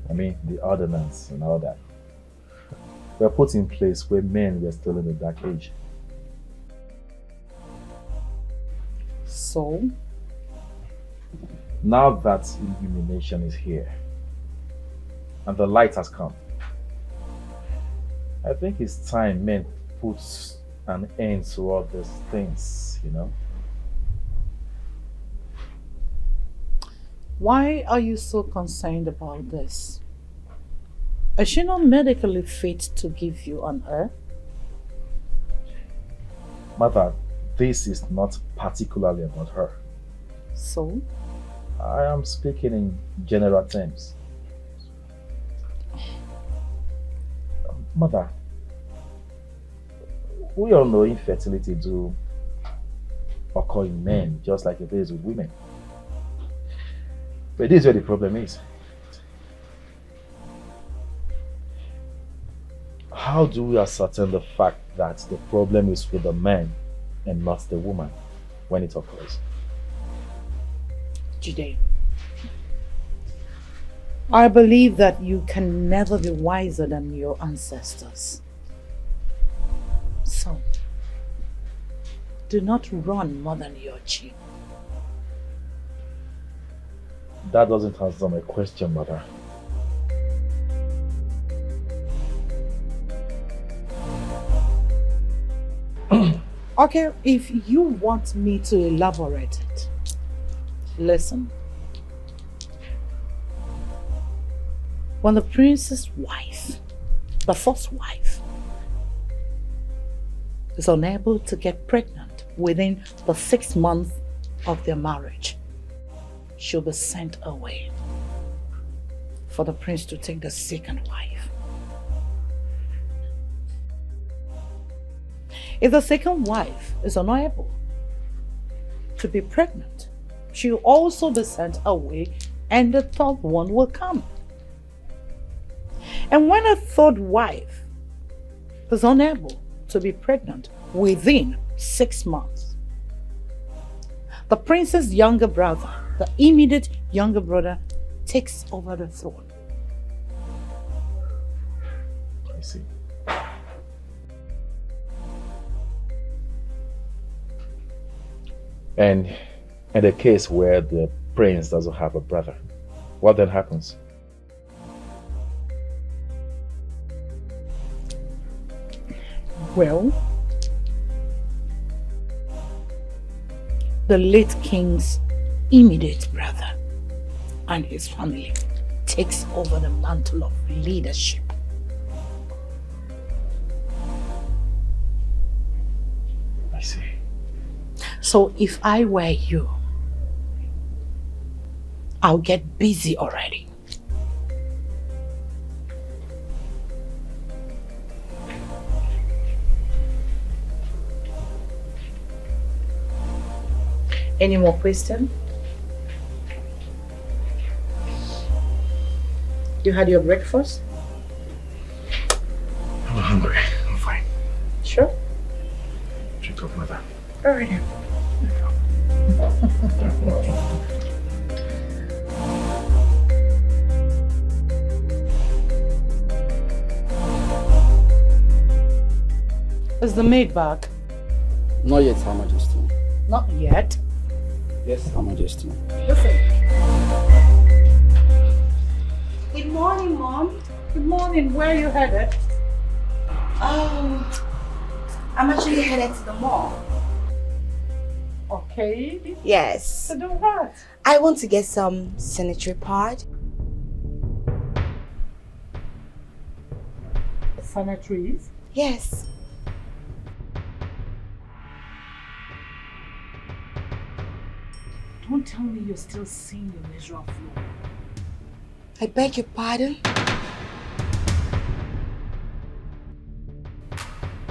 the ordinance and all that, were put in place where men were still in the dark age. So? Now that illumination is here and the light has come, I think it's time men put an end to all these things, Why are you so concerned about this? Is she not medically fit to give you on earth? Mother, this is not particularly about her. So? I am speaking in general terms. Mother, we all know infertility do occur in men just like it is with women. But this is where the problem is. How do we ascertain the fact that the problem is with the man and not the woman when it occurs? Jide, I believe that you can never be wiser than your ancestors. So, do not run more than your cheek. That doesn't answer my question, Mother. Okay, if you want me to elaborate it, listen. When the prince's wife, the first wife, is unable to get pregnant, within the 6 months of their marriage, she'll be sent away for the prince to take the second wife. If the second wife is unable to be pregnant, she'll also be sent away and the third one will come. And when a third wife is unable to be pregnant within 6 months, the prince's younger brother, the immediate younger brother, takes over the throne. I see. And in the case where the prince doesn't have a brother, what then happens? Well, the late king's immediate brother and his family takes over the mantle of leadership. I see. So if I were you, I'll get busy already. Any more questions? You had your breakfast? I'm not hungry. I'm fine. Sure? Drink up, mother. All right. Is the maid back? Not yet, Her Majesty. Not yet. Yes, Her Majesty. Listen. Good morning, Mom. Good morning. Where are you headed? Oh, I'm actually headed to the mall. Okay. Yes. To do what? I want to get some sanitary pad. Sanitaries? Yes. Don't tell me you're still seeing your miserable floor. I beg your pardon?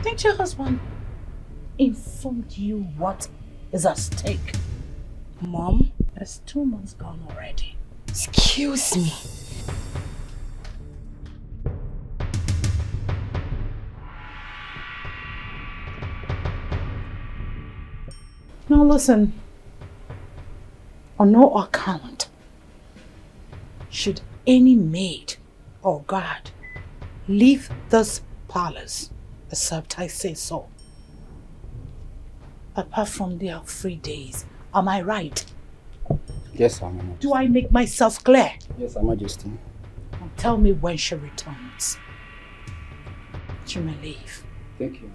Didn't your husband informed you what is at stake? Mom? That's 2 months gone already. Excuse me. Now listen. On no account should any maid or guard leave this palace except I say so. Apart from their free days. Am I right? Yes, Her Majesty. Do I make myself clear? Yes, Her Majesty. Now tell me when she returns. She may leave. Thank you.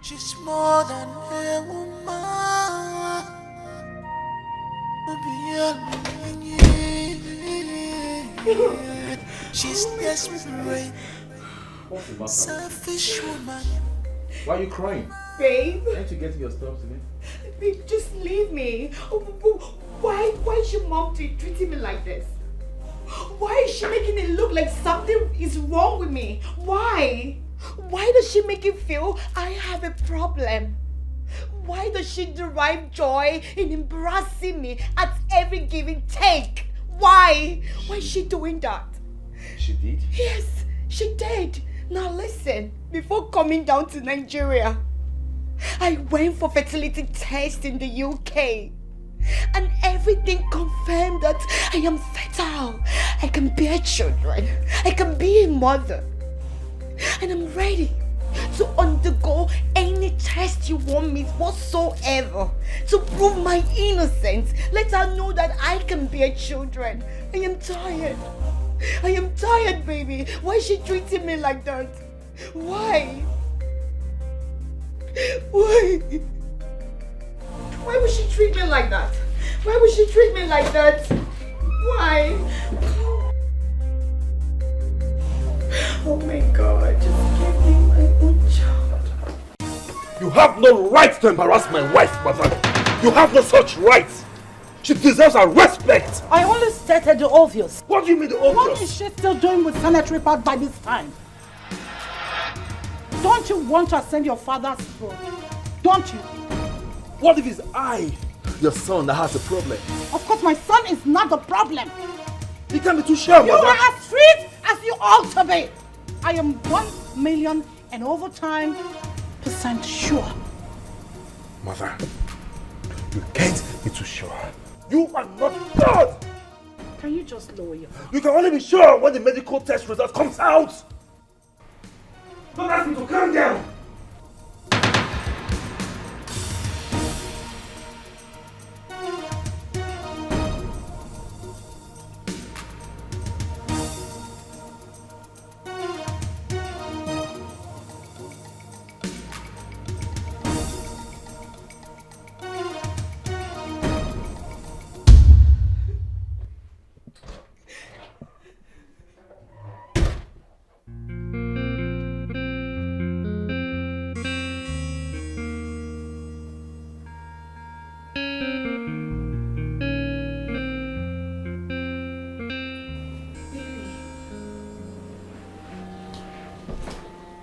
She's more than a woman. She's desperate, selfish woman. Why are you crying? Babe. Can't you get your stuff today? Babe, just leave me. Why is your mom treating me like this? Why is she making it look like something is wrong with me? Why? Why does she make it feel I have a problem? Why does she derive joy in embarrassing me at every given take? Why? Why is she doing that? She did? Yes, she did. Now listen, before coming down to Nigeria, I went for fertility tests in the UK. And everything confirmed that I am fertile. I can bear children. I can be a mother. And I'm ready to undergo any test you want me whatsoever to prove my innocence. Let her know that I can bear children. I am tired. I am tired, baby. Why is she treating me like that? Why? Why? Why would she treat me like that? Why would she treat me like that? Why? Oh my God, just give me my own child. You have no right to embarrass my wife, mother. You have no such right. She deserves our respect. I only stated the obvious. What do you mean the obvious? What is she still doing with sanitary pad by this time? Don't you want to ascend your father's throne? Don't you? What if it's I, your son, that has a problem? Of course, my son is not the problem. You can't be too sure, You mother. are as sweet as you ought to be. I am 1,000,000 and over time % sure. Mother, you can't be too sure. You are not God! Can you just lower your voice? You can only be sure when the medical test result comes out! Don't ask me to calm down!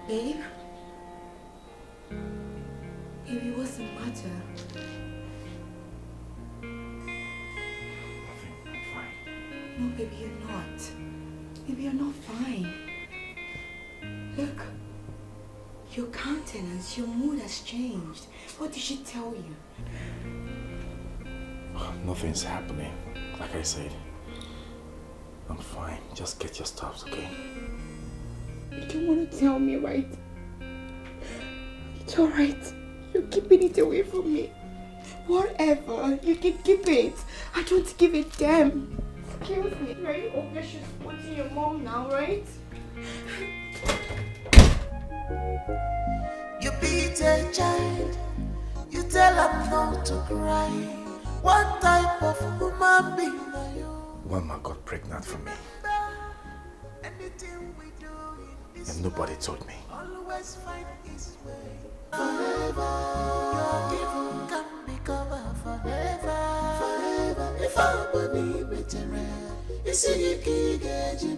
Babe? Baby, what's the matter? Nothing, I'm fine. No, baby, you're not. Baby, you're not fine. Look, your countenance, your mood has changed. What did she tell you? Nothing's happening. Like I said, I'm fine. Just get your stuff, okay? You don't want to tell me, right? It's alright. You're keeping it away from me. Whatever, you can keep it. I don't give a damn. Excuse me. Very obvious she's putting your mom now, right? You beat a child, you tell her not to cry. What type of human being are you? One man got pregnant for me. And nobody told me. Always find his way. Forever, your evil can be covered forever. Forever, if I believe it, you see you can't get you.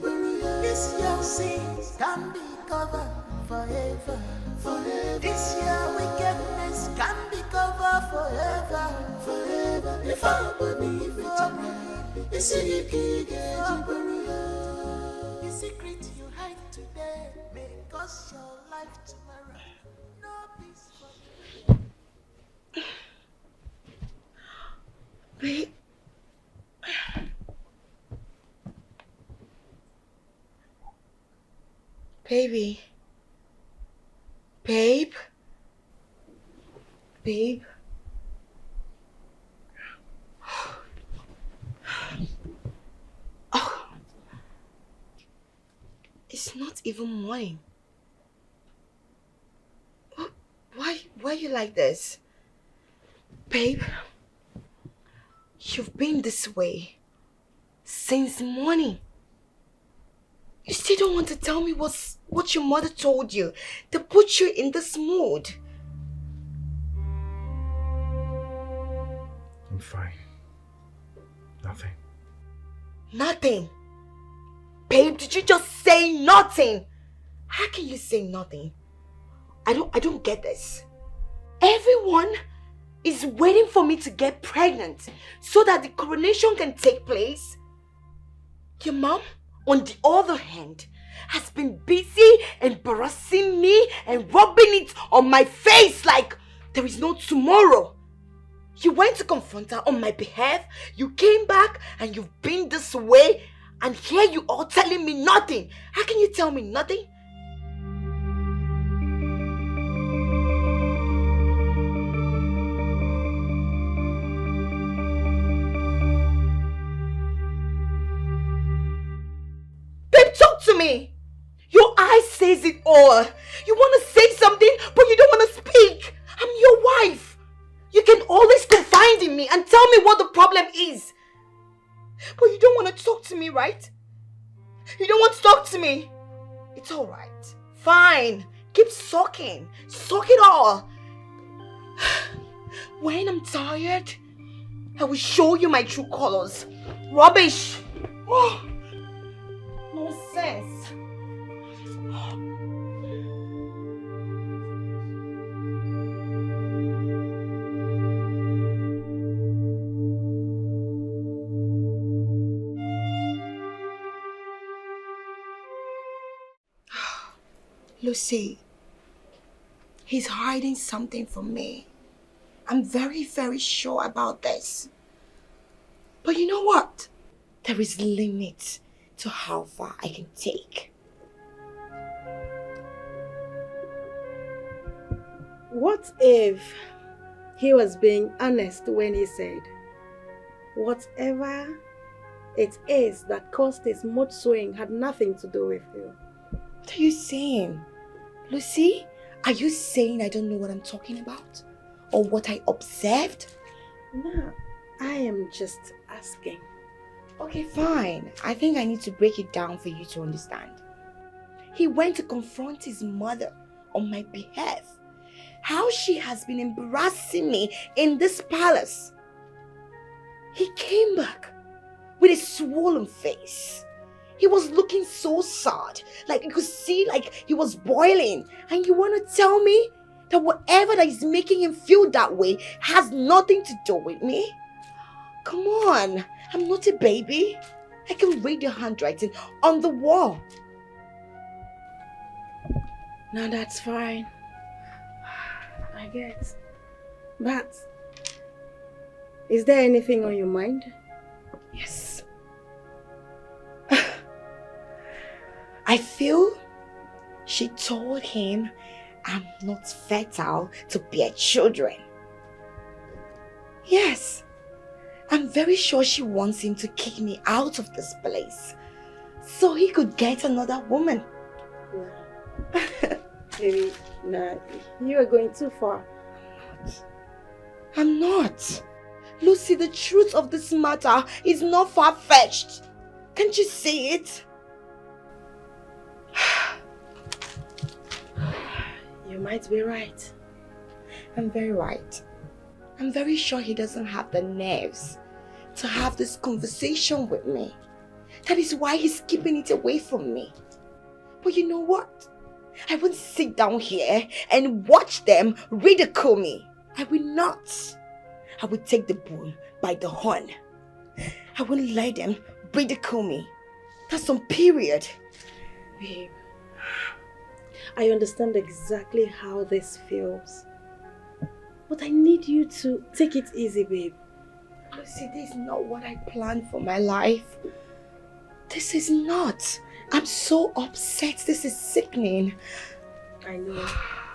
This your sins can be covered forever. Forever, this your wickedness can be covered forever. Forever, if I believe it, you see you can't get you. The secret you hide today may cost your life tomorrow. No peace for you. Babe. Baby. Babe. Babe. Oh. It's not even morning. Why are you like this? Babe, you've been this way since morning. You still don't want to tell me what your mother told you to put you in this mood. I'm fine. Nothing. Nothing? Babe, did you just say nothing? How can you say nothing? I don't get this. Everyone is waiting for me to get pregnant so that the coronation can take place. Your mom, on the other hand, has been busy embarrassing me and rubbing it on my face like there is no tomorrow. You went to confront her on my behalf, you came back and you've been this way, and here you are telling me nothing. How can you tell me nothing? Babe, talk to me. Your eyes says it all. You want to say something, but you don't want to speak. I'm your wife. You can always confide in me and tell me what the problem is. But you don't want to talk to me, right? You don't want to talk to me. It's alright. Fine. Keep sulking. Suck it all. When I'm tired, I will show you my true colors. Rubbish! Oh, nonsense. Lucy, he's hiding something from me. I'm very, very sure about this. But you know what? There is limit to how far I can take. What if he was being honest when he said, whatever it is that caused his mood swing had nothing to do with you? What are you saying? Lucy, are you saying I don't know what I'm talking about? Or what I observed? No, I am just asking. Okay, fine. I think I need to break it down for you to understand. He went to confront his mother on my behalf. How she has been embarrassing me in this palace. He came back with a swollen face. He was looking so sad. Like you could see like he was boiling. And you want to tell me that whatever that is making him feel that way has nothing to do with me? Come on. I'm not a baby. I can read your handwriting on the wall. Now that's fine. I get. But is there anything on your mind? Yes. I feel she told him I'm not fertile to bear children. Yes. I'm very sure she wants him to kick me out of this place so he could get another woman. Baby, nah, you are going too far. I'm not. Lucy, the truth of this matter is not far-fetched. Can't you see it? You might be right. I'm very right. I'm very sure he doesn't have the nerves to have this conversation with me. That is why he's keeping it away from me. But you know what? I won't sit down here and watch them ridicule me. I will not. I will take the bull by the horn. I won't let them ridicule me. That's on period. Babe, I understand exactly how this feels. But I need you to take it easy, babe. Lucy, this is not what I planned for my life. This is not. I'm so upset. This is sickening. I know.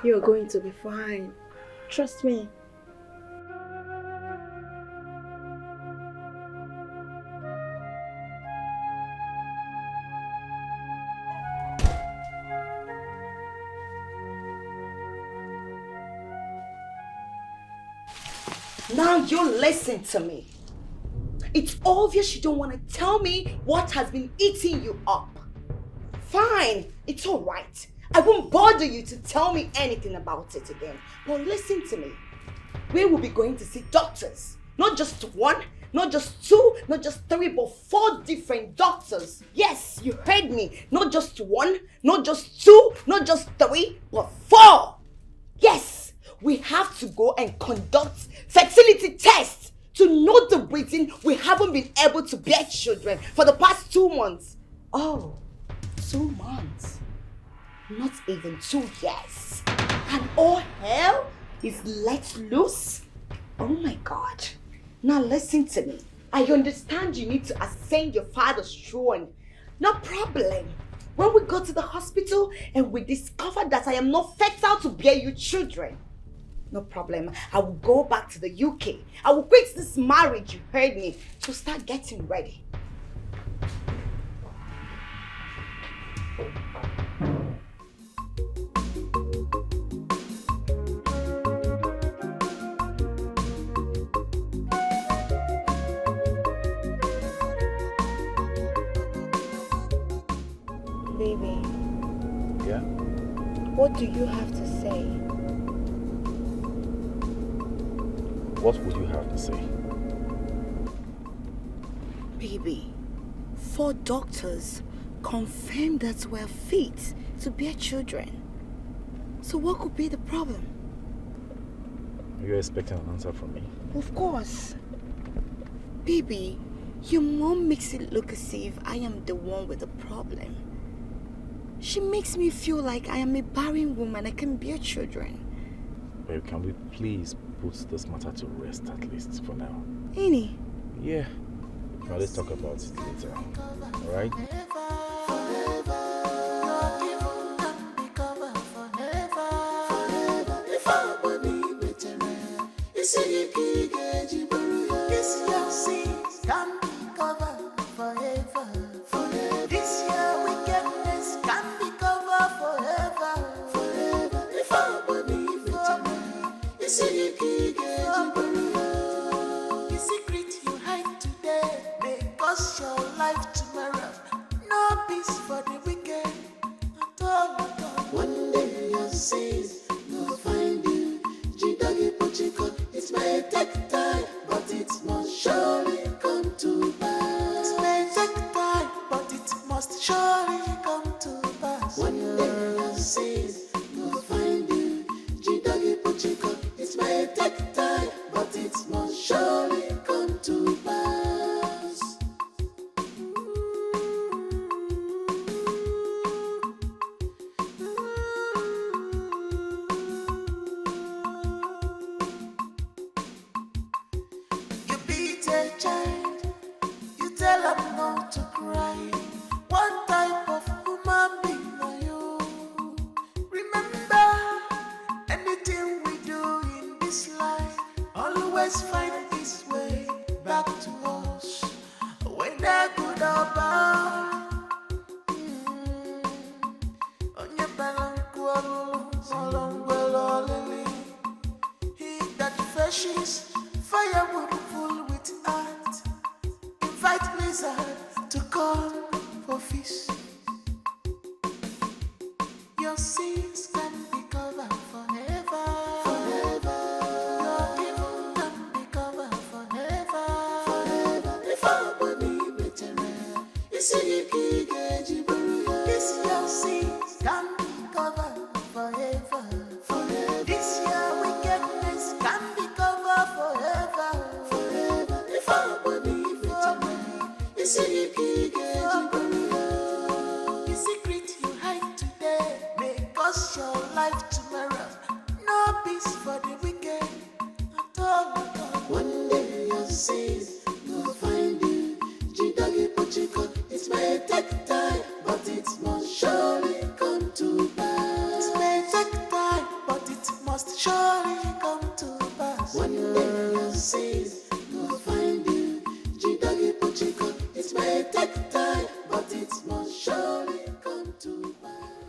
You're going to be fine. Trust me. Now you listen to me. It's obvious you don't want to tell me what has been eating you up. Fine, it's alright. I won't bother you to tell me anything about it again. But listen to me. We will be going to see doctors. Not just one, not just two, not just three, but 4 different doctors. Yes, you heard me. Not just one, not just two, not just 3, but 4. Yes, we have to go and conduct fertility tests to know the reason we haven't been able to bear children for the past 2 months. Oh, 2 months. Not even 2 years. And all hell is let loose. Oh my God. Now listen to me. I understand you need to ascend your father's throne. No problem. When we go to the hospital and we discover that I am not fertile to bear you children, no problem. I will go back to the UK. I will quit this marriage, you heard me, to start getting ready. Baby. Yeah? What do you have to say? What would you have to say? Baby, 4 doctors confirmed that we're fit to bear children. So what could be the problem? Are you expecting an answer from me? Of course. Baby, your mom makes it look as if I am the one with the problem. She makes me feel like I am a barren woman. I can bear children. Babe, can we please put this matter to rest at least for now? Any? Yeah. Now let's talk about it later. Alright?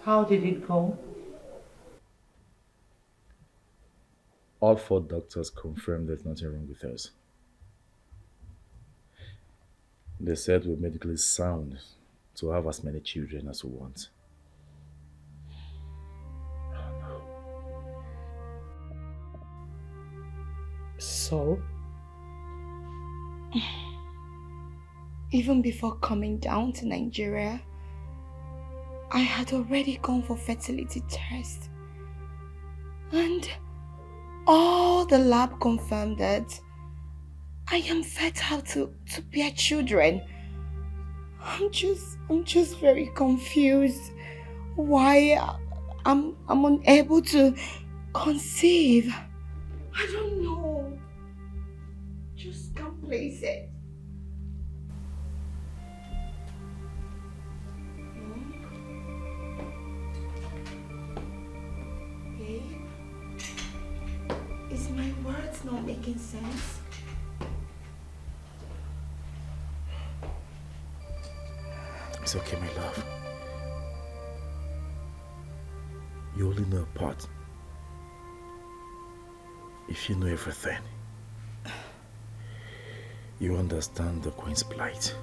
How did it go? All 4 doctors confirmed there's nothing wrong with us. They said we're medically sound to have as many children as we want. So? Even before coming down to Nigeria, I had already gone for fertility tests. And all the lab confirmed that I am fertile to bear children. I'm just very confused why I'm unable to conceive. I don't know. Just can't place it. Is my words not making sense? It's okay, my love. You only know a part. If you know everything, you understand the Queen's plight.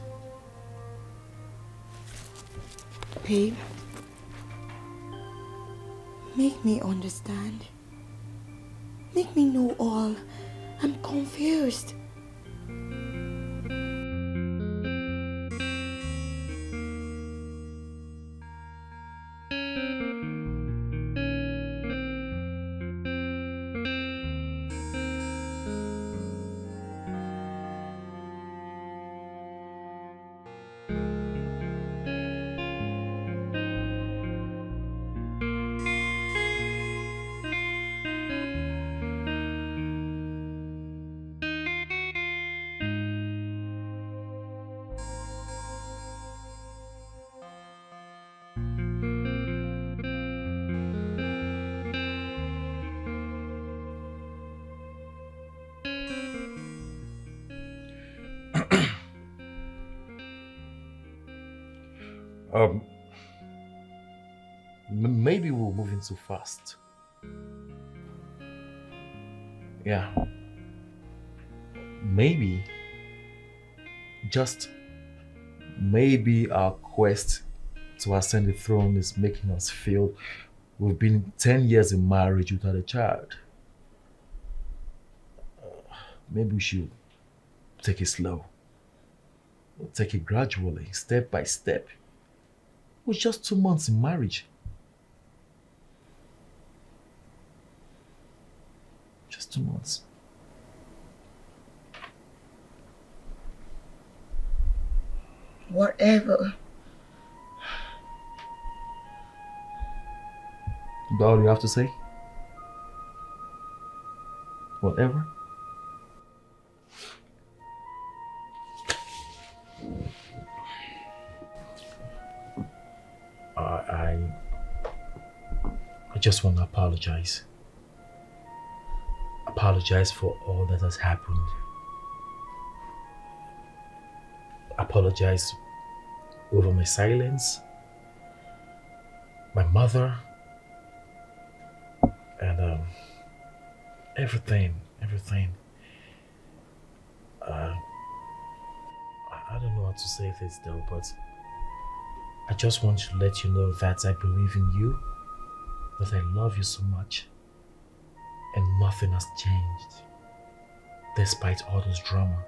Babe, make me understand. Make me know all I'm confused. Maybe we're moving too fast. Yeah. Maybe, just maybe our quest to ascend the throne is making us feel we've been 10 years in marriage without a child. Maybe we should take it slow. Take it gradually, step by step. We're just 2 months in marriage. Just 2 months. Whatever. Is that all you have to say? Whatever? I just want to apologize. Apologize for all that has happened. Apologize over my silence, my mother, and everything. I don't know how to say this though, but I just want to let you know that I believe in you, that I love you so much, and nothing has changed, despite all this drama.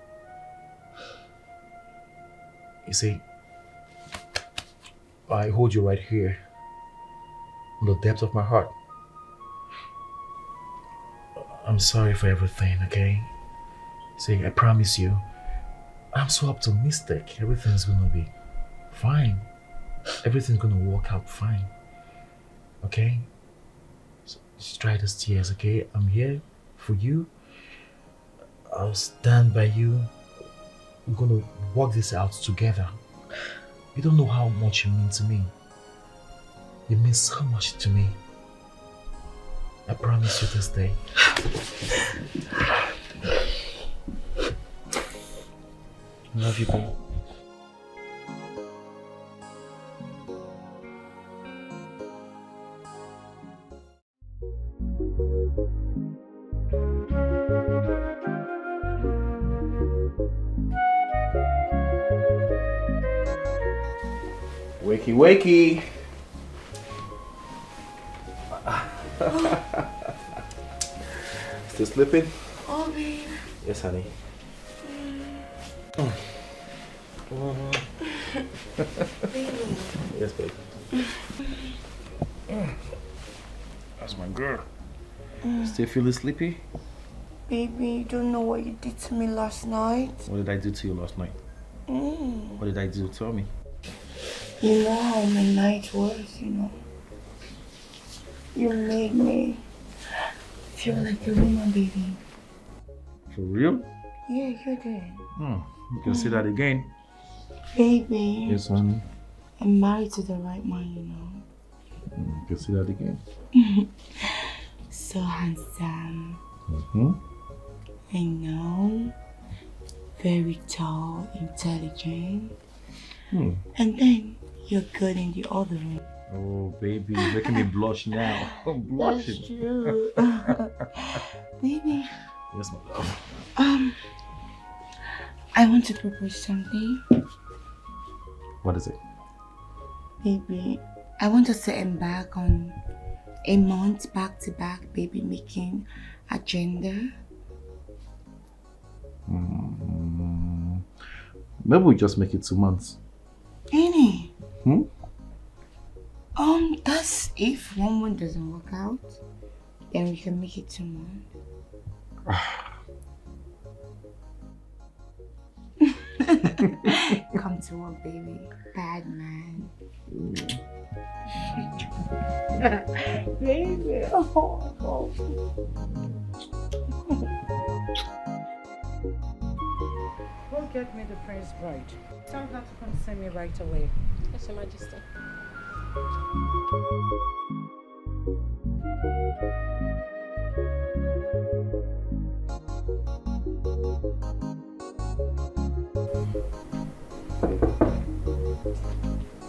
You see, I hold you right here, in the depth of my heart. I'm sorry for everything, okay? See, I promise you, I'm so optimistic. Everything's gonna be fine. Everything's gonna work out fine, okay? So just try these tears, okay? I'm here for you. I'll stand by you. We're gonna work this out together. You don't know how much you mean to me. You mean so much to me. I promise you this day. I love you, babe. Wakey, wakey. Still sleeping? Oh, babe. Yes, honey. Baby. Yes, baby. That's my girl. Still feeling sleepy? Baby, you don't know what you did to me last night. What did I do to you last night? What did I do? Tell me. You know how my night was, you know. You made me feel like a woman, baby. For real? Yeah, you did. You can say that again. Baby. Yes, honey. I'm married to the right man, you know. You can say that again. So handsome. Mm-hmm. I know. Very tall, intelligent. And then you're good in the other room. Oh, baby, you're making me blush now. I'm blushing. That's true. Baby. Yes, my love. I want to propose something. What is it? Baby, I want us to embark on a month back-to-back baby making agenda. Maybe we just make it 2 months. Any? That's if 1 month doesn't work out, then we can make it 2 months. Come to work, baby. Bad man. Baby. Oh. Go get me the prince bride. Tell her to come see me right away. Yes, Your Majesty.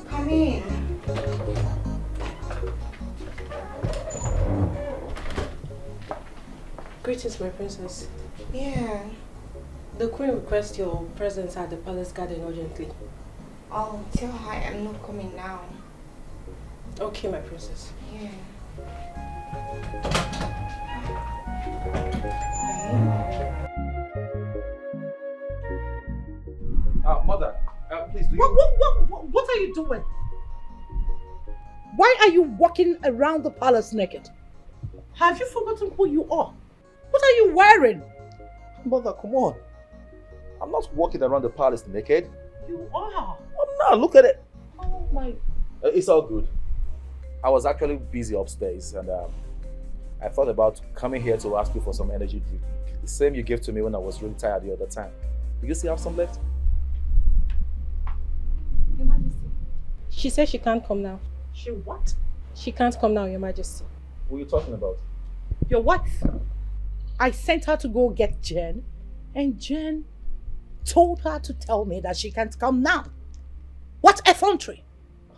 Come in. Greetings, my princess. Yeah. The Queen requests your presence at the palace garden urgently. Oh, tell her I'm not coming now. Okay, my princess. Yeah. Mother, please do you... What are you doing? Why are you walking around the palace naked? Have you forgotten who you are? What are you wearing? Mother, come on. I'm not walking around the palace naked. You are. I'm not. Look at it. Oh my. It's all good. I was actually busy upstairs and I thought about coming here to ask you for some energy drink. The same you gave to me when I was really tired the other time. Do you still have some left? Your Majesty. She says she can't come now. She what? She can't come now, Your Majesty. What are you talking about? Your wife. I sent her to go get Jen, and Jen told her to tell me that she can't come now. What effrontery!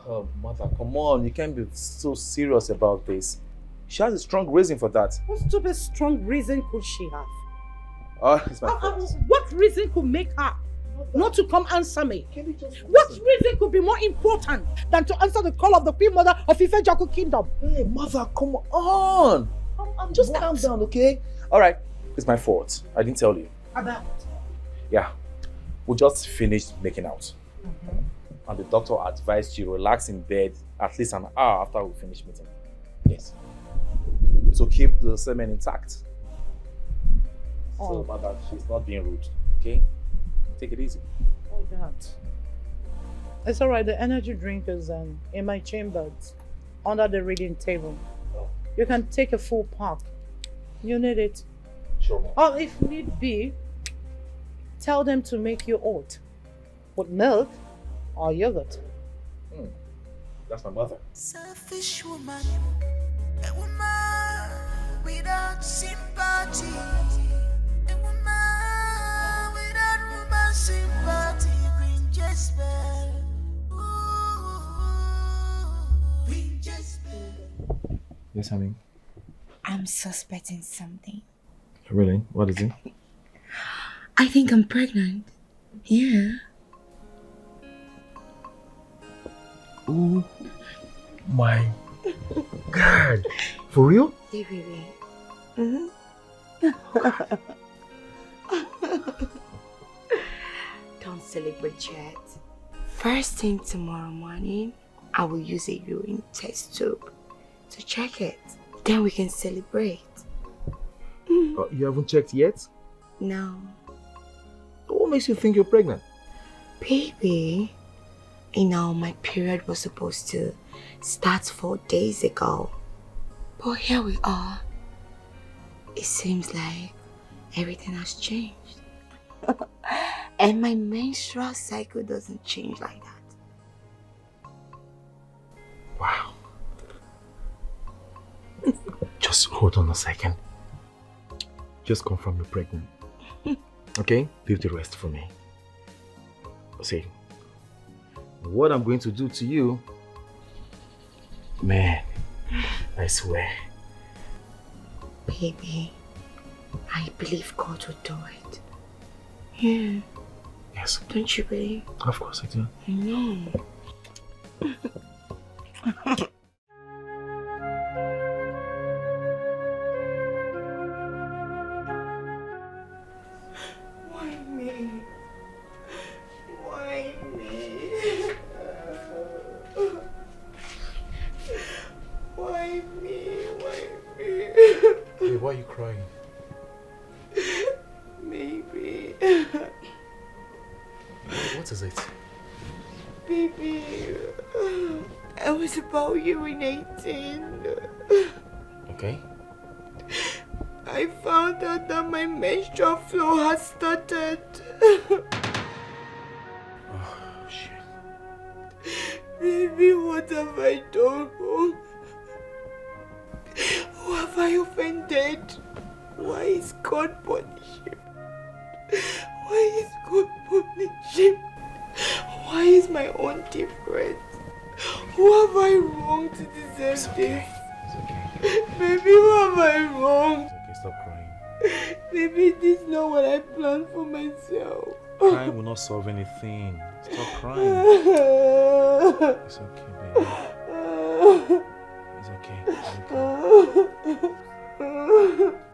Oh, Mother, come on. You can't be so serious about this. She has a strong reason for that. What stupid strong reason could she have? Oh, it's my fault. What reason could make her not to come answer me? What reason could be more important than to answer the call of the Queen Mother of Ife Jaku Kingdom? Hey, Mother, come on. Just calm down, okay? All right, it's my fault. I didn't tell you. About? Yeah, we just finished making out. And the doctor advised you relax in bed at least an hour after we finish meeting. Yes. So keep the semen intact. So, Mother, she's not being rude, okay? Take it easy. Oh, God. It's alright, the energy drink is in my chambers, under the reading table. You can take a full pack. You need it. Sure, Mom. Or if need be, tell them to make you oat with milk or yogurt. That's my mother. Selfish woman, a woman without sympathy, a woman without woman sympathy, Queen Jezebel, Queen Jezebel. Yes, honey. I'm suspecting something. Really? What is it? I think I'm pregnant. Yeah. Oh my God. For real? Hey, baby. Don't celebrate yet. First thing tomorrow morning, I will use a urine test tube to check it. Then we can celebrate. You haven't checked yet? No. What makes you think you're pregnant? Baby, you know, my period was supposed to start 4 days ago. But here we are. It seems like everything has changed. And my menstrual cycle doesn't change like that. Wow. Just hold on a second. Just confirm you're pregnant. Okay? Leave the rest for me. See, what I'm going to do to you, man, I swear. Baby, I believe God will do it. Yeah. Yes. Don't you believe? Of course I do. I know. Why? Why are you crying? Maybe. What is it? Baby, I was about urinating. Okay. I found out that my menstrual flow has started. Oh, shit. Baby, what have I done wrong? Who have I offended? Why is God punishing? Why is God punishing? Why is my own different? Who have I wronged to deserve this? It's okay. Baby, who have I wronged? It's okay, stop crying. Baby, this is not what I planned for myself. Crying will not solve anything. Stop crying. It's okay, baby. It's okay. It's okay.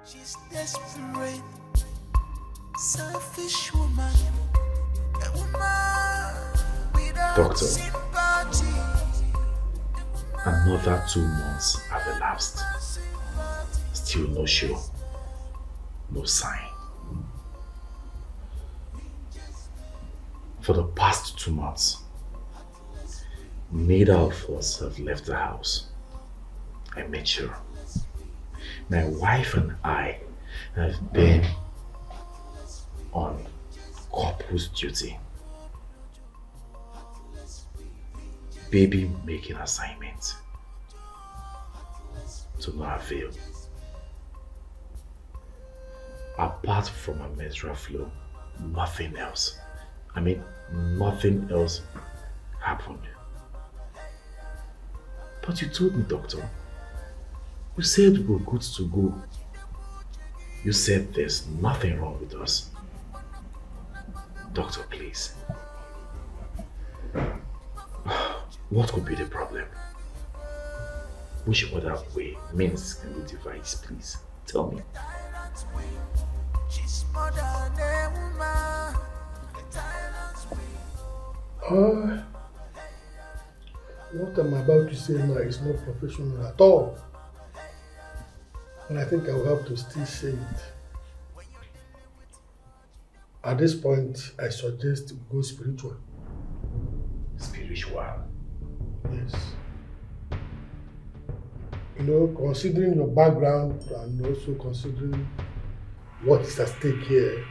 She's desperate, selfish woman, a woman without Doctor. sympathy. Another 2 months have elapsed. Still no show. No sign. For the past 2 months, neither of us have left the house. I made sure. My wife and I have been on couples duty. Baby making assignments. To no avail. Apart from a menstrual flow, nothing else. I mean, nothing else happened. But you told me, doctor. You said we were good to go. You said there's nothing wrong with us. Doctor, please. What could be the problem? Which other way, means can we devise, please? Tell me. She's more than a woman. What I'm about to say now is not professional at all. And I think I will have to still say it. At this point, I suggest we go spiritual. Spiritual? Yes. You know, considering your background and also considering what is at stake here,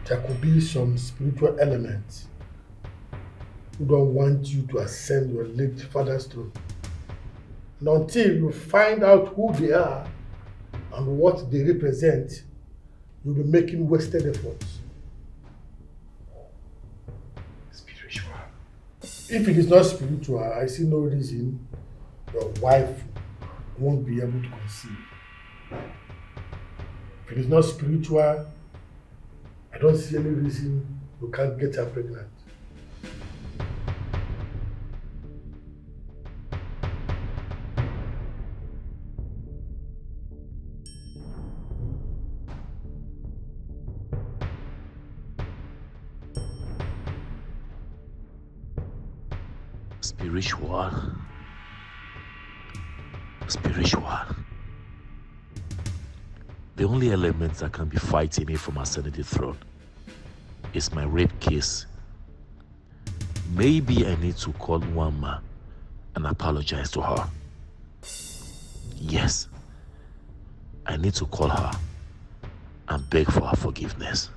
there could be some spiritual elements who don't want you to ascend your late father's throne. And until you find out who they are and what they represent, you'll be making wasted efforts. Spiritual. If it is not spiritual, I see no reason your wife won't be able to conceive. If it is not spiritual, I don't see any reason you can't get her pregnant. Spiritual. Spiritual. The only element that can be fighting me from ascending the throne is my rape case. Maybe I need to call Wama and apologize to her. Yes, I need to call her and beg for her forgiveness.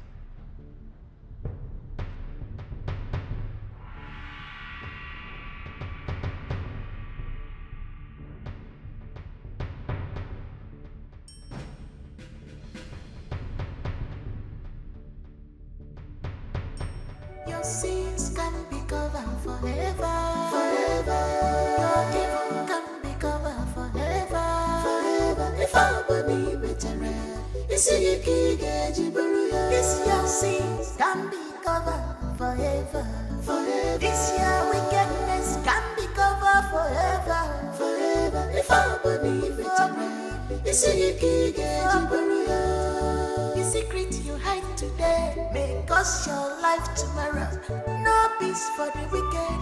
Your sins can be covered forever, forever. Your evil can be covered forever, forever. If I believe it, this your sins can be covered forever, forever. This your wickedness can be covered forever, forever. If I believe it, the secret you hide today may cost your life tomorrow. No peace for the wicked.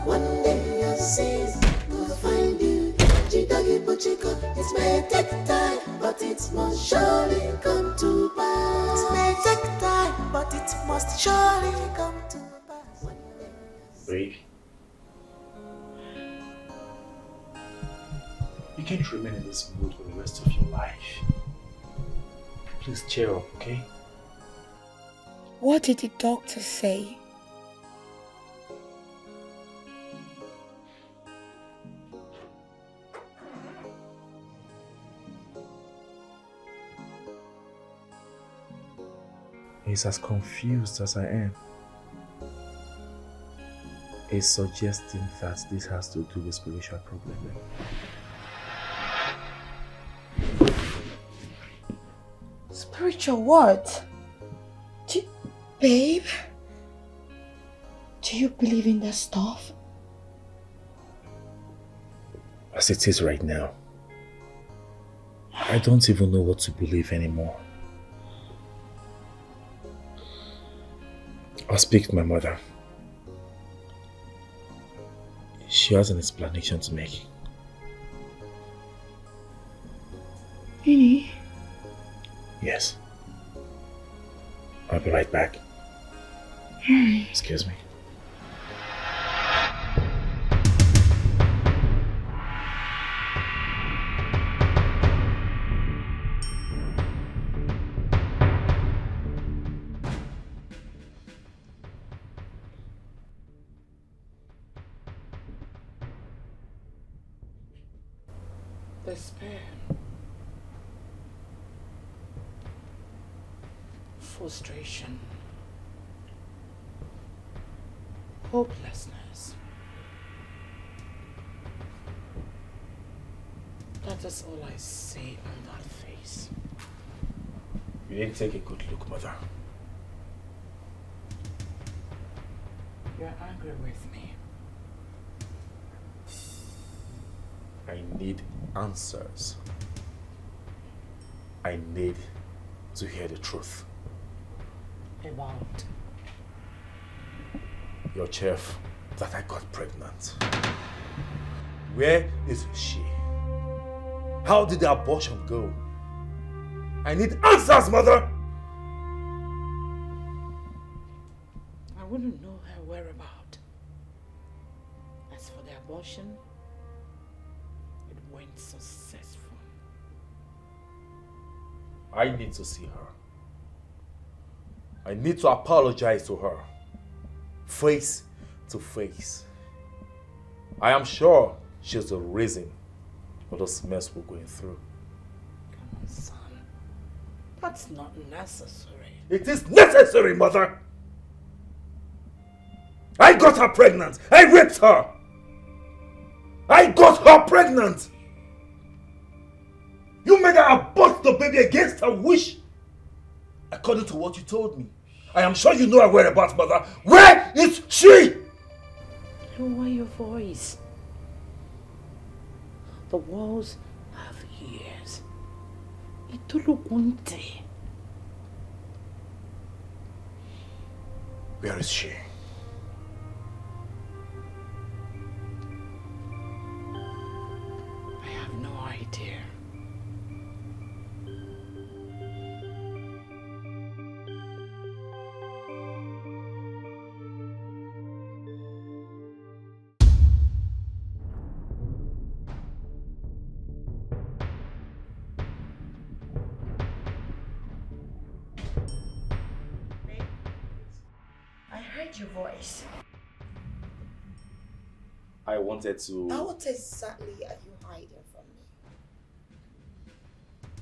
One day your sins will find you. Chico, it may take time, but it must surely come to pass. It may take time, but it must surely come to pass. Babe, you can't remain in this mood for the rest of your life. Please cheer up, okay? What did the doctor say? He's as confused as I am. He's suggesting that this has to do with spiritual problem. Spiritual what? Babe? Do you believe in that stuff? As it is right now, I don't even know what to believe anymore. I'll speak to my mother. She has an explanation to make. Really? Yes. I'll be right back. Excuse me. Despair, frustration, hopelessness. That is all I see on that face. You didn't take a good look, Mother. You're angry with me. I need answers. I need to hear the truth. About? Your chef that I got pregnant. Where is she? How did the abortion go? I need answers, Mother! I wouldn't know her whereabouts. As for the abortion, it went successful. I need to see her. I need to apologize to her. Face to face. I am sure she's the reason for this mess we're going through. Come on, son. That's not necessary. It is necessary, Mother! I got her pregnant! I raped her! I got her pregnant! You made her abort the baby against her wish! According to what you told me. I am sure you know her whereabouts, Mother. Where is she? Lower your voice. The walls have ears. Itulugunte. Where is she? I have no idea. Your voice. I wanted to... Now what exactly are you hiding from me?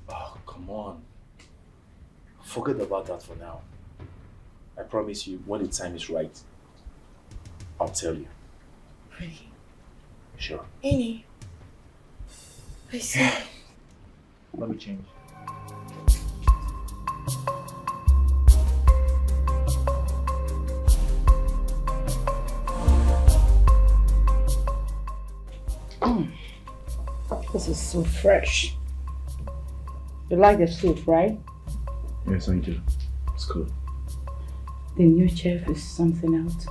Oh, come on. Forget about that for now. I promise you, when the time is right, I'll tell you. Really? Sure. Annie. I see. Let me change. This is so fresh. You like the soup, right? Yes, I do. It's cool. The new chef is something else.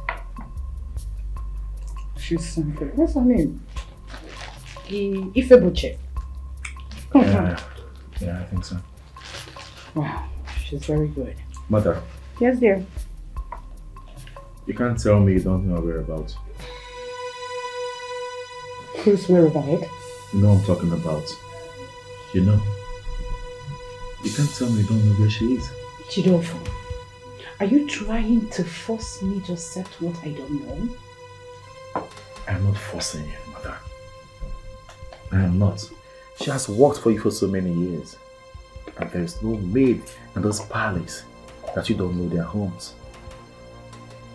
She's something. What's her name? The Ifebo chef. Yeah, I think so. Wow, she's very good. Mother, Yes, dear. you can't tell me you don't know her whereabouts. Who's whereabouts? You know what I'm talking about. You know. You can't tell me you don't know where she is. Chidofo, are you trying to force me to accept what I don't know? I'm not forcing you, Mother. I am not. She has worked for you for so many years. And there is no maid in this palace that you don't know their homes.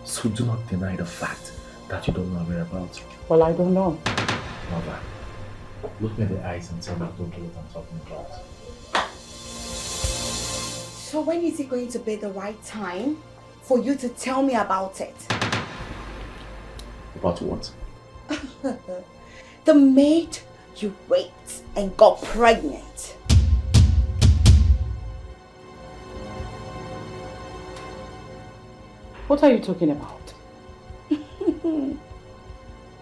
So do not deny the fact that you don't know her whereabouts. Well, I don't know. Mother, look me in the eyes and tell me you don't know what I'm talking about. So when is it going to be the right time for you to tell me about it? About what? The maid you raped and got pregnant. What are you talking about?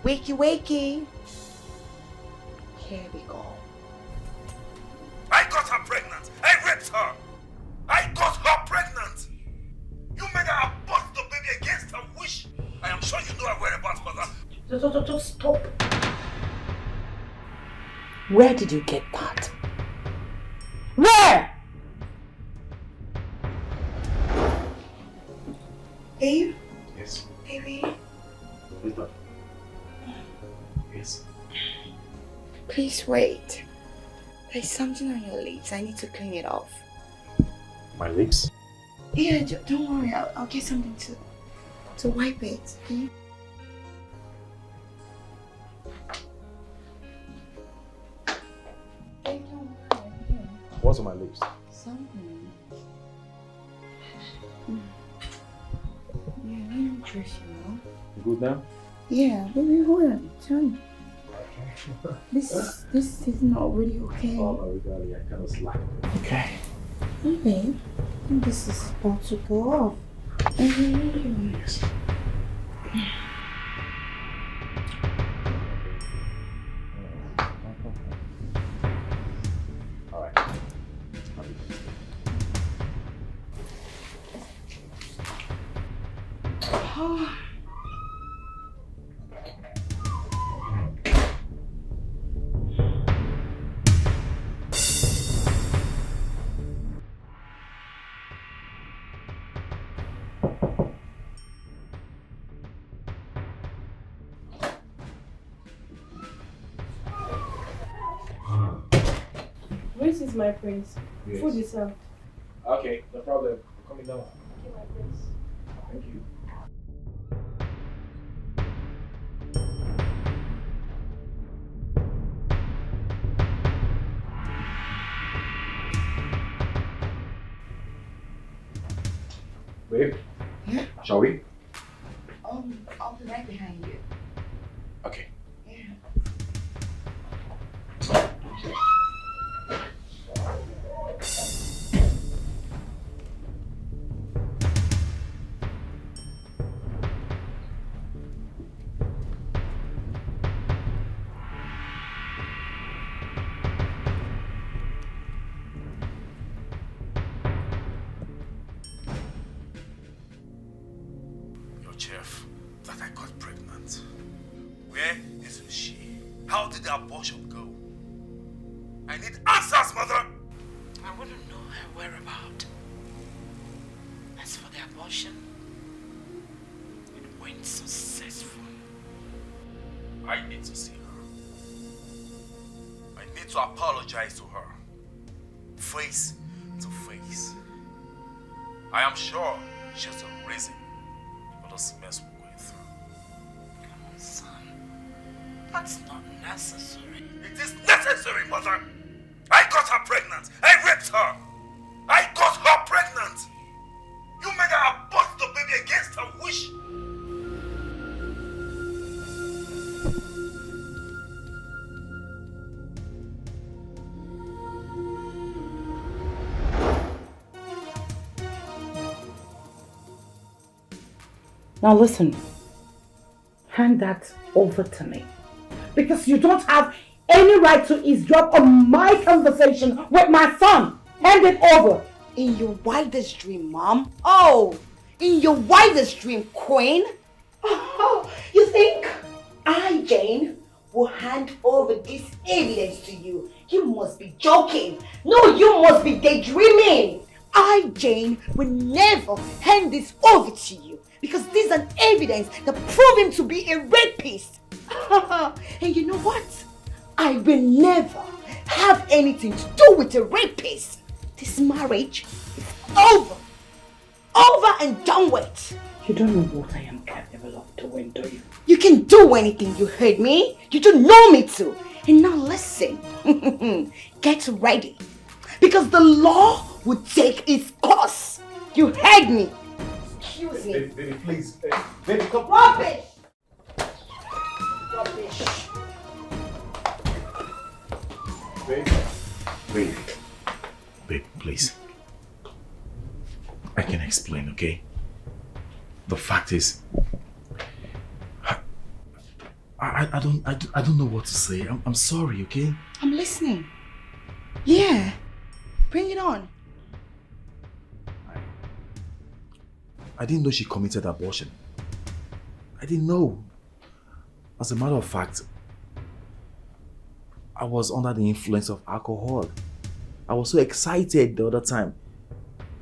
Wakey wakey. Here we go. I got her pregnant. I raped her. I got her pregnant. You made her abort the baby against her wish. I am sure you know her whereabouts, mother. Just stop. Where did you get that? Where? Babe? Yes. Baby? Yes. Please wait. There's something on your lips. I need to clean it off. My lips? Yeah, don't worry. I'll get something to wipe it. Okay? Babe, don't worry. Here. What's on my lips? Something. Yeah, let me dress you now. You good now? Yeah, baby, hold on. Tell me. This is not really okay. Oh my God, I kind of slack. Okay. Hey, babe. I think this is about to go off. Yes. All right. This is my prince. Yes. Food is served. Okay, no problem. I'm coming down. Okay, my prince. Thank you. Babe, Yeah? shall we? I'll be right behind you. Okay. Yeah. Your chef, that I got pregnant. Where is she? How did the abortion go? I need answers, mother! I wouldn't know her whereabouts. As for the abortion, it went successful. I need to see her. I need to apologize to her. Face to face. I am sure she's the reason for this mess we're going through. Come on, son. That's not necessary. It is necessary, mother! I got her pregnant! I raped her! I got her pregnant! You made her abort the baby against her wish! Now listen, hand that over to me. Because you don't have any right to eavesdrop on my conversation with my son. Hand it over. In your wildest dream, Mom. Oh, in your wildest dream, Queen. Oh, you think I, Jane, will hand over this evidence to you? You must be joking. No, you must be daydreaming. I, Jane, will never hand this over to you because this is an evidence that proves him to be a rapist. And you know what? I will never have anything to do with a rapist. This marriage is over. Over and done with. You don't know what I am capable of doing, do you? You can do anything, you heard me? You don't know me to. And now listen. Get ready. Because the law will take its course. You heard me. Excuse me. Baby, please. Baby, come. Rubbish! Rubbish. Babe, please. I can explain, okay? The fact is, I don't know what to say. I'm sorry, okay? I'm listening. Yeah. Bring it on. I didn't know she committed abortion. I didn't know. As a matter of fact, I was under the influence of alcohol. I was so excited the other time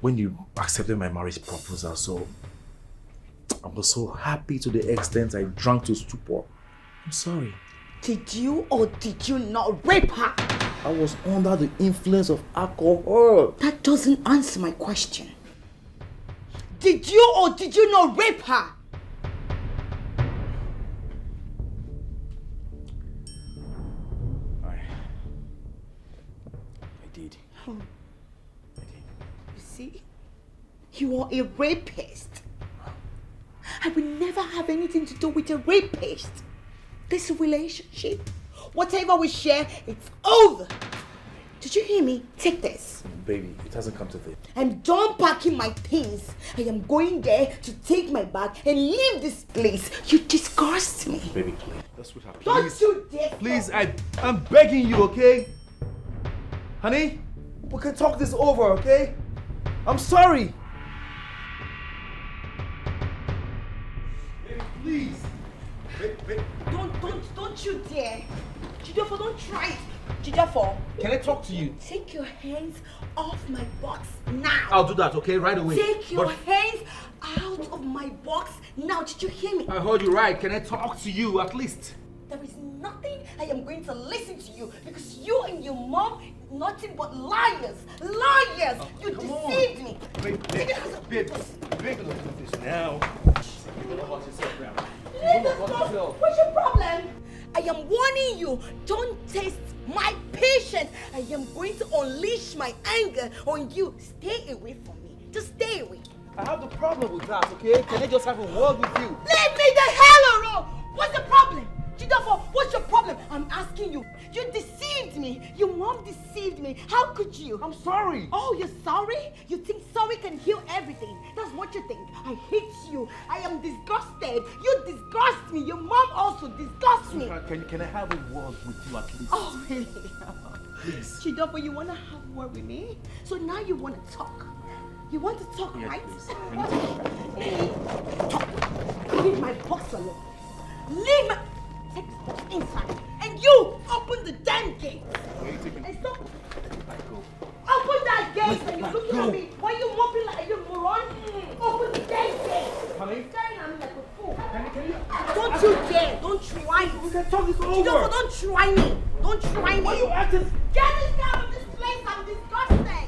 when you accepted my marriage proposal, so I was so happy to the extent I drank to stupor. I'm sorry. Did you or did you not rape her? I was under the influence of alcohol. That doesn't answer my question. Did you or did you not rape her? I did. You see? You are a rapist. I will never have anything to do with a rapist. This relationship, whatever we share, it's over. Did you hear me? Take this. Baby, it hasn't come to this. I'm done packing my things. I am going there to take my bag and leave this place. You disgust me. Baby, please. That's what happened. Don't you dare. Please, I'm begging you, okay? Honey, we can talk this over, okay? I'm sorry. Baby, please. Baby. Don't you dare. Jidofo, don't try it. Jidofo. Can I talk to you? Take your hands off my box now. I'll do that, okay? Right away. Take your hands out of my box now. Did you hear me? I heard you right. Can I talk to you at least? There is nothing I am going to listen to you because you and your mom, nothing but liars. Liars! You deceived me. Babe, don't do this now. You know about yourself, Grandma. Let us go. What's your problem? I am warning you. Don't taste my patience. I am going to unleash my anger on you. Stay away from me. Just stay away. I have the problem with that, okay? Can I just have a word with you? Leave me the hell alone! What's the problem? Jidofo, what's your problem? I'm asking you. You deceived me. Your mom deceived me. How could you? I'm sorry. Oh, you're sorry? You think sorry can heal everything. That's what you think. I hate you. I am disgusted. You disgust me. Your mom also disgusts me. Can I have a word with you at least? Oh, really? Please. Chidofo, you want to have a word with me? So now you want to talk. You want to talk, yes, right? Please. Talk. Leave my box alone. Leave my... Take this box inside. And you open the damn gate. And stop. Open that gate and you're looking at me. Why are you mopping like a moron? Open the damn gate. Honey? Staring at me like a fool. Can you... Don't you dare. Don't try it. We can talk this over. Chidofo, don't try me. Don't try me. Why are you acting... Get this out of this place. I'm disgusted.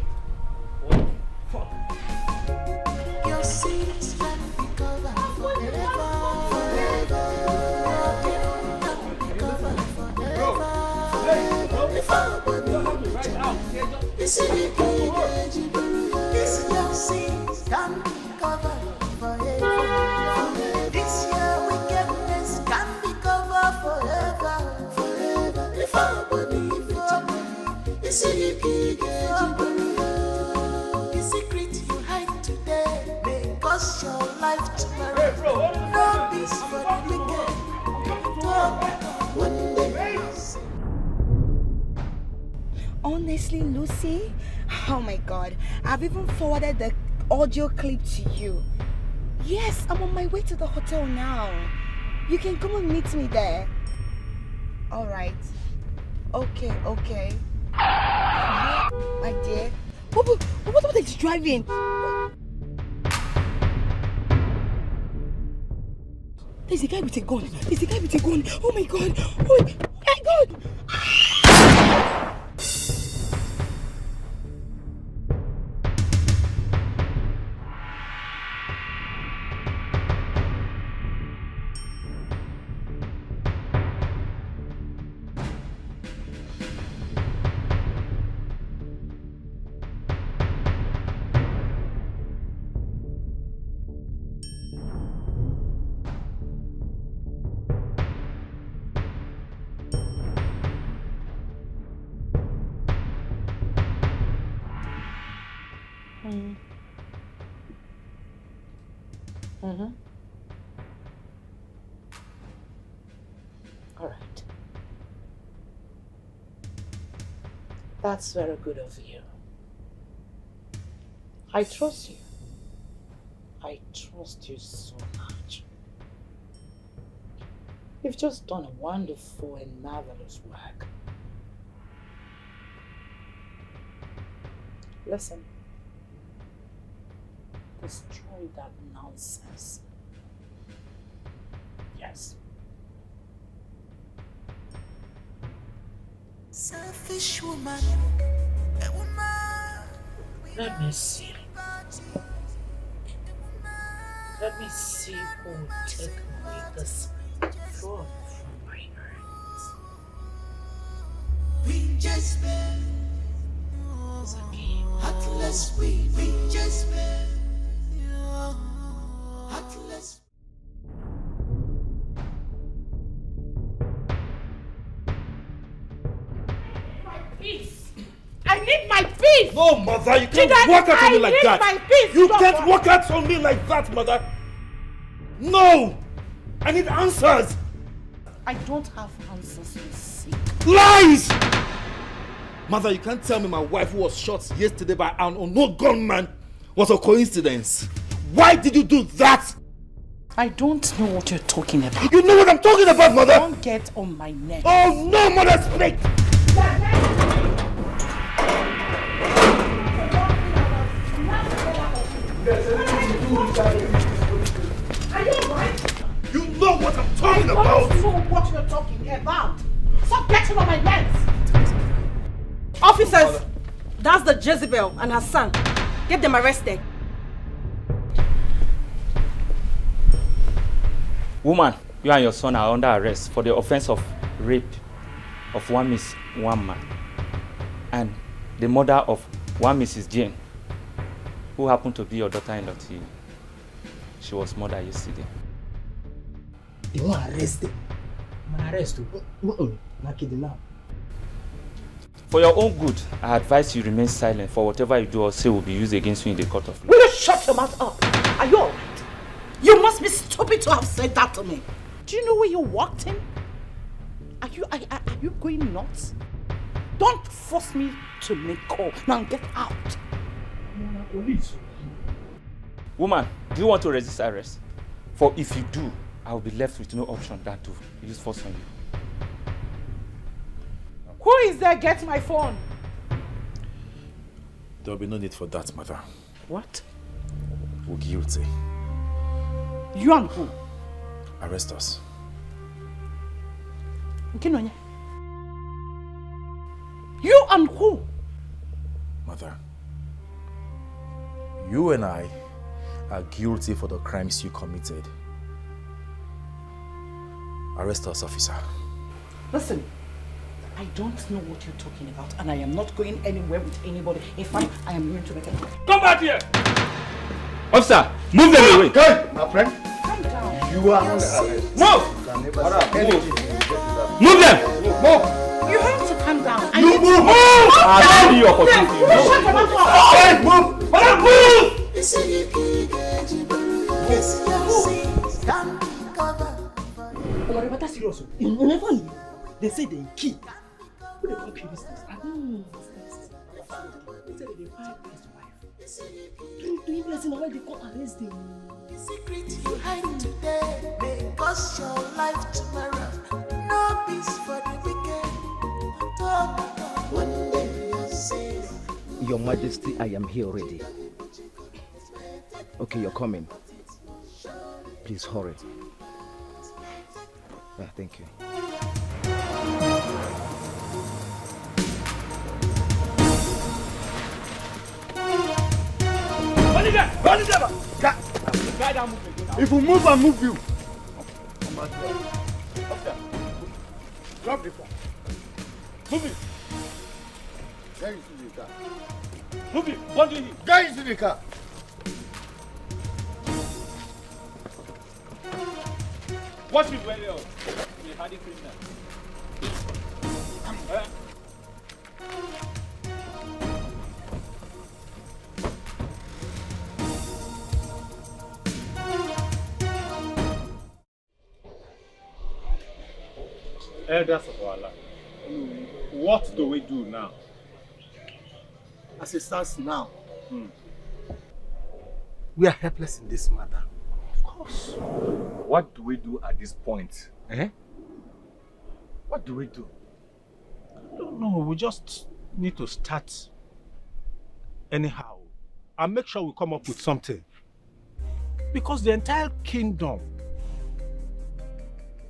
Oh, fuck. Your sins can be covered forever. This is your sins can be covered forever. This your wickedness can be covered forever. If I believe it, this is the secret you hide today may cost your life tomorrow. No peace for the wicked. One day. Seriously, Lucy? Oh my god. I've even forwarded the audio clip to you. Yes, I'm on my way to the hotel now. You can come and meet me there. Alright. Okay. Yeah, my dear. What is driving? There's a guy with a gun. Oh my god. Oh my god. All right. That's very good of you. I trust you. I trust you so much. You've just done a wonderful and marvelous work. Listen. Destroy that nonsense. Yes. Selfish woman, a woman. Let me see. Let me see who will take away this throne from my hands. We just met. Heartless, we just met. Heartless. Peace. I need my peace. No, mother, you can't walk out on me like that. I need my peace. You can't walk out on me like that, mother. No, I need answers. I don't have answers to seek. Lies! Mother, you can't tell me my wife who was shot yesterday by an unknown gunman was a coincidence. Why did you do that? I don't know what you're talking about. You know what I'm talking about, mother? Don't get on my neck. Oh no, mother, speak! Are you alright? You know what I'm talking about! I don't know what you're talking about. Stop getting on my nerves. Officers, that's the Jezebel and her son. Get them arrested. Woman, you and your son are under arrest for the offense of rape of one Miss Wamma and the murder of one Mrs. Jane, who happened to be your daughter-in-law till she was murdered yesterday. They want arrested. I'm arrested. Not kidding now. For your own good, I advise you remain silent, for whatever you do or say will be used against you in the court of law. Will you shut your mouth up? Are you alright? You must be stupid to have said that to me. Do you know where you walked in? Are you going nuts? Don't force me to make call. Now get out. Police. Woman, do you want to resist arrest? For if you do, I will be left with no option than to use force on you. Who is there? Get my phone. There will be no need for that, mother. What? We're guilty. You and who? Arrest us. Nkinonya. You and who? Mother, you and I are guilty for the crimes you committed. Arrest us, officer. Listen, I don't know what you're talking about, and I am not going anywhere with anybody. In fact, I am going to make a... Come back here! Officer, move them away! Hey, my friend. Calm down. You are under arrest. Move! Move them! Move! You have to calm down. You move! I'll give you opportunity. Shut your mouth. Hey, move! Madam, move! Oh, but that's serious. You never knew. They say they key. Who they call kill this thing? Doing blessing why they come arrest them. The secret you hide today may cost your life tomorrow. No peace for the wicked. One day you'll see. Your Majesty, I am here already. Okay, you're coming. Please hurry. Yeah, thank you. If you move, I move you. Drop the car. Move it. Get into the car. Move it. Bundle it. Get into the car. Watch it very well. You're hardy criminal. Elders of our land, what do we do now? As it stands now, we are helpless in this matter. Of course. What do we do at this point? What do we do? I don't know. We just need to start anyhow and make sure we come up with something. Because the entire kingdom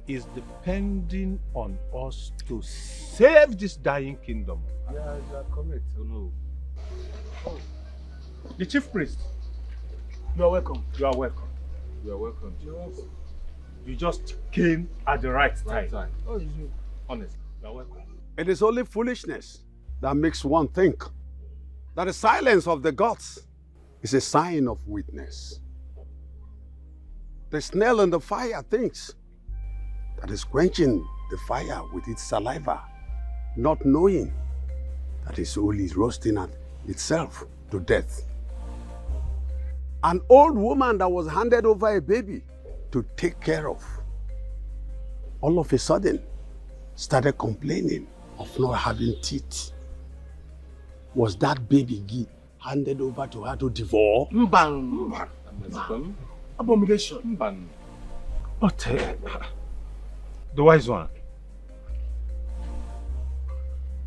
is depending on us to save this dying kingdom. Yeah, you are correct. Oh, no. Oh. The chief priest. You are welcome. You are welcome. You are welcome. You're welcome. You just came at the right time. Oh, is you? Honest. You are welcome. It is only foolishness that makes one think that the silence of the gods is a sign of weakness. The snail in the fire thinks that is quenching the fire with its saliva, not knowing that it's only roasting itself to death. An old woman that was handed over a baby to take care of, all of a sudden started complaining of not having teeth. Was that baby handed over to her to devour? Mban. Abomination. Mban. But the wise one,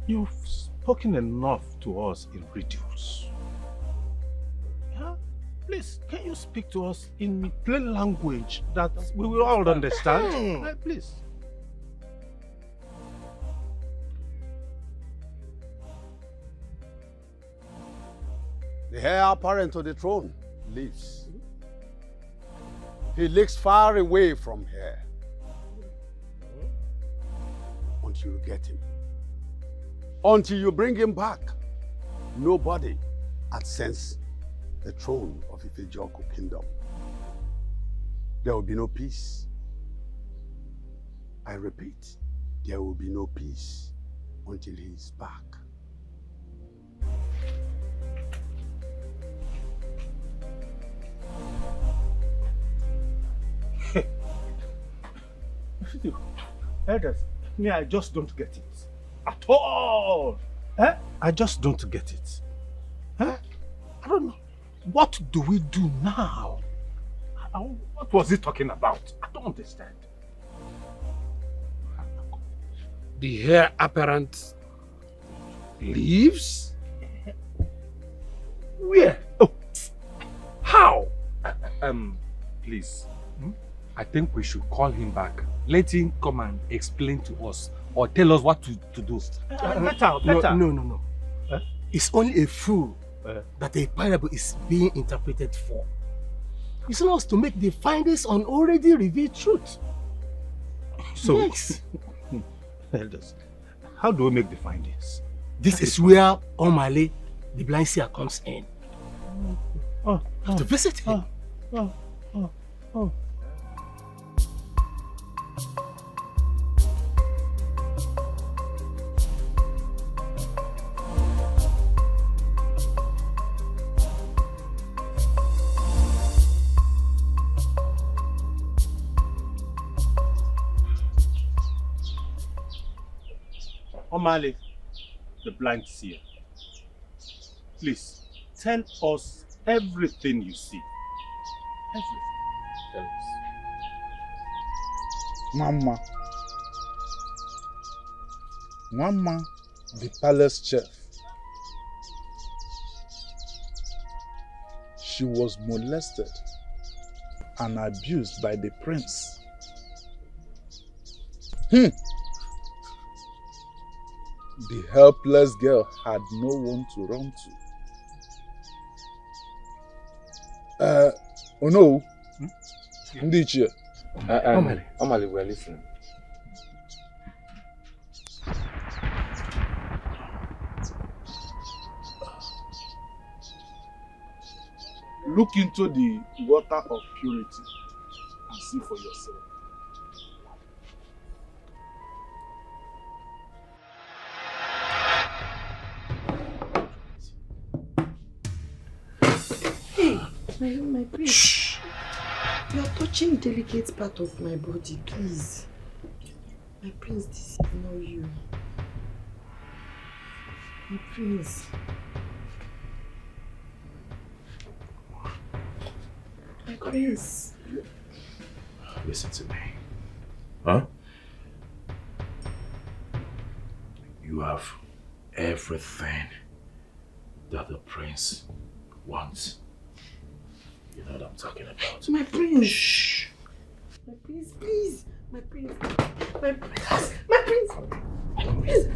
you've spoken enough to us in riddles. Yeah? Please, can you speak to us in plain language that we will all understand? Please. The heir apparent to the throne lives. He lives far away from here. Until you get him. Until you bring him back, nobody ascends the throne of Ifejoku kingdom. There will be no peace. I repeat, there will be no peace until he is back. Elders, me, I just don't get it. At all. I just don't get it. I don't know. What do we do now? What was he talking about? I don't understand. The heir apparent leaves? Where? Oh, how? Please. I think we should call him back. Let him come and explain to us or tell us what to do. Better. No. It's only a fool that a parable is being interpreted for. It's not to make the findings on already revealed truth. So, yes. Elders, how do we make the findings? This is where Omale, the blind seer, comes in. To visit him. Omale, the blind seer. please, tell us everything you see. Everything. Tell us. Mama, the palace chef. She was molested and abused by the prince. The helpless girl had no one to run to. Oh no. Ndichie. Omali, we're listening. Look into the water of purity and see for yourself. Hey, my prince. Shh. You are touching delicate part of my body, please. My prince, this is not you. My prince. My prince. Listen to me. Huh? You have everything that the prince wants. You know what I'm talking about. My prince. Shh. My prince, please. My prince. My prince. My prince. My prince.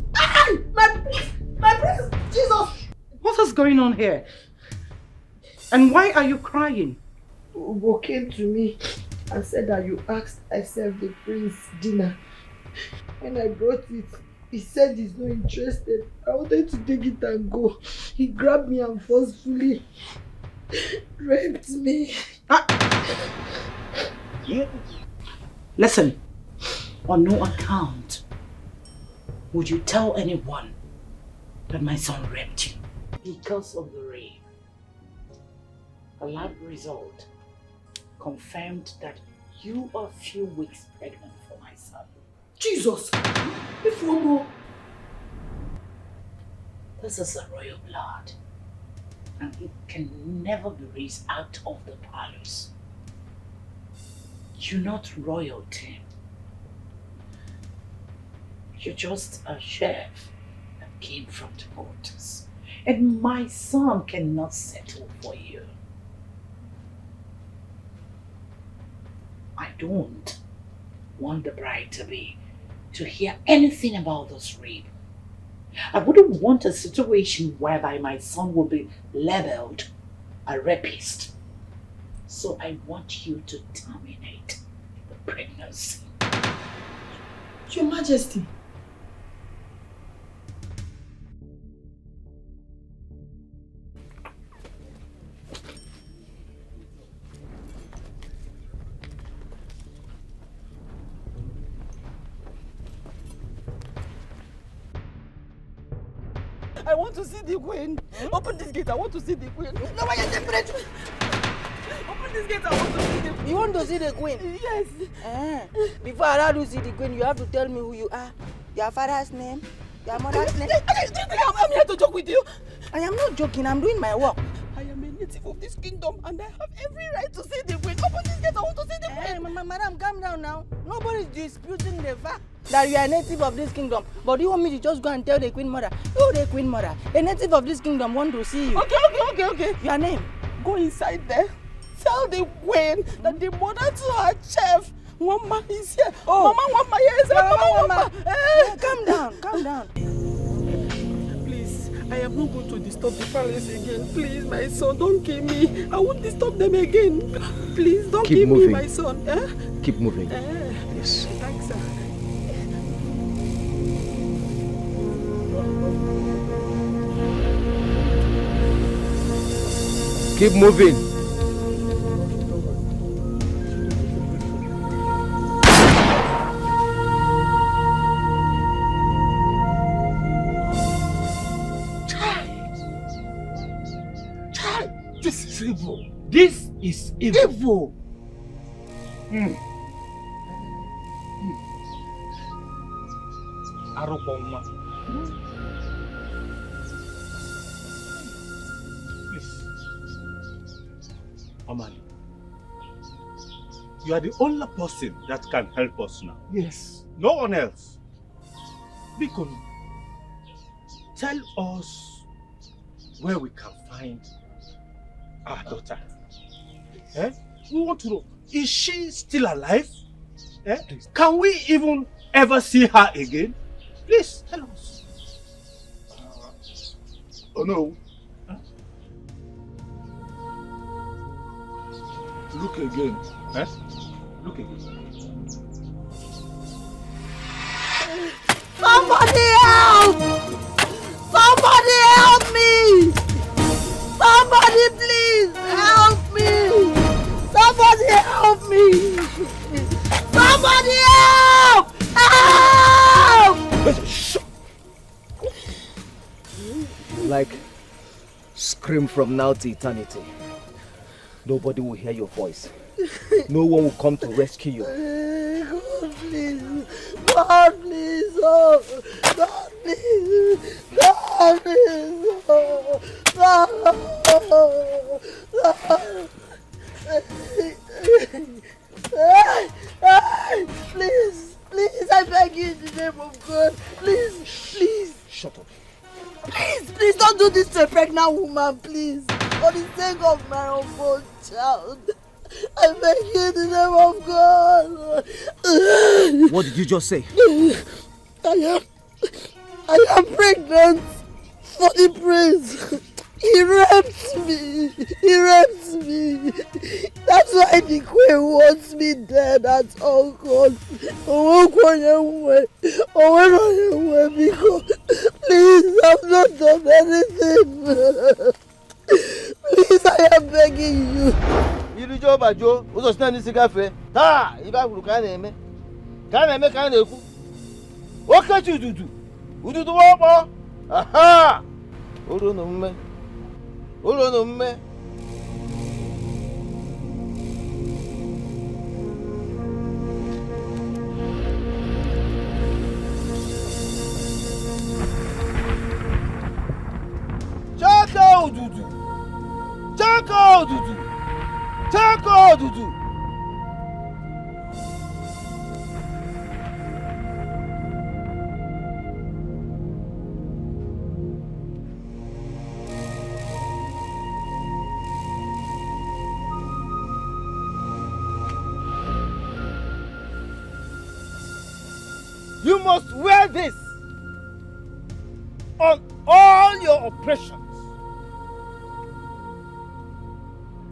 My prince. My prince. Jesus. What is going on here? And why are you crying? Ugo came to me and said that you asked I serve the prince dinner. When I brought it, he said he's not interested. I wanted to take it and go. He grabbed me and forcefully raped me. Listen, on no account would you tell anyone that my son raped you. Because of the rape, a lab result confirmed that you are a few weeks pregnant for my son. Jesus! If one more. This is a royal blood, and it can never be raised out of the palace. You're not royalty. You're just a chef that came from the quarters. And my son cannot settle for you. I don't want the bride to hear anything about this rape. I wouldn't want a situation whereby my son will be labeled a rapist. So I want you to terminate the pregnancy. Your Majesty. I want to see the queen. Open this gate. I want to see the queen. No, why are you desperate? Open this gate. I want to see the queen. You want to see the queen? Yes. Before I allow you to see the queen, you have to tell me who you are. Your father's name, your mother's name. Do you think I'm here to joke with you? I am not joking. I'm doing my work. I am a native of this kingdom and I have every right to see the queen. Open this gate. I want to see the queen. Madam, calm down now. Nobody is disputing the fact that you are a native of this kingdom. But you want me to just go and tell the queen mother? You, the queen mother, a native of this kingdom, want to see you. Okay. Your name? Go inside there. Tell the queen that the mother to her chef, Wamba, is here. Oh. Mama Wamba, yes. Mama Wamba. Calm down. Please, I am not going to disturb the palace again. Please, my son, don't kill me. I won't disturb them again. Please, don't kill me, my son. Keep moving. Yes. Thanks, sir. Keep moving. This is evil. This is evil. Amali, you are the only person that can help us now. Yes. No one else. Biko, tell us where we can find our daughter. Eh? We want to know, is she still alive? Eh? Can we even ever see her again? Please, tell us. Oh no. Look again. Eh? Look again. Somebody help! Somebody help me! Somebody please help me! Somebody help me! Somebody help! Help! Like, scream from now to eternity. Nobody will hear your voice. No one will come to rescue you. God please! God please! Oh! God please! God please! Oh! God! Please! Please! I beg you in the name of God! Please! Please! Shut up. Please! Please don't do this to a pregnant woman, please! For the sake of my unborn child! I beg you in the name of God! What did you just say? I am pregnant for the prince. He raped me. He raped me. That's why the queen wants me dead at all costs. Because please, I've not done anything. Please, I am begging you. Irijo bajo, uzo sina ni sigafe. Ta, iba guru ka na-eme. Ka na-eme ka na-ekwu. Okechi ududu. Ududu wopo. Aha! Oro no mme. Oro no mme. Chaka ududu. Chaka ududu. Chaka ududu. You must wear this on all your operations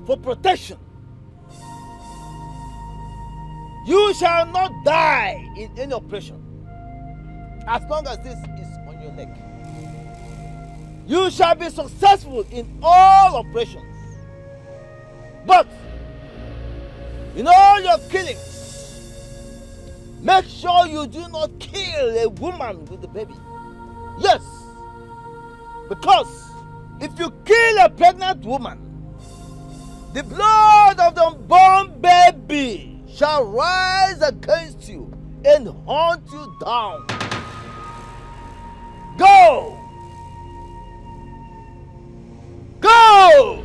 for protection. You shall not die in any operation as long as this is on your neck. You shall be successful in all operations. But in all your killings, make sure you do not kill a woman with the baby. Yes, because if you kill a pregnant woman, the blood of the unborn baby shall rise against you and hunt you down. Go! Go!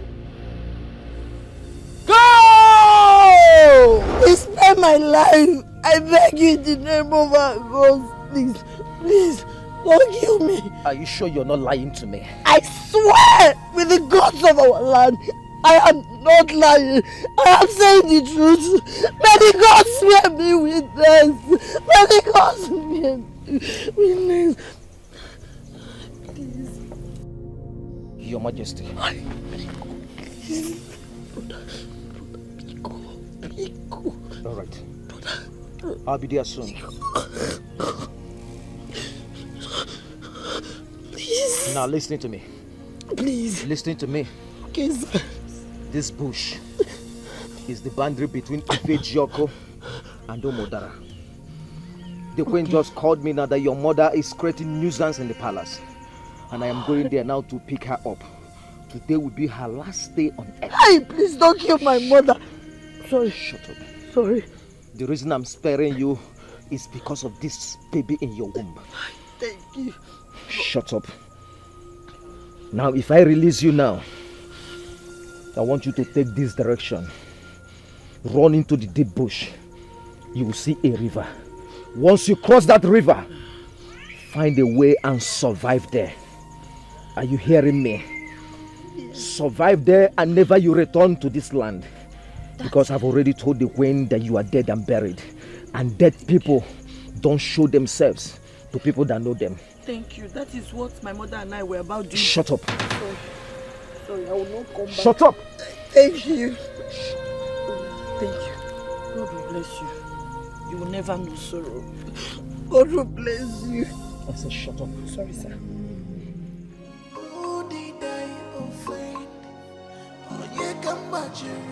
Go! Please spare my life. I beg you in the name of our God. Please, please, don't kill me. Are you sure you're not lying to me? I swear with the gods of our land, I am not lying. I am saying the truth. May the gods swear me witness. May the gods swear me witness. Please. Your Majesty. Please. Biko. All right. I'll be there soon. Please. Now listen to me. Please. Listen to me. Okay, sir. This bush is the boundary between Ifejioku and Omodara. The queen just called me now that your mother is creating nuisance in the palace. And I am going there now to pick her up. Today will be her last day on earth. Hey, please don't kill my mother. Sorry. Shut up. Sorry. The reason I'm sparing you is because of this baby in your womb. Thank you. Shut up. Now, if I release you now, I want you to take this direction. Run into the deep bush. You will see a river. Once you cross that river, find a way and survive there. Are you hearing me? Survive there and never you return to this land. Because I've already told the Queen that you are dead and buried. And dead people don't show themselves to people that know them. Thank you. That is what my mother and I were about doing. Shut up. Sorry, I will not come back. Shut up. Thank you. Thank you. God will bless you. You will never know sorrow. God will bless you. I said shut up. Sorry, sir. Who did I offend? Oh, you come back, you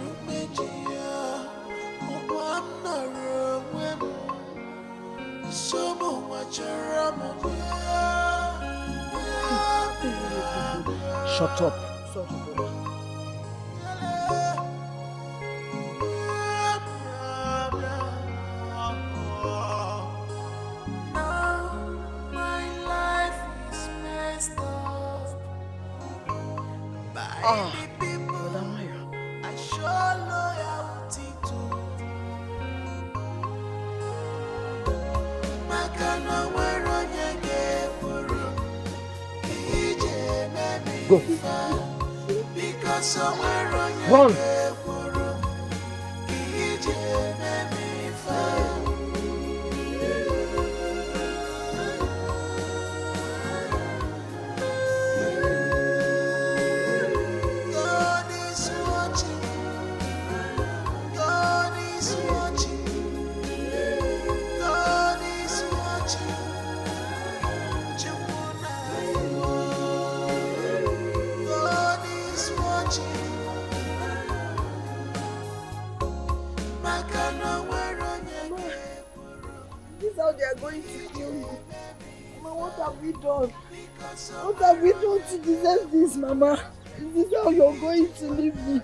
Shut up. Go. Run. They are going to kill me. Mama, what have we done? What have we done to deserve this, Mama? Is this how you're going to leave me?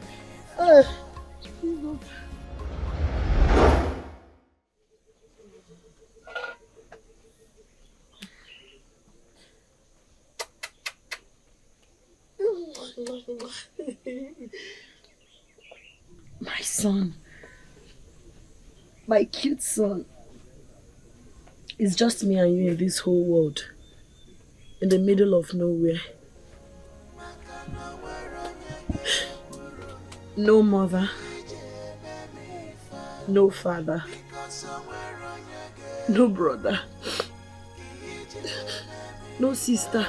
My son. My cute son. It's just me and you in this whole world. In the middle of nowhere. No mother. No father. No brother. No sister.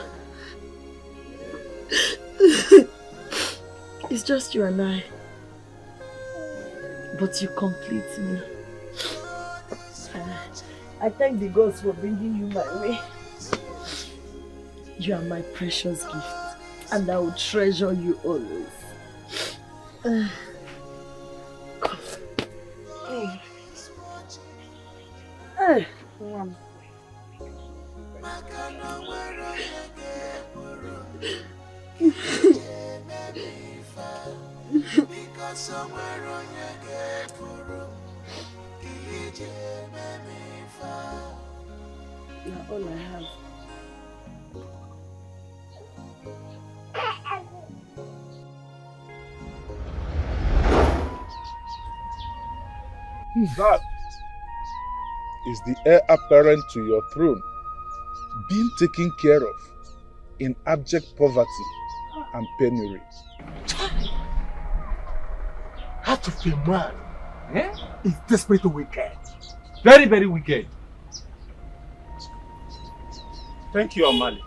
It's just you and I. But you complete me. I thank the gods for bringing you my way. You are my precious gift, and I will treasure you always. You're all I have. That is the heir apparent to your throne, being taken care of in abject poverty and penury. Heart of a man is desperately wicked. Very, very wicked. Thank you, Amali.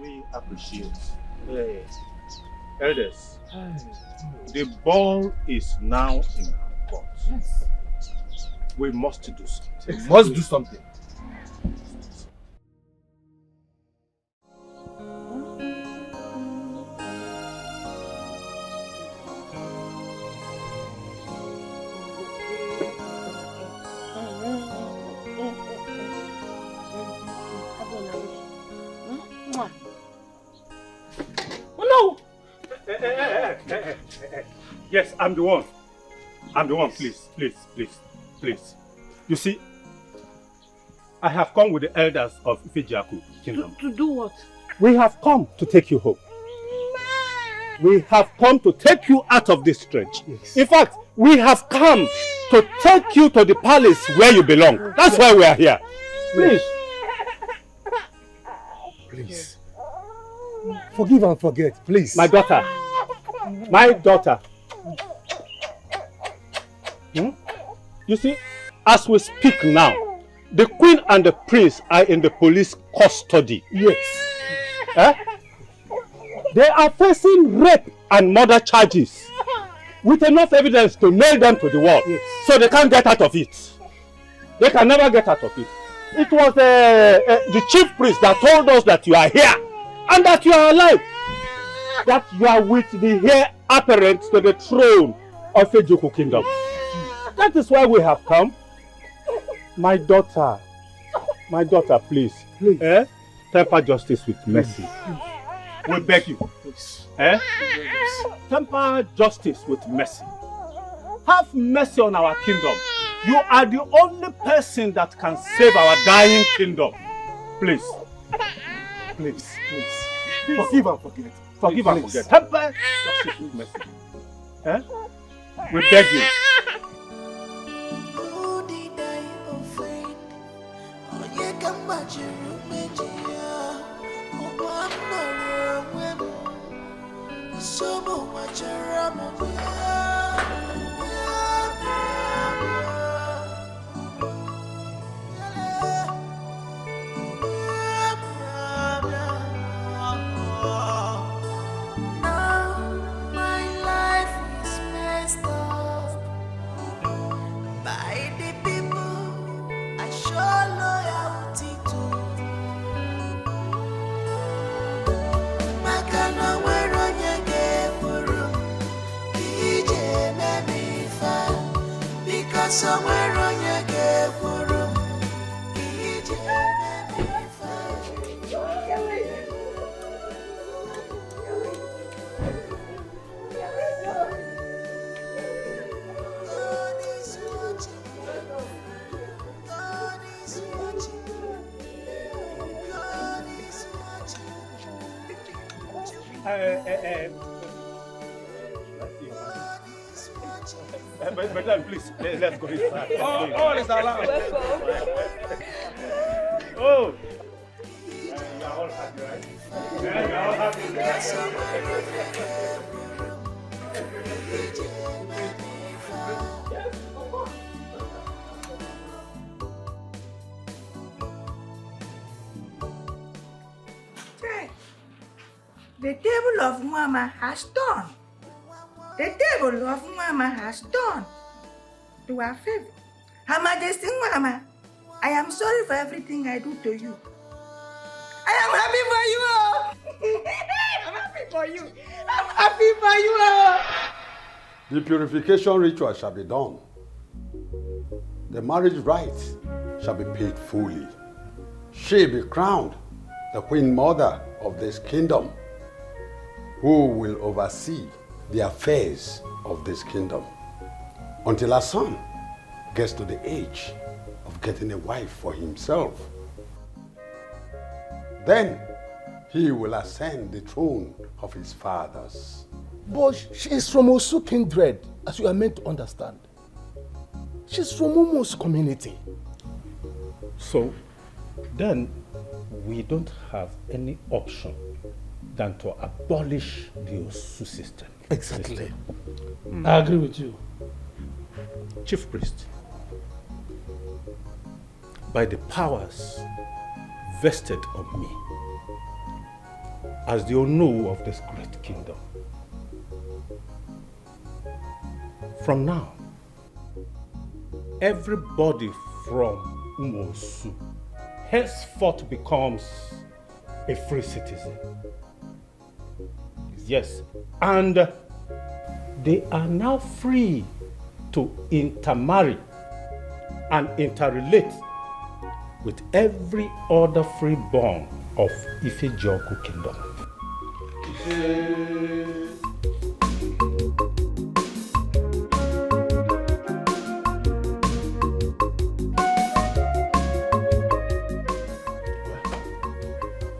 We appreciate. Elders, the ball is now in our court. Yes. We must do something. We must do something. Yes, I'm the one. I'm the one. Please, please, please, please. You see, I have come with the elders of Ifejaku Kingdom. To do what? We have come to take you home. we have come to take you out of this stretch. Yes. In fact, we have come to take you to the palace where you belong. That's why we are here. Please. Please. Forgive and forget, please. My daughter. My daughter. You see, as we speak now, the queen and the prince are in the police custody. Yes. They are facing rape and murder charges with enough evidence to nail them to the wall. Yes. So they can't get out of it. They can never get out of it. It was the chief priest that told us that you are here and that you are alive. That you are with the heir apparent to the throne of Ejuku Kingdom. That is why we have come. My daughter, please. Temper justice with mercy. We beg you. Temper justice with mercy. Have mercy on our kingdom. You are the only person that can save our dying kingdom. Please. Please. Forgive and forget. Forgive and forget. Temper justice with mercy. We beg you. Somewhere on your gate for room. Madam, please, let's go inside. Oh, it's allowed. Let's go. Oh. You're all happy, right? You're all happy, The table of Mama has done. The table of Mama has done. To our favor. Her Majesty Mama, I am sorry for everything I do to you. I am happy for you. I'm happy for you. I'm happy for you. The purification ritual shall be done. The marriage rites shall be paid fully. She be crowned the queen mother of this kingdom, who will oversee the affairs of this kingdom until our son gets to the age of getting a wife for himself. Then he will ascend the throne of his fathers. But she is from Osu kindred, as you are meant to understand. She's from Omo's community. So, then we don't have any option than to abolish the Osu system. Exactly. I agree with you. Chief Priest, by the powers vested on me as the Onu of this great kingdom, from now, everybody from Umosu henceforth becomes a free citizen. Yes, and they are now free to intermarry and interrelate with every other freeborn of Ife-Joku Kingdom.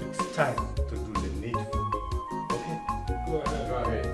It's time to do the needful. Okay? Go ahead.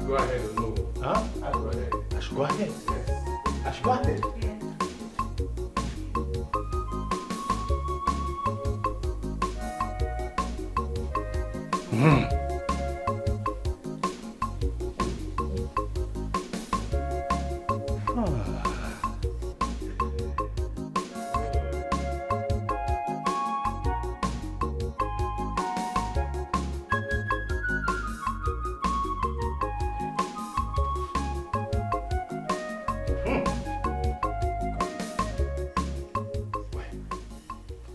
go ahead or no? Huh? I'll go ahead. I should go ahead. Yes. I should go ahead.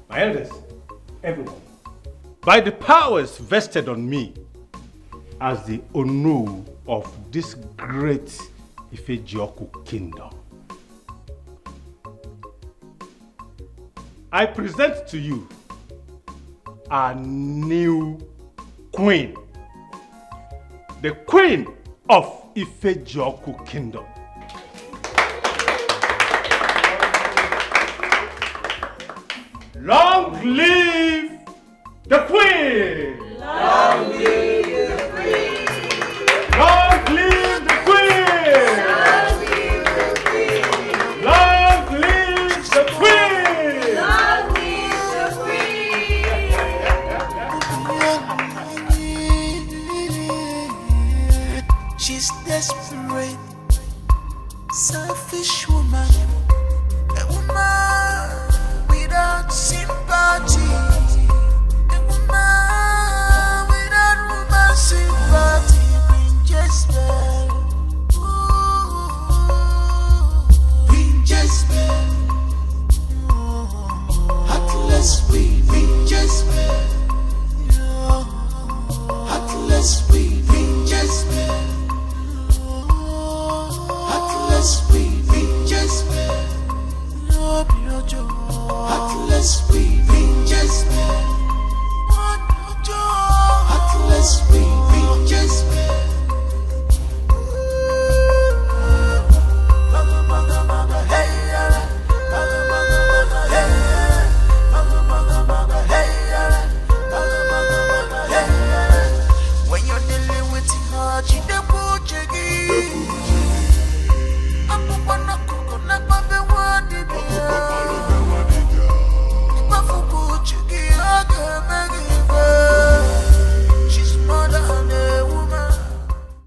My elders, everyone, by the powers vested on me as the Onu of this great Ifejioku kingdom, I present to you our new queen, the queen of Ifejioku kingdom. Long live the Queen! Long live the Queen! Long live the Queen! Long live the Queen! Long live the Queen! She's desperate, selfish.